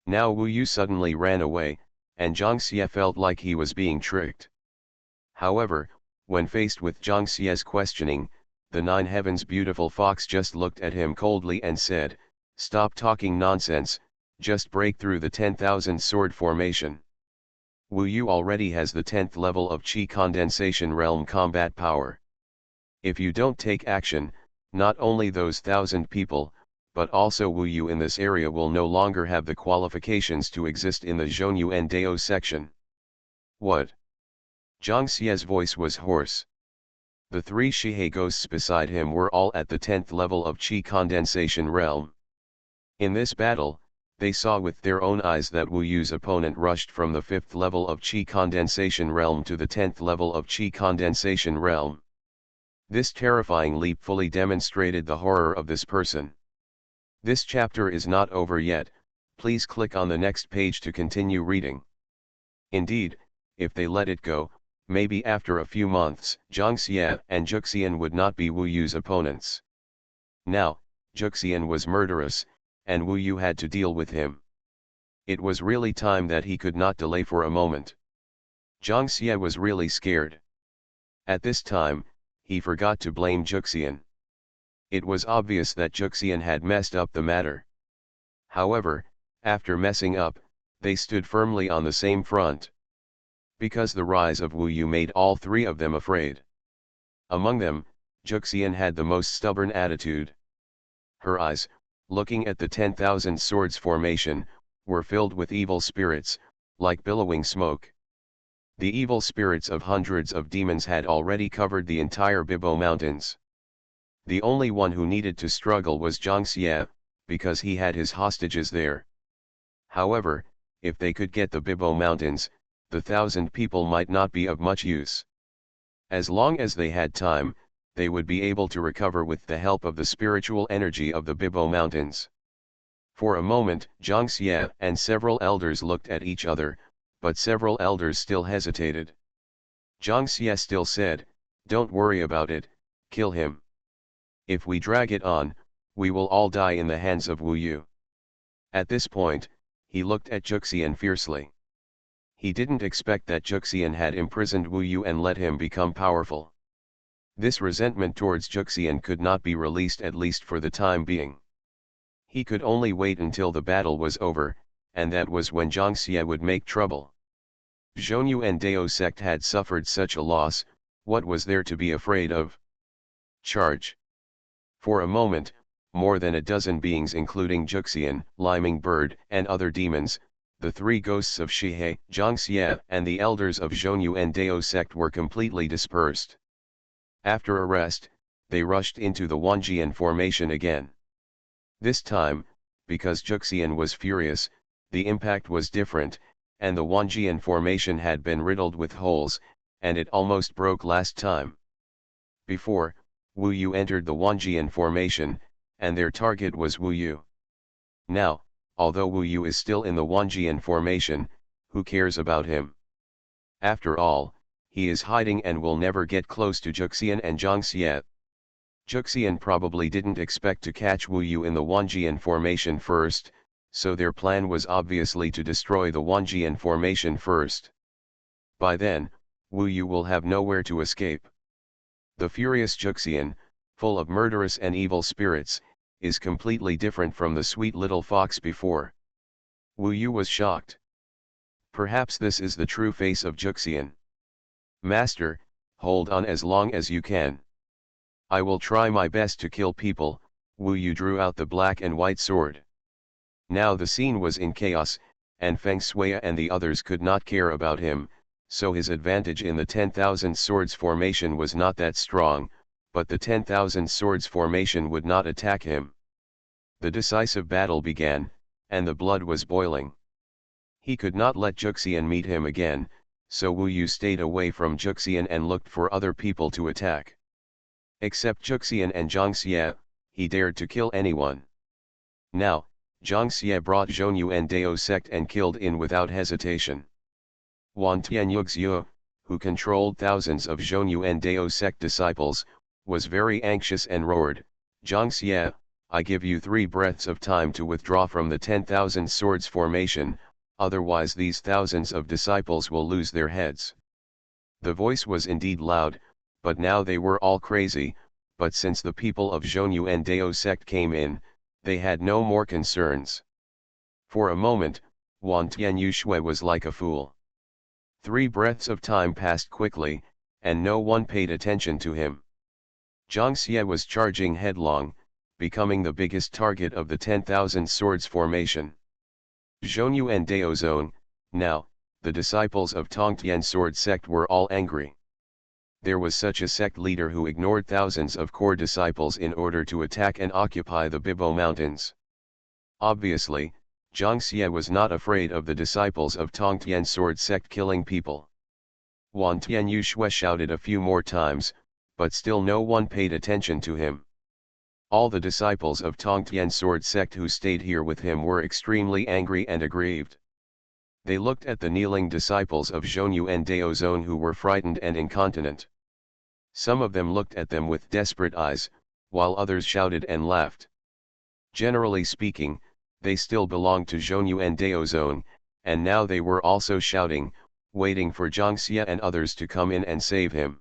Now Wu Yu suddenly ran away, and Zhang Xie felt like he was being tricked. However, when faced with Zhang Xie's questioning, the 9 heavens beautiful fox just looked at him coldly and said, "Stop talking nonsense, just break through the 10,000 sword formation. Wu Yu already has the 10th level of Qi condensation realm combat power. If you don't take action, not only those 1,000 people, but also Wu Yu in this area will no longer have the qualifications to exist in the Xuanhuan Dao section." What? Zhang Xie's voice was hoarse. The 3 Shihei ghosts beside him were all at the 10th level of Qi condensation realm. In this battle, they saw with their own eyes that Wu Yu's opponent rushed from the 5th level of Qi condensation realm to the 10th level of Qi condensation realm. This terrifying leap fully demonstrated the horror of this person. This chapter is not over yet, please click on the next page to continue reading. Indeed, if they let it go, maybe after a few months, Zhang Xie and Juxian would not be Wu Yu's opponents. Now, Juxian was murderous, and Wu Yu had to deal with him. It was really time that he could not delay for a moment. Zhang Xie was really scared. At this time, he forgot to blame Juxian. It was obvious that Juxian had messed up the matter. However, after messing up, they stood firmly on the same front. Because the rise of Wu Yu made all 3 of them afraid. Among them, Juxian had the most stubborn attitude. Her eyes, looking at the 10,000 swords formation, were filled with evil spirits, like billowing smoke. The evil spirits of hundreds of demons had already covered the entire Bibo Mountains. The only one who needed to struggle was Zhang Xie, because he had his hostages there. However, if they could get the Bibo Mountains, the 1,000 people might not be of much use. As long as they had time, they would be able to recover with the help of the spiritual energy of the Bibo Mountains. For a moment, Zhang Xie and several elders looked at each other, but several elders still hesitated. Zhang Xie still said, "Don't worry about it, kill him. If we drag it on, we will all die in the hands of Wu Yu." At this point, he looked at Juxian fiercely. He didn't expect that Juxian had imprisoned Wu Yu and let him become powerful. This resentment towards Juxian could not be released, at least for the time being. He could only wait until the battle was over, and that was when Zhang Xie would make trouble. Xuanhuan Dao sect had suffered such a loss, what was there to be afraid of? Charge. For a moment, more than a dozen beings including Juxian, Liming Bird, and other demons, the 3 ghosts of Shihei, Zhang Xie, and the elders of Xuanhuan Dao sect were completely dispersed. After a rest, they rushed into the Wanjian formation again. This time, because Juxian was furious, the impact was different, and the Wanjian formation had been riddled with holes, and it almost broke last time. Before, Wu Yu entered the Wanjian formation, and their target was Wu Yu. Now, although Wu Yu is still in the Wanjian formation, who cares about him? After all, he is hiding and will never get close to Juxian and Zhangxie. Juxian probably didn't expect to catch Wu Yu in the Wanjian formation first, so their plan was obviously to destroy the Wanjian formation first. By then, Wu Yu will have nowhere to escape. The furious Juxian, full of murderous and evil spirits, is completely different from the sweet little fox before. Wu Yu was shocked. Perhaps this is the true face of Juxian. Master, hold on as long as you can. I will try my best to kill people. Wu Yu drew out the black and white sword. Now the scene was in chaos, and Feng Shui and the others could not care about him, so his advantage in the 10,000 swords formation was not that strong, but the 10,000 swords formation would not attack him. The decisive battle began, and the blood was boiling. He could not let Juxian meet him again, so Wu Yu stayed away from Juxian and looked for other people to attack. Except Juxian and Zhangxie, he dared to kill anyone. Now, Zhangxie brought Xuanhuan Dao sect and killed in without hesitation. Wan Tianyuxiu, who controlled thousands of Xuanhuan Dao sect disciples, was very anxious and roared, "Zhangxie, I give you 3 breaths of time to withdraw from the 10,000 swords formation, otherwise these thousands of disciples will lose their heads." The voice was indeed loud, but now they were all crazy, but since the people of Xuanhuan Dao sect came in, they had no more concerns. For a moment, Wan Tianyushui was like a fool. 3 breaths of time passed quickly, and no one paid attention to him. Zhangxie was charging headlong, becoming the biggest target of the 10,000 swords formation. Xuanhuan Dao zone, now, the disciples of Tongtian sword sect were all angry. There was such a sect leader who ignored thousands of core disciples in order to attack and occupy the Bibo Mountains. Obviously, Zhangxie was not afraid of the disciples of Tongtian sword sect killing people. Wan Tianyushui shouted a few more times, but still no one paid attention to him. All the disciples of Tongtian sword sect who stayed here with him were extremely angry and aggrieved. They looked at the kneeling disciples of Xuanhuan Dao zone who were frightened and incontinent. Some of them looked at them with desperate eyes, while others shouted and laughed. Generally speaking, they still belonged to Xuanhuan Dao zone, and now they were also shouting, waiting for Zhangxie and others to come in and save him.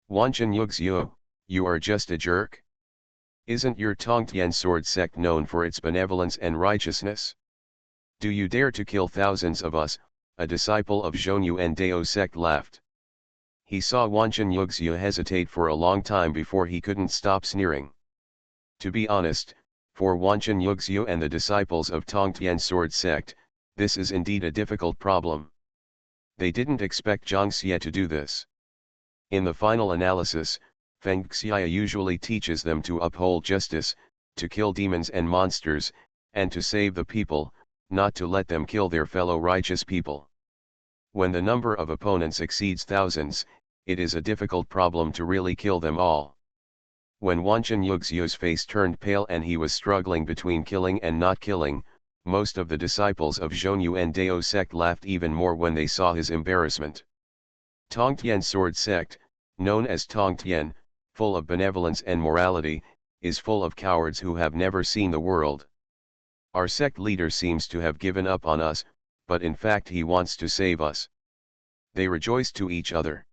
"Wanchen Yuxiu, you are just a jerk? Isn't your Tongtian sword sect known for its benevolence and righteousness? Do you dare to kill thousands of us?" A disciple of Xuanhuan Dao sect laughed. He saw Wanchen Yuxiu hesitate for a long time before he couldn't stop sneering. To be honest, for Wanchen Yuxiu and the disciples of Tongtian sword sect, this is indeed a difficult problem. They didn't expect Zhangxie to do this. In the final analysis, Feng Xia usually teaches them to uphold justice, to kill demons and monsters, and to save the people, not to let them kill their fellow righteous people. When the number of opponents exceeds thousands, it is a difficult problem to really kill them all. When Wanchen Yuxiu's face turned pale and he was struggling between killing and not killing, most of the disciples of Xuanhuan Dao sect laughed even more when they saw his embarrassment. Tongtian sword sect, known as Tongtian, full of benevolence and morality, is full of cowards who have never seen the world. Our sect leader seems to have given up on us, but in fact he wants to save us. They rejoiced to each other.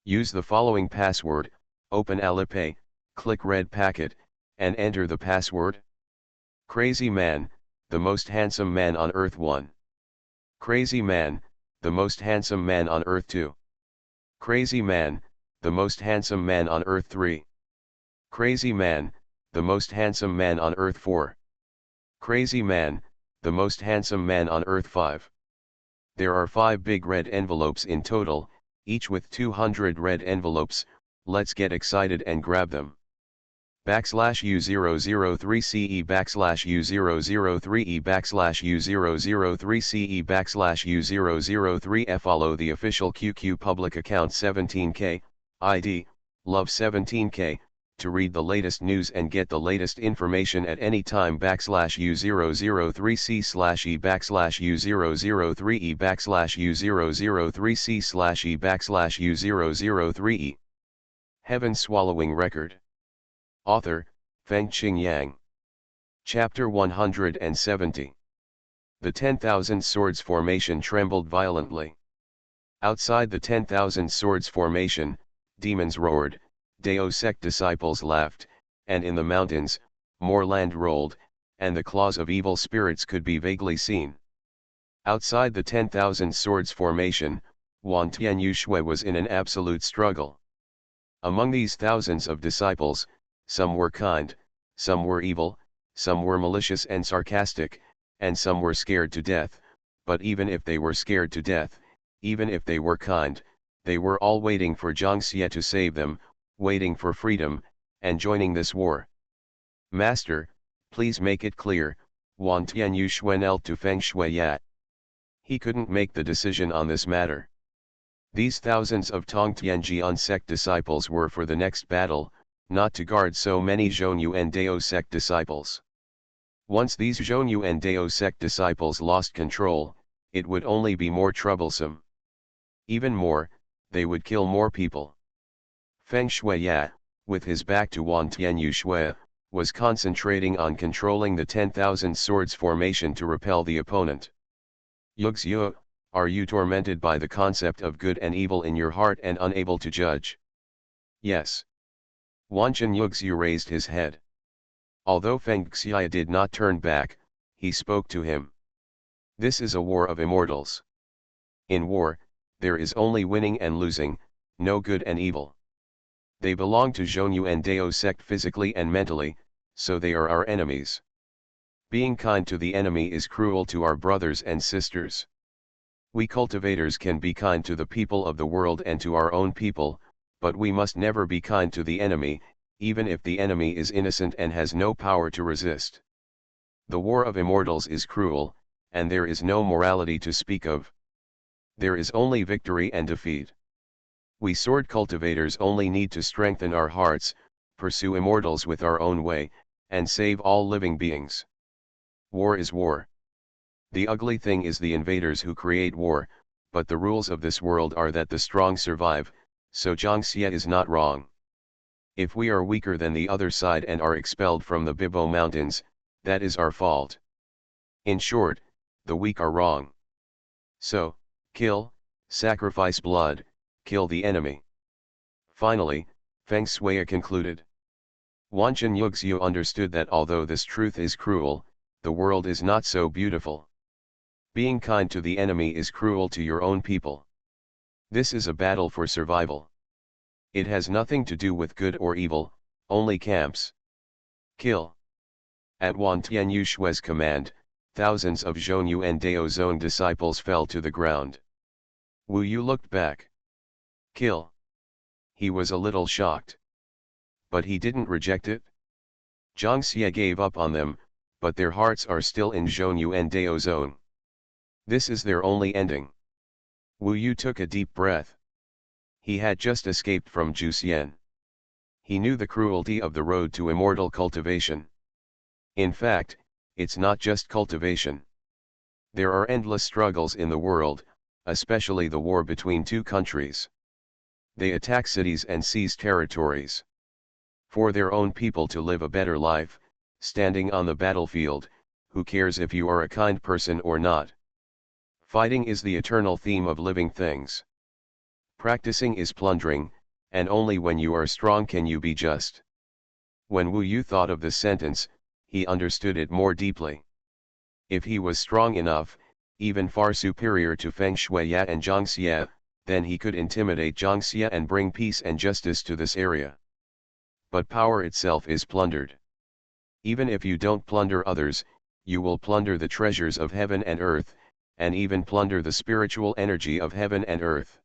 Use the following password, open Alipay, click red packet, and enter the password. Crazy man, the most handsome man on earth 1. Crazy man, the most handsome man on earth 2. Crazy man, the most handsome man on earth 3. Crazy man, the most handsome man on earth 4. Crazy man, the most handsome man on earth 5. There are 5 big red envelopes in total, each with 200 red envelopes. Let's get excited and grab them. backslash U003 CE backslash U003 E backslash U003 CE backslash U003 F. Follow the official QQ public account 17K, ID, Love 17K, to read the latest news and get the latest information at any time backslash U003 C slash E backslash U003 E backslash U003 C slash E backslash U003 E. Heaven Swallowing Record. Author, Fengqing Yang. Chapter 170. The 10,000 Swords Formation trembled violently. Outside the 10,000 Swords Formation, demons roared, Dao sect disciples laughed, and in the mountains, more land rolled, and the claws of evil spirits could be vaguely seen. Outside the 10,000 Swords Formation, Wan Tianyu Shui was in an absolute struggle. Among these thousands of disciples, some were kind, some were evil, some were malicious and sarcastic, and some were scared to death, but even if they were scared to death, even if they were kind, they were all waiting for Zhang Xie to save them, waiting for freedom, and joining this war. Master, please make it clear, Wan Tianyu Shui knelt to Feng Shuiya. He couldn't make the decision on this matter. These thousands of Tongtianjian sect disciples were for the next battle, not to guard so many Xuanhuan Dao sect disciples. Once these Xuanhuan Dao sect disciples lost control, it would only be more troublesome. Even more, they would kill more people. Feng Shuiya, with his back to Wan Tianyu Shui, was concentrating on controlling the 10,000 Swords Formation to repel the opponent. Yuxue, are you tormented by the concept of good and evil in your heart and unable to judge? Yes. Wanchen Yuxue raised his head. Although Feng Xia did not turn back, he spoke to him. This is a war of immortals. In war, there is only winning and losing, no good and evil. They belong to Xuanhuan Dao sect physically and mentally, so they are our enemies. Being kind to the enemy is cruel to our brothers and sisters. We cultivators can be kind to the people of the world and to our own people, but we must never be kind to the enemy, even if the enemy is innocent and has no power to resist. The war of immortals is cruel, and there is no morality to speak of. There is only victory and defeat. We sword cultivators only need to strengthen our hearts, pursue immortals with our own way, and save all living beings. War is war. The ugly thing is the invaders who create war, but the rules of this world are that the strong survive, so Zhang Xie is not wrong. If we are weaker than the other side and are expelled from the Bibo Mountains, that is our fault. In short, the weak are wrong. So, kill, sacrifice blood, kill the enemy. Finally, Feng Shuiya concluded. Wanchen Yuxue understood that although this truth is cruel, the world is not so beautiful. Being kind to the enemy is cruel to your own people. This is a battle for survival. It has nothing to do with good or evil, only camps. Kill. At Wan Tianyu Shui's command, thousands of Xuanhuan Dao Zone disciples fell to the ground. Wu Yu looked back. Kill. He was a little shocked. But he didn't reject it. Zhang Xie gave up on them, but their hearts are still in Xuanhuan Dao Zone. This is their only ending. Wu Yu took a deep breath. He had just escaped from Juxian. He knew the cruelty of the road to immortal cultivation. In fact, it's not just cultivation. There are endless struggles in the world, especially the war between two countries. They attack cities and seize territories. For their own people to live a better life, standing on the battlefield, who cares if you are a kind person or not? Fighting is the eternal theme of living things. Practicing is plundering, and only when you are strong can you be just. When Wu Yu thought of this sentence, he understood it more deeply. If he was strong enough, even far superior to Feng Shuiya and Zhang Xie, then he could intimidate Zhang Xie and bring peace and justice to this area. But power itself is plundered. Even if you don't plunder others, you will plunder the treasures of heaven and earth, and even plunder the spiritual energy of heaven and earth.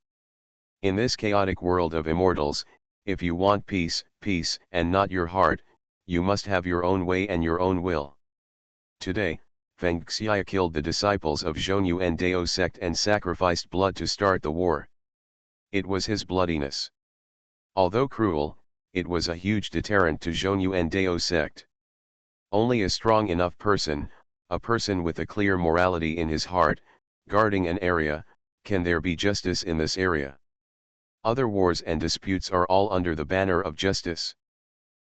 In this chaotic world of immortals, if you want peace, peace, and not your heart, you must have your own way and your own will. Today, Feng Xiya killed the disciples of Xuanhuan Dao sect and sacrificed blood to start the war. It was his bloodiness. Although cruel, it was a huge deterrent to Xuanhuan Dao sect. Only a strong enough person, a person with a clear morality in his heart, guarding an area, can there be justice in this area. Other wars and disputes are all under the banner of justice.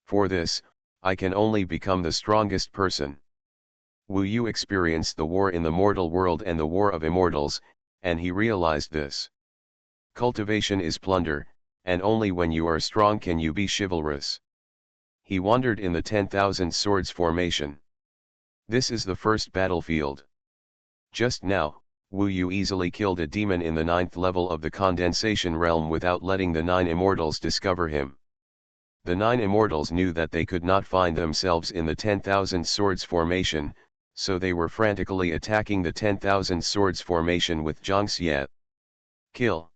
For this, I can only become the strongest person. Wu Yu experienced the war in the mortal world and the war of immortals, and he realized this. Cultivation is plunder, and only when you are strong can you be chivalrous. He wandered in the 10,000 swords formation. This is the first battlefield. Just now, Wu Yu easily killed a demon in the 9th level of the condensation realm without letting the 9 immortals discover him. The 9 immortals knew that they could not find themselves in the 10,000 swords formation, so they were frantically attacking the 10,000 swords formation with Zhangxie. Kill.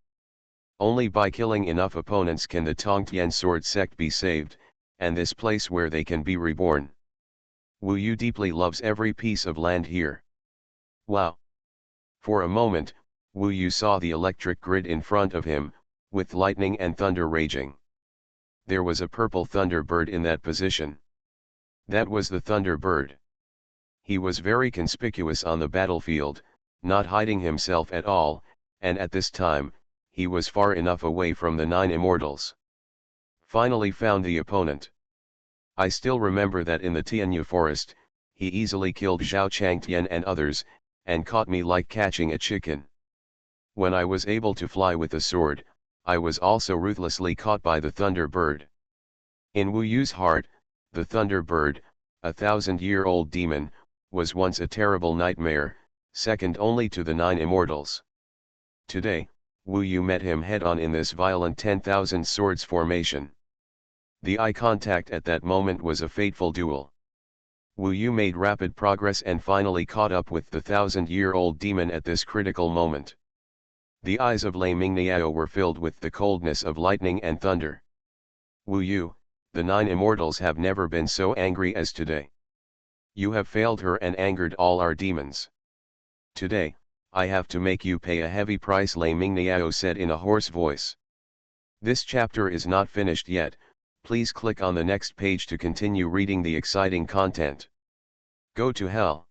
Only by killing enough opponents can the Tongtian sword sect be saved, and this place where they can be reborn. Wu Yu deeply loves every piece of land here. Wow! For a moment, Wu Yu saw the electric grid in front of him, with lightning and thunder raging. There was a purple thunderbird in that position. That was the thunderbird. He was very conspicuous on the battlefield, not hiding himself at all, and at this time, he was far enough away from the 9 immortals. Finally found the opponent. I still remember that in the Tianyu forest, he easily killed Zhao Changtian and others, and caught me like catching a chicken. When I was able to fly with a sword, I was also ruthlessly caught by the Thunderbird. In Wu Yu's heart, the Thunderbird, a 1,000-year-old demon, was once a terrible nightmare, second only to the 9 immortals. Today, Wu Yu met him head-on in this violent 10,000 swords formation. The eye contact at that moment was a fateful duel. Wu Yu made rapid progress and finally caught up with the 1,000-year-old demon at this critical moment. The eyes of Lei Mingniao were filled with the coldness of lightning and thunder. Wu Yu, the 9 immortals have never been so angry as today. You have failed her and angered all our demons. Today, I have to make you pay a heavy price, Lei Mingniao said in a hoarse voice. This chapter is not finished yet. Please click on the next page to continue reading the exciting content. Go to hell.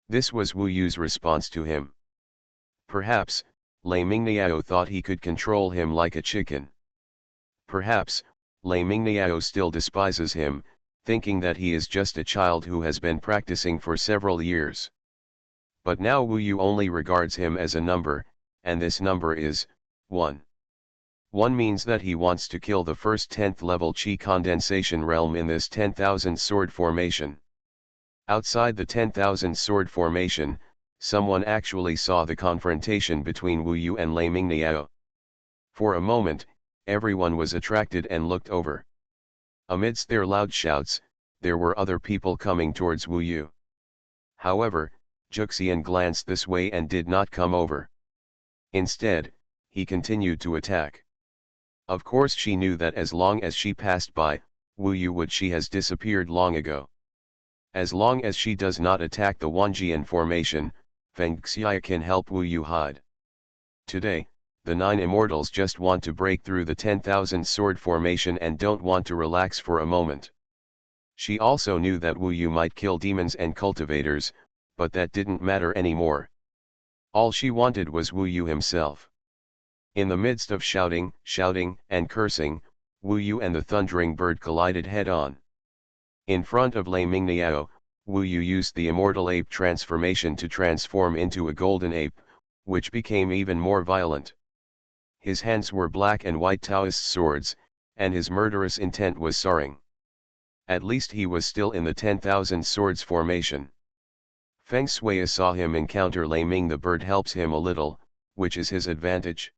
This was Wu Yu's response to him. Perhaps, Lei Mingniao thought he could control him like a chicken. Perhaps, Lei Mingniao still despises him, thinking that he is just a child who has been practicing for several years. But now Wu Yu only regards him as a number, and this number is 1. 1 means that he wants to kill the first 10th level Qi condensation realm in this 10,000 sword formation. Outside the 10,000 sword formation, someone actually saw the confrontation between Wu Yu and Lei Mingniao. For a moment, everyone was attracted and looked over. Amidst their loud shouts, there were other people coming towards Wu Yu. However, Juxian glanced this way and did not come over. Instead, he continued to attack. Of course she knew that as long as she passed by, Wu Yu she has disappeared long ago. As long as she does not attack the Wanjian formation, Feng Xiya can help Wu Yu hide. Today, the 9 immortals just want to break through the 10,000 sword formation and don't want to relax for a moment. She also knew that Wu Yu might kill demons and cultivators, but that didn't matter anymore. All she wanted was Wu Yu himself. In the midst of shouting, and cursing, Wu Yu and the thundering bird collided head-on. In front of Lei Mingniao, Wu Yu used the immortal ape transformation to transform into a golden ape, which became even more violent. His hands were black and white Taoist swords, and his murderous intent was soaring. At least he was still in the 10,000 swords formation. Feng Shui saw him encounter Lei Ming. The bird helps him a little, which is his advantage.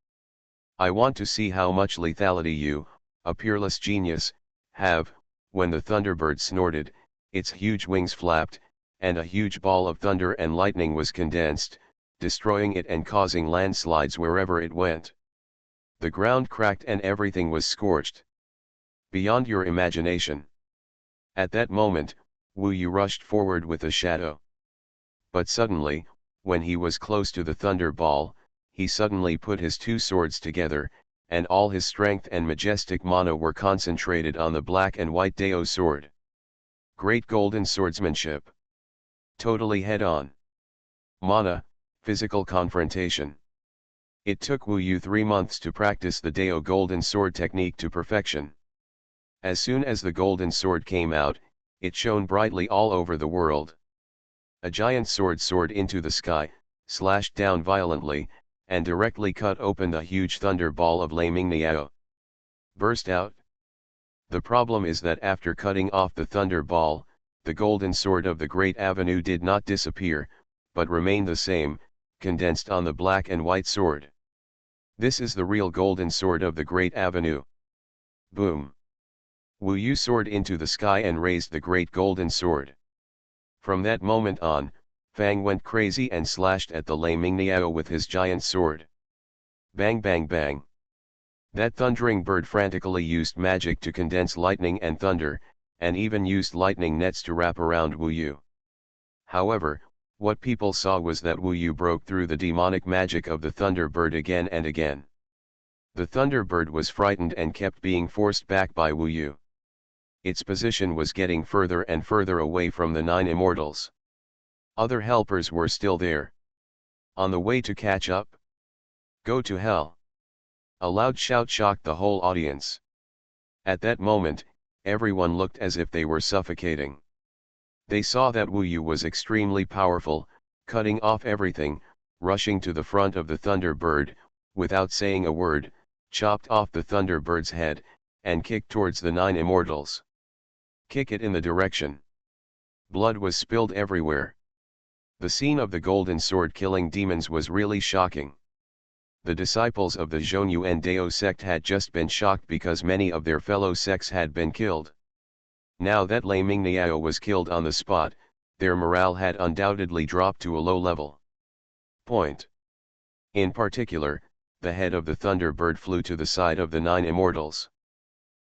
I want to see how much lethality you, a peerless genius, have. When the thunderbird snorted, its huge wings flapped, and a huge ball of thunder and lightning was condensed, destroying it and causing landslides wherever it went. The ground cracked and everything was scorched. Beyond your imagination. At that moment, Wu Yu rushed forward with a shadow. But suddenly, when he was close to the thunder ball, he suddenly put his two swords together, and all his strength and majestic mana were concentrated on the black and white Dao sword. Great golden swordsmanship. Totally head-on. Mana, physical confrontation. It took Wu Yu 3 months to practice the Dao golden sword technique to perfection. As soon as the golden sword came out, it shone brightly all over the world. A giant sword soared into the sky, slashed down violently, and directly cut open the huge thunder ball of Laming Niao. Burst out. The problem is that after cutting off the thunder ball, the golden sword of the Great Avenue did not disappear, but remained the same, condensed on the black and white sword. This is the real golden sword of the Great Avenue. Boom! Wu Yu soared into the sky and raised the great golden sword. From that moment on, Fang went crazy and slashed at the Laming Niao with his giant sword. Bang bang bang. That thundering bird frantically used magic to condense lightning and thunder, and even used lightning nets to wrap around Wu Yu. However, what people saw was that Wu Yu broke through the demonic magic of the Thunderbird again and again. The Thunderbird was frightened and kept being forced back by Wu Yu. Its position was getting further and further away from the 9 Immortals. Other helpers were still there. On the way to catch up? Go to hell! A loud shout shocked the whole audience. At that moment, everyone looked as if they were suffocating. They saw that Wu Yu was extremely powerful, cutting off everything, rushing to the front of the Thunderbird, without saying a word, chopped off the Thunderbird's head, and kicked towards the 9 Immortals. Kick it in the direction. Blood was spilled everywhere. The scene of the golden sword killing demons was really shocking. The disciples of the Xuanhuan Dao sect had just been shocked because many of their fellow sects had been killed. Now that Laming Niao was killed on the spot, their morale had undoubtedly dropped to a low level. Point. In particular, the head of the Thunderbird flew to the side of the 9 Immortals.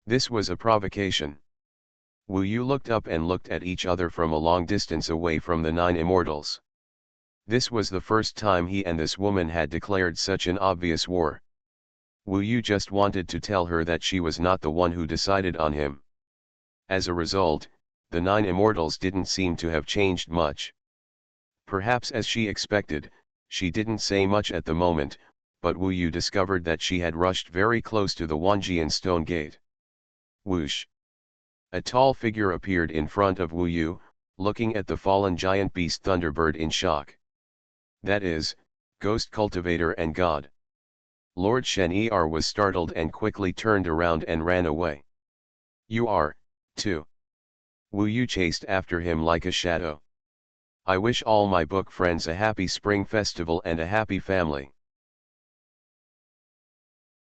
This was a provocation. Wu Yu looked up and looked at each other from a long distance away from the 9 Immortals. This was the first time he and this woman had declared such an obvious war. Wu Yu just wanted to tell her that she was not the one who decided on him. As a result, the 9 Immortals didn't seem to have changed much. Perhaps as she expected, she didn't say much at the moment, but Wu Yu discovered that she had rushed very close to the Wanjian stone gate. Whoosh! A tall figure appeared in front of Wu Yu, looking at the fallen giant beast Thunderbird in shock. That is, Ghost Cultivator and God. Lord Shen-Er was startled and quickly turned around and ran away. You are, too. Wu Yu chased after him like a shadow. I wish all my book friends a happy spring festival and a happy family.